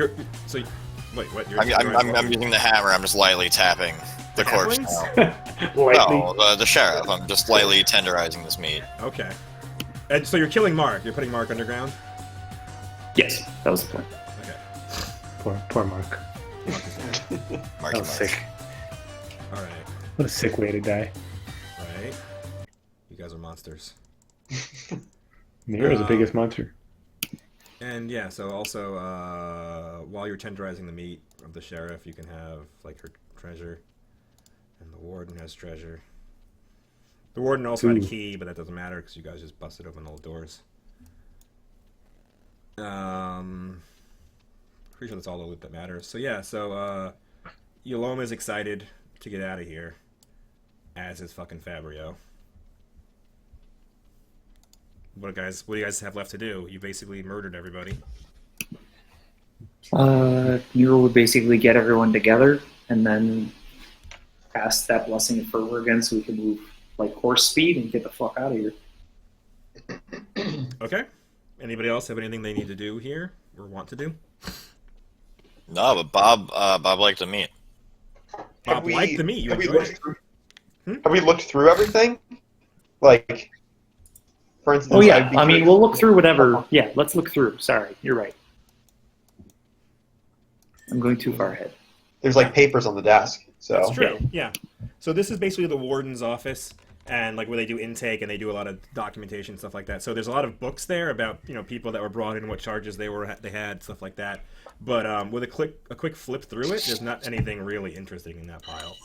what? I'm using the hammer. I'm just lightly tapping the corpse halflings? now. Lightly. No, the sheriff. I'm just lightly tenderizing this meat. Okay. And so you're killing Mark. You're putting Mark underground. Yes, that was the plan. Okay. Poor Mark. Marky That was Mark. sick. All right. What a sick way to die. Right. You guys are monsters. Nero's the biggest monster. And yeah, so also, while you're tenderizing the meat of the sheriff, you can have like her treasure, and the warden has treasure. The warden also had a key, but that doesn't matter because you guys just busted open all the doors. Pretty sure that's all the loot that matters. So yeah, so Yoloma is excited to get out of here, as is fucking Fabrio. What do you guys have left to do? You basically murdered everybody. Nero would basically get everyone together and then cast that Blessing of Fervor again so we can move like horse speed and get the fuck out of here. Okay. Anybody else have anything they need to do here or want to do? No, but Bob liked the meat. Bob liked the meat. You Have we, enjoyed looked it. have we looked through everything? Like, for instance, Oh yeah, I'd be I mean curious- we'll look through whatever. Yeah, let's look through. Sorry, you're right. I'm going too far ahead. There's like papers on the desk. So That's true. Yeah. So this is basically the warden's office, and like where they do intake and they do a lot of documentation stuff like that. So there's a lot of books there about people that were brought in, what charges they had, stuff like that. But with a quick flip through it, there's not anything really interesting in that pile.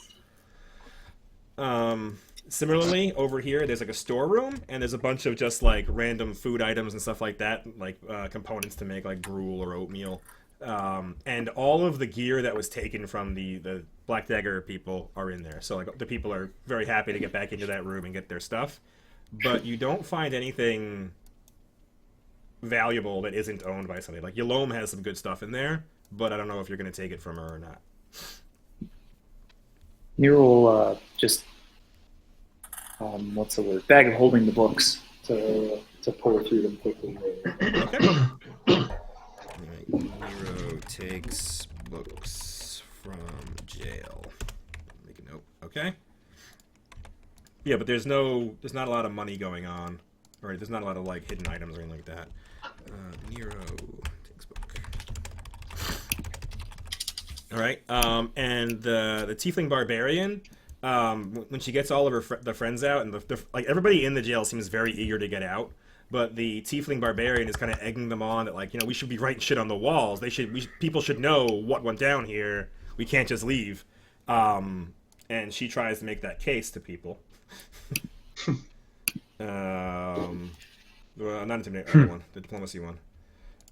Similarly, over here, there's like a storeroom, and there's a bunch of just like random food items and stuff like that, like components to make like gruel or oatmeal. And all of the gear that was taken from the Black Dagger people are in there. So like the people are very happy to get back into that room and get their stuff. But you don't find anything valuable that isn't owned by somebody. Like Yolome has some good stuff in there, but I don't know if you're going to take it from her or not. Nero will just what's the word? Bag of holding the books to pour through them quickly. Okay. Nero takes books from jail. Make a note. Okay. Yeah, but there's not a lot of money going on, or there's not a lot of like hidden items or anything like that. Nero takes book. All right. And the Tiefling Barbarian, when she gets all of the friends out, and like everybody in the jail seems very eager to get out. But the Tiefling Barbarian is kind of egging them on that, like, we should be writing shit on the walls. People should know what went down here. We can't just leave. And she tries to make that case to people. Well, not intimidate, other one, the diplomacy one.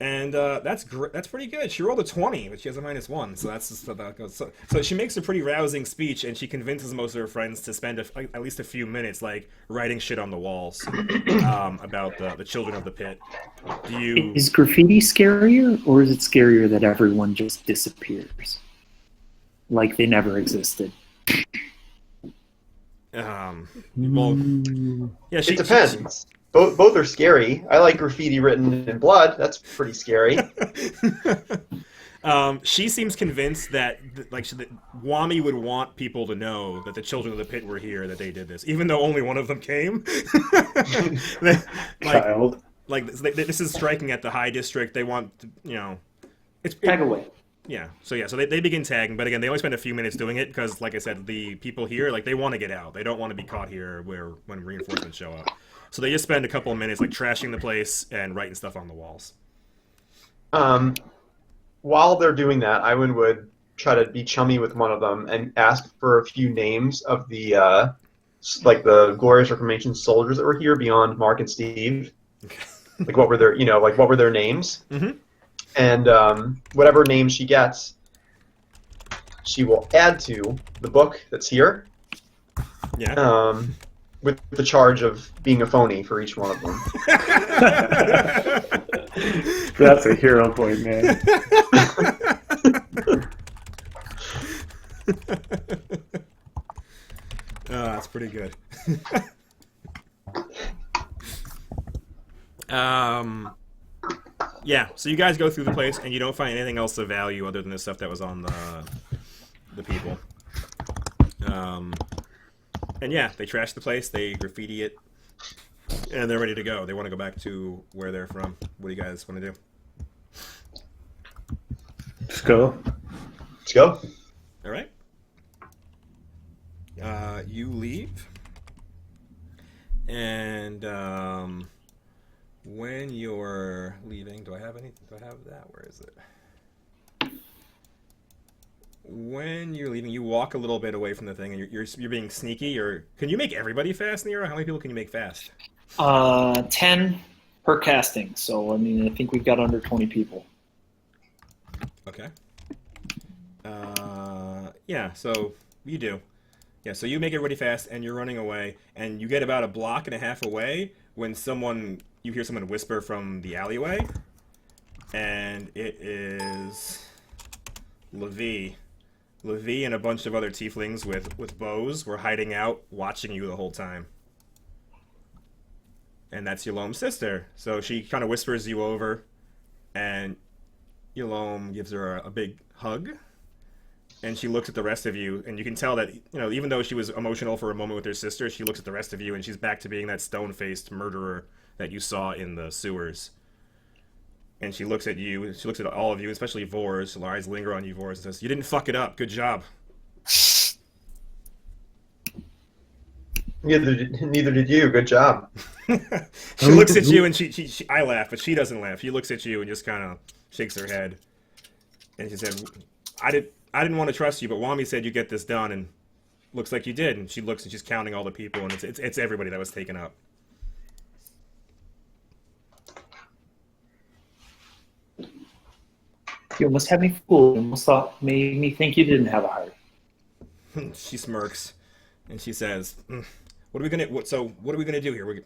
And that's pretty good. She rolled a 20, but she has a -1, so that's just how that goes. So she makes a pretty rousing speech, and she convinces most of her friends to spend at least a few minutes, like, writing shit on the walls about the children of the pit. Is graffiti scarier, or is it scarier that everyone just disappears? Like they never existed? Well, yeah, it depends. Both are scary. I like graffiti written in blood. That's pretty scary. She seems convinced that that Wami would want people to know that the children of the pit were here, that they did this, even though only one of them came. Child. This is striking at the high district. They want, Tag away. Yeah. So they begin tagging, but again, they only spend a few minutes doing it because, like I said, the people here, they want to get out. They don't want to be caught here when reinforcements show up. So they just spend a couple of minutes trashing the place and writing stuff on the walls. While they're doing that, Iwan would try to be chummy with one of them and ask for a few names of the the Glorious Reformation soldiers that were here beyond Mark and Steve. What were their what were their names? Mm-hmm. And whatever name she gets, she will add to the book that's here. Yeah. With the charge of being a phony for each one of them. That's a hero point, man. That's pretty good. Yeah, so you guys go through the place and you don't find anything else of value other than the stuff that was on the people. And yeah, they trash the place, they graffiti it, and they're ready to go. They want to go back to where they're from. What do you guys want to do? Let's go. Let's go. All right. You leave, and when you're leaving, do I have that? Where is it? When you're leaving, you walk a little bit away from the thing, and you're being sneaky. Or can you make everybody fast, Nero? How many people can you make fast? 10 per casting. So I think we've got under 20 people. Okay. Yeah. So you do. Yeah. So you make everybody fast, and you're running away, and you get about a block and a half away when you hear someone whisper from the alleyway, and it is Levi. Levi and a bunch of other tieflings with bows were hiding out, watching you the whole time. And that's Yalom's sister. So she kind of whispers you over, and Yalom gives her a big hug. And she looks at the rest of you, and you can tell that, even though she was emotional for a moment with her sister, she looks at the rest of you, and she's back to being that stone-faced murderer that you saw in the sewers. And she looks at you, she looks at all of you, especially Vors. Her eyes linger on you, Vors, and says, "You didn't fuck it up. Good job." Neither did you. Good job. She looks at you, and she I laugh, but she doesn't laugh. She looks at you and just kind of shakes her head. And she said, I didn't want to trust you, but Wami said you get this done, and looks like you did." And she looks, and she's counting all the people, and it's everybody that was taken up. You almost had me fooled. You almost made me think you didn't have a heart. She smirks, and she says, "What are we gonna do here?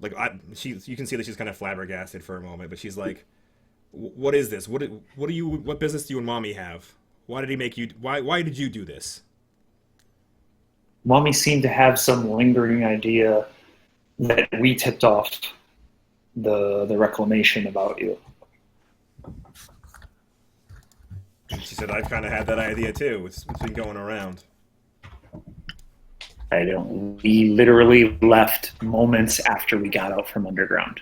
You can see that she's kind of flabbergasted for a moment, but she's like, what is this? What business do you and Mommy have? Why did he make you? Why did you do this?" Mommy seemed to have some lingering idea that we tipped off the reclamation about you. She said, "I've kind of had that idea too. It's been going around." We literally left moments after we got out from underground.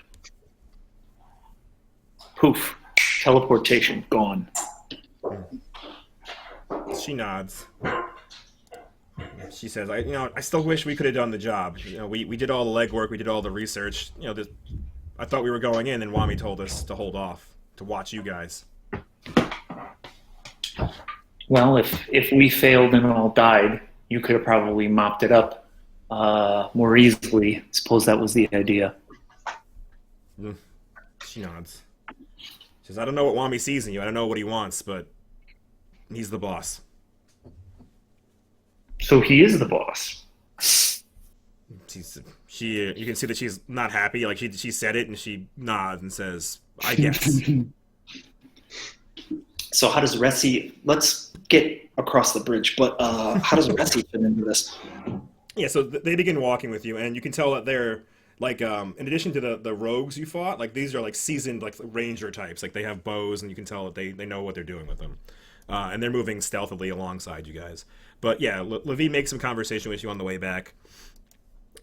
Poof. Teleportation. Gone. She nods. She says, I still wish we could have done the job. We did all the legwork. We did all the research. I thought we were going in, and Wami told us to hold off, to watch you guys. Well, if we failed and all died, you could have probably mopped it up more easily. I suppose that was the idea. She nods. She says, "I don't know what Wami sees in you. I don't know what he wants, but he's the boss." So he is the boss. You can see that she's not happy. Like she said it, and she nods and says, "I guess." So how does Ressi? Let's get across the bridge, but how does Ressi fit into this? Yeah, so they begin walking with you, and you can tell that like in addition to the rogues you fought, like these are like seasoned like ranger types. Like they have bows, and you can tell that they know what they're doing with them, and they're moving stealthily alongside you guys. But yeah, Levi makes some conversation with you on the way back.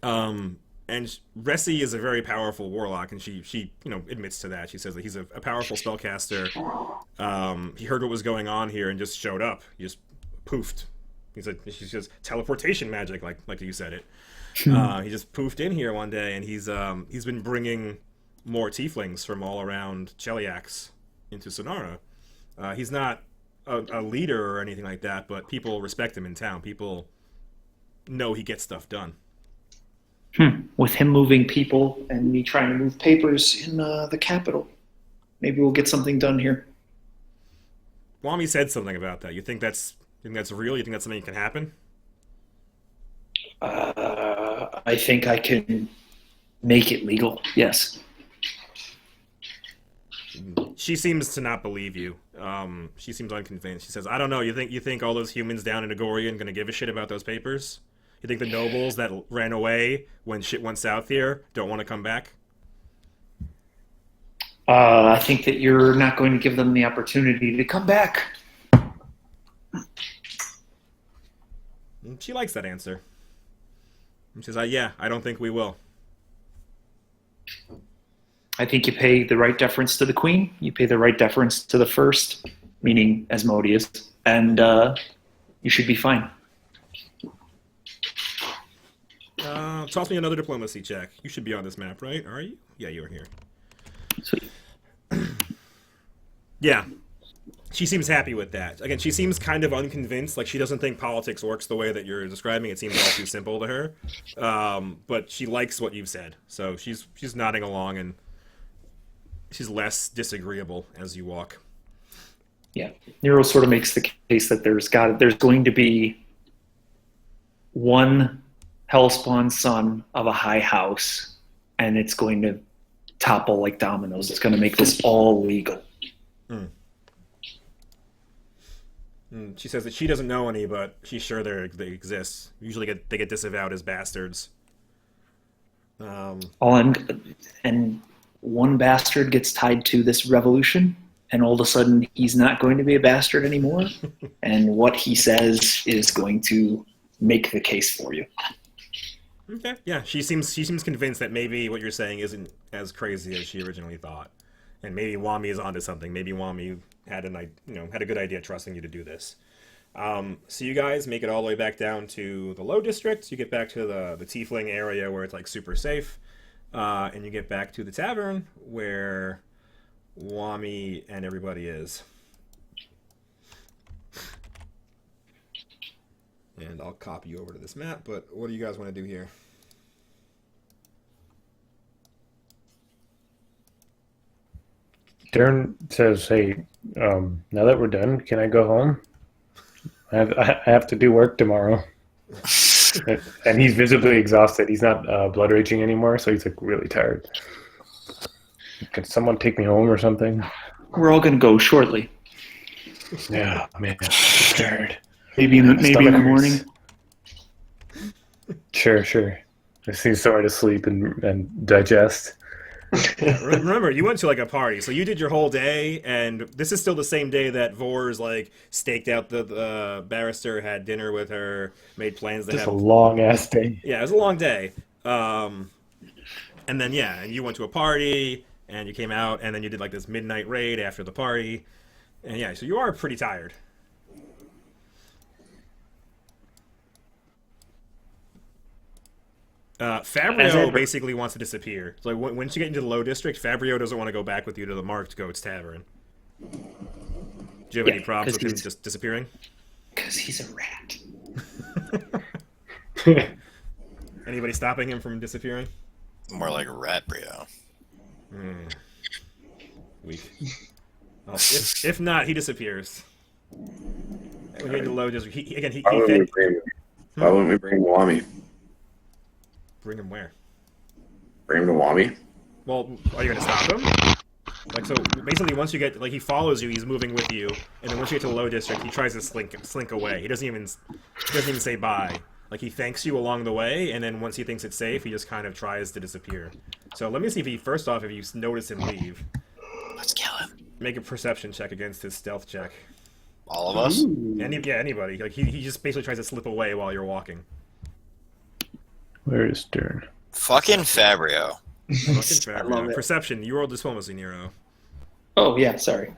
And Ressi is a very powerful warlock, and she admits to that. She says that he's a powerful spellcaster. He heard what was going on here and just showed up. He just poofed. She says teleportation magic, like you said it. He just poofed in here one day, and he's been bringing more tieflings from all around Cheliax into Sonara. He's not a leader or anything like that, but people respect him in town. People know he gets stuff done. With him moving people and me trying to move papers in the capital, maybe we'll get something done here. Wami said something about that. You think that's real? You think that's something that can happen? I think I can make it legal. Yes. She seems to not believe you. She seems unconvinced. She says, "I don't know. You think all those humans down in Agorian gonna give a shit about those papers? You think the nobles that ran away when shit went south here don't want to come back?" I think that you're not going to give them the opportunity to come back. She likes that answer. And she says, "Yeah, I don't think we will." I think you pay the right deference to the queen. You pay the right deference to the first, meaning Asmodeus, and you should be fine. Toss me another diplomacy check. You should be on this map, right? Are you? Yeah, you're here. Sweet. Yeah. She seems happy with that. Again, she seems kind of unconvinced. Like, she doesn't think politics works the way that you're describing. It seems all too simple to her. But she likes what you've said. So she's nodding along, and she's less disagreeable as you walk. Yeah. Nero sort of makes the case that there's going to be one hellspawn son of a high house, and it's going to topple like dominoes. It's going to make this all legal. She says that she doesn't know any, but she's sure they exist. Usually they get disavowed as bastards. And one bastard gets tied to this revolution, and all of a sudden he's not going to be a bastard anymore, and what he says is going to make the case for you. Okay, yeah, she seems convinced that maybe what you're saying isn't as crazy as she originally thought, and maybe Wami is onto something. Maybe Wami had a good idea trusting you to do this. So you guys make it all the way back down to the low district. You get back to the tiefling area where it's like super safe, and you get back to the tavern where Wami and everybody is. And I'll copy you over to this map, but what do you guys want to do here? Darren says, "Hey, now that we're done, can I go home? I have to do work tomorrow." And he's visibly exhausted. He's not blood raging anymore, so he's like really tired. Can someone take me home or something? We're all going to go shortly. Yeah, man, I'm tired. Maybe in the morning. Sure. I seem sorry to sleep and digest. Remember, you went to like a party, so you did your whole day, and this is still the same day that Vors like staked out the barrister, had dinner with her, made plans to Just have a long ass day. Yeah, it was a long day. And then and you went to a party, and you came out, and then you did like this midnight raid after the party, and yeah, so you are pretty tired. Fabio basically wants to disappear. So like, once you get into the low district, Fabio doesn't want to go back with you to the Marked Goats Tavern. Do you have any problems with him just disappearing? Because he's a rat. Anybody stopping him from disappearing? More like rat Brio. Weak. Well, if not, he disappears. When you get into the low district, why wouldn't we bring Wami? Bring him where? Bring him to Wami? Well, are you going to stop him? Like, so basically once you get, like, he follows you, he's moving with you, and then once you get to the low district, he tries to slink away. He doesn't even say bye. Like, he thanks you along the way, and then once he thinks it's safe, he just kind of tries to disappear. So let me see if he, first off, if you notice him leave. Let's kill him. Make a perception check against his stealth check. All of us? Anybody. Like, he just basically tries to slip away while you're walking. Where is Stern? Fucking Fabio. Fucking fair, I love man. it. Perception. You rolled diplomacy, Nero. Oh yeah, sorry.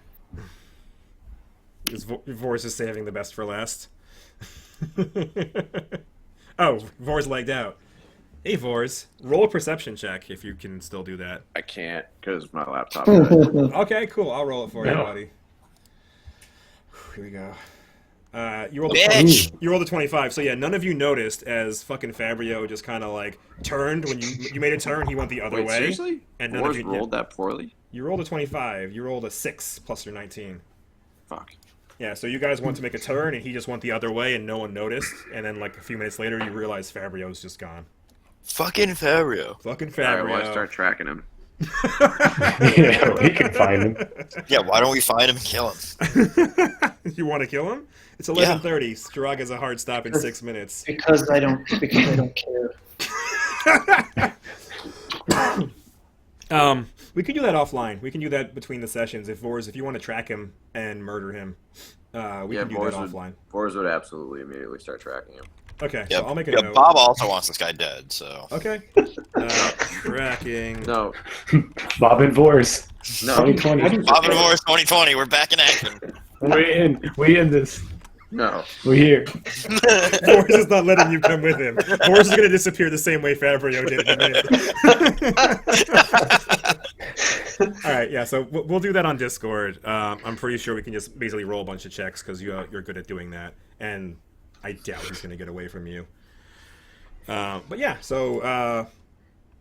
His Vors is saving the best for last. Oh, Vors legged out. Hey, Vors. Roll a perception check if you can still do that. I can't because my laptop. Died. Okay, cool. I'll roll it for you, No. buddy. Here we go. You rolled Bitch! you rolled a 25, so yeah, none of you noticed as fucking Fabio just kind of like turned when you made a turn. He went the other Wait, way. seriously? And none Wars of you rolled that poorly? You rolled a 25. You rolled a 6 plus your 19. Fuck. Yeah, so you guys went to make a turn, and he just went the other way, and no one noticed. And then, like, a few minutes later, you realize Fabio's just gone. Fucking Fabio. Fucking All Fabio. right, well, I start tracking him. Yeah, we can find him. Yeah, why don't we find him and kill him? You want to kill him? It's 11:30. Strahd has a hard stop in 6 minutes. Because I don't care. We can do that offline. We can do that between the sessions. If you want to track him and murder him, we can do that offline. Vors would absolutely immediately start tracking him. Okay, Yeah, so I'll make a yeah, note. Bob also wants this guy dead, so. Okay. Tracking. No, Bob and Vors. no, 2020. Bob and Morris 2020, we're back in action. We in this. no. We're here. Vors is not letting you come with him. Vors is going to disappear the same way Fabio did in a minute. All right, yeah, so we'll do that on Discord. I'm pretty sure we can just basically roll a bunch of checks because you're good at doing that. And I doubt he's going to get away from you. But yeah, so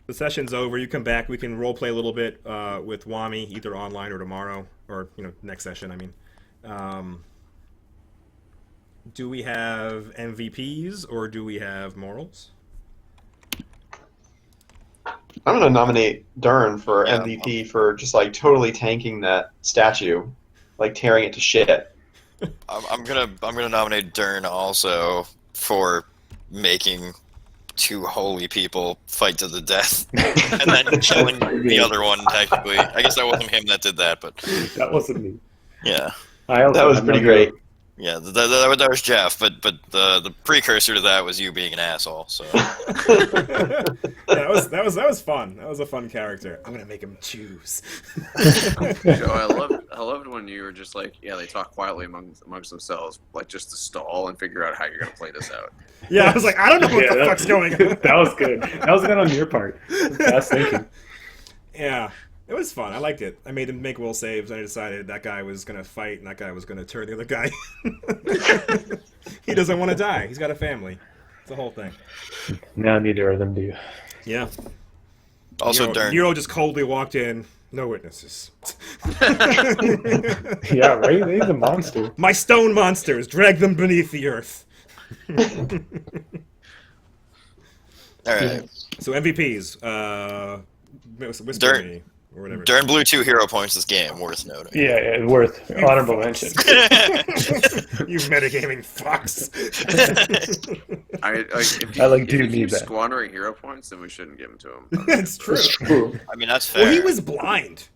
the session's over. You come back. We can role play a little bit with Wami, either online or tomorrow, or next session. I mean, do we have MVPs or do we have morals? I'm gonna nominate Dern for Yeah. MVP for just like totally tanking that statue, like tearing it to shit. I'm gonna nominate Dern also for making two holy people fight to the death and then killing the other one. Technically, I guess that wasn't him that did that, but That wasn't me. yeah, That was pretty great. yeah, that was Jeff, but the precursor to that was you being an asshole. So Yeah, that was fun. That was a fun character. I'm gonna make him choose. Joe, I loved when you were just like, yeah, they talk quietly amongst themselves, like just to stall and figure out how you're gonna play this out. Yeah, I was like, I don't know what Yeah, the fuck's going on. That was good. That was good on your part. Fast thinking. Yeah, it was fun. I liked it. I made him make will saves, and I decided that guy was gonna fight, and that guy was gonna turn the other guy. He doesn't want to die. He's got a family. It's the whole thing. Now neither of them do. Yeah. also Dern. Nero just coldly walked in. No witnesses. Yeah, right? He's a monster. My stone monsters, drag them beneath the earth. All right, So MVPs, Whisper Dern- Me, or whatever. Dern blew 2 hero points this game. Worth noting. Yeah, worth honorable mention. You metagaming fucks. I do if need that. squandering hero points, then we shouldn't give them to him. That's true. True. I mean, that's fair. Well, he was blind.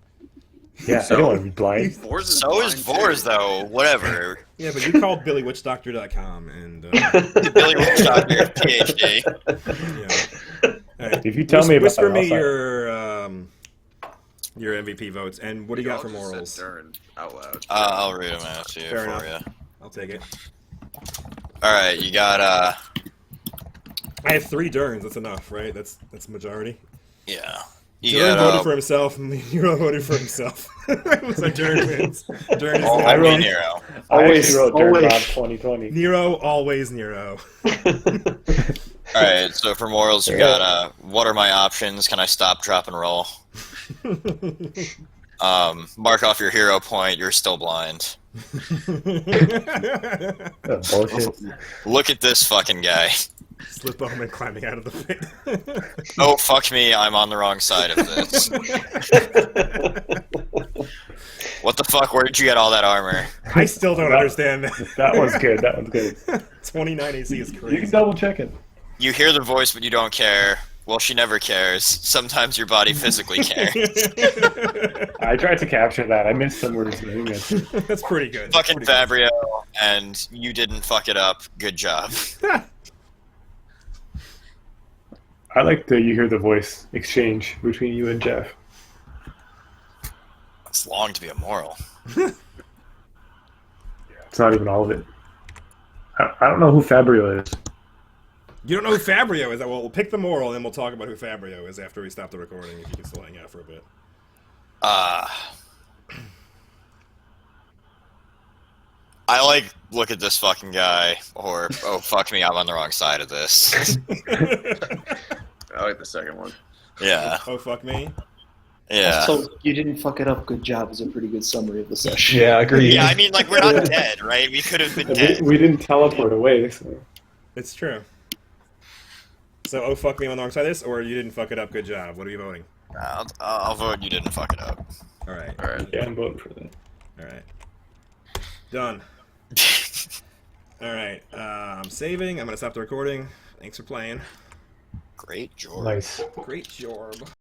Yeah, I don't want to be blind. Vors is So is blind, Vors, too. though. Whatever. Yeah, but you called BillyWitchDoctor.com, and Billy Witchdoctor, PhD. yeah. All right. If you tell me about Whisper it, me I'll sign. your MVP votes, and what do you got for all just morals? said Dern out loud. I'll read them out to you Fair for enough. you. I'll take it. All right, you got I have 3 Durns. That's enough, right? That's majority. yeah. You Dern got voted for himself, and Nero voted for himself. So Dern wins. Dern is I the wrote MVP. Nero. I actually wrote Dirt always. Bob 2020. Nero, always Nero. All right, so for morals, you got what are my options? Can I stop, drop, and roll? Mark off your hero point. You're still blind. Bullshit. Look at this fucking guy. Slip Bowman climbing out of the pit. Oh fuck me, I'm on the wrong side of this. What the fuck? Where did you get all that armor? I still don't understand that. That one's good. That one's good. 29 AC is You crazy. can double check it. You hear the voice, but you don't care. Well, she never cares. Sometimes your body physically cares. I tried to capture that. I missed some words. I think that's That's pretty good. Fucking Pretty good. Fabrio, and you didn't fuck it up. Good job. I like the you hear the voice exchange between you and Jeff. It's long to be immoral. It's not even all of it. I don't know who Fabrio is. You don't know who Fabrio is? Well, we'll pick the moral, and then we'll talk about who Fabrio is after we stop the recording, if you can still hang out for a bit. I like look at this fucking guy, or oh fuck me, I'm on the wrong side of this. I like the second one. Yeah, Oh, fuck me. yeah. So you didn't fuck it up. Good job is a pretty good summary of the session. Yeah, agreed. Yeah, I mean, like, we're not dead, right? We could have been dead. We didn't teleport away. So. It's true. So, oh, fuck me on the wrong side of this, or you didn't fuck it up, good job. What are you voting? I'll vote you didn't fuck it up. Alright. Alright. Yeah, I'm voting for that. Alright. Done. Alright. I'm saving. I'm gonna stop the recording. Thanks for playing. Great, George. Nice. Great job.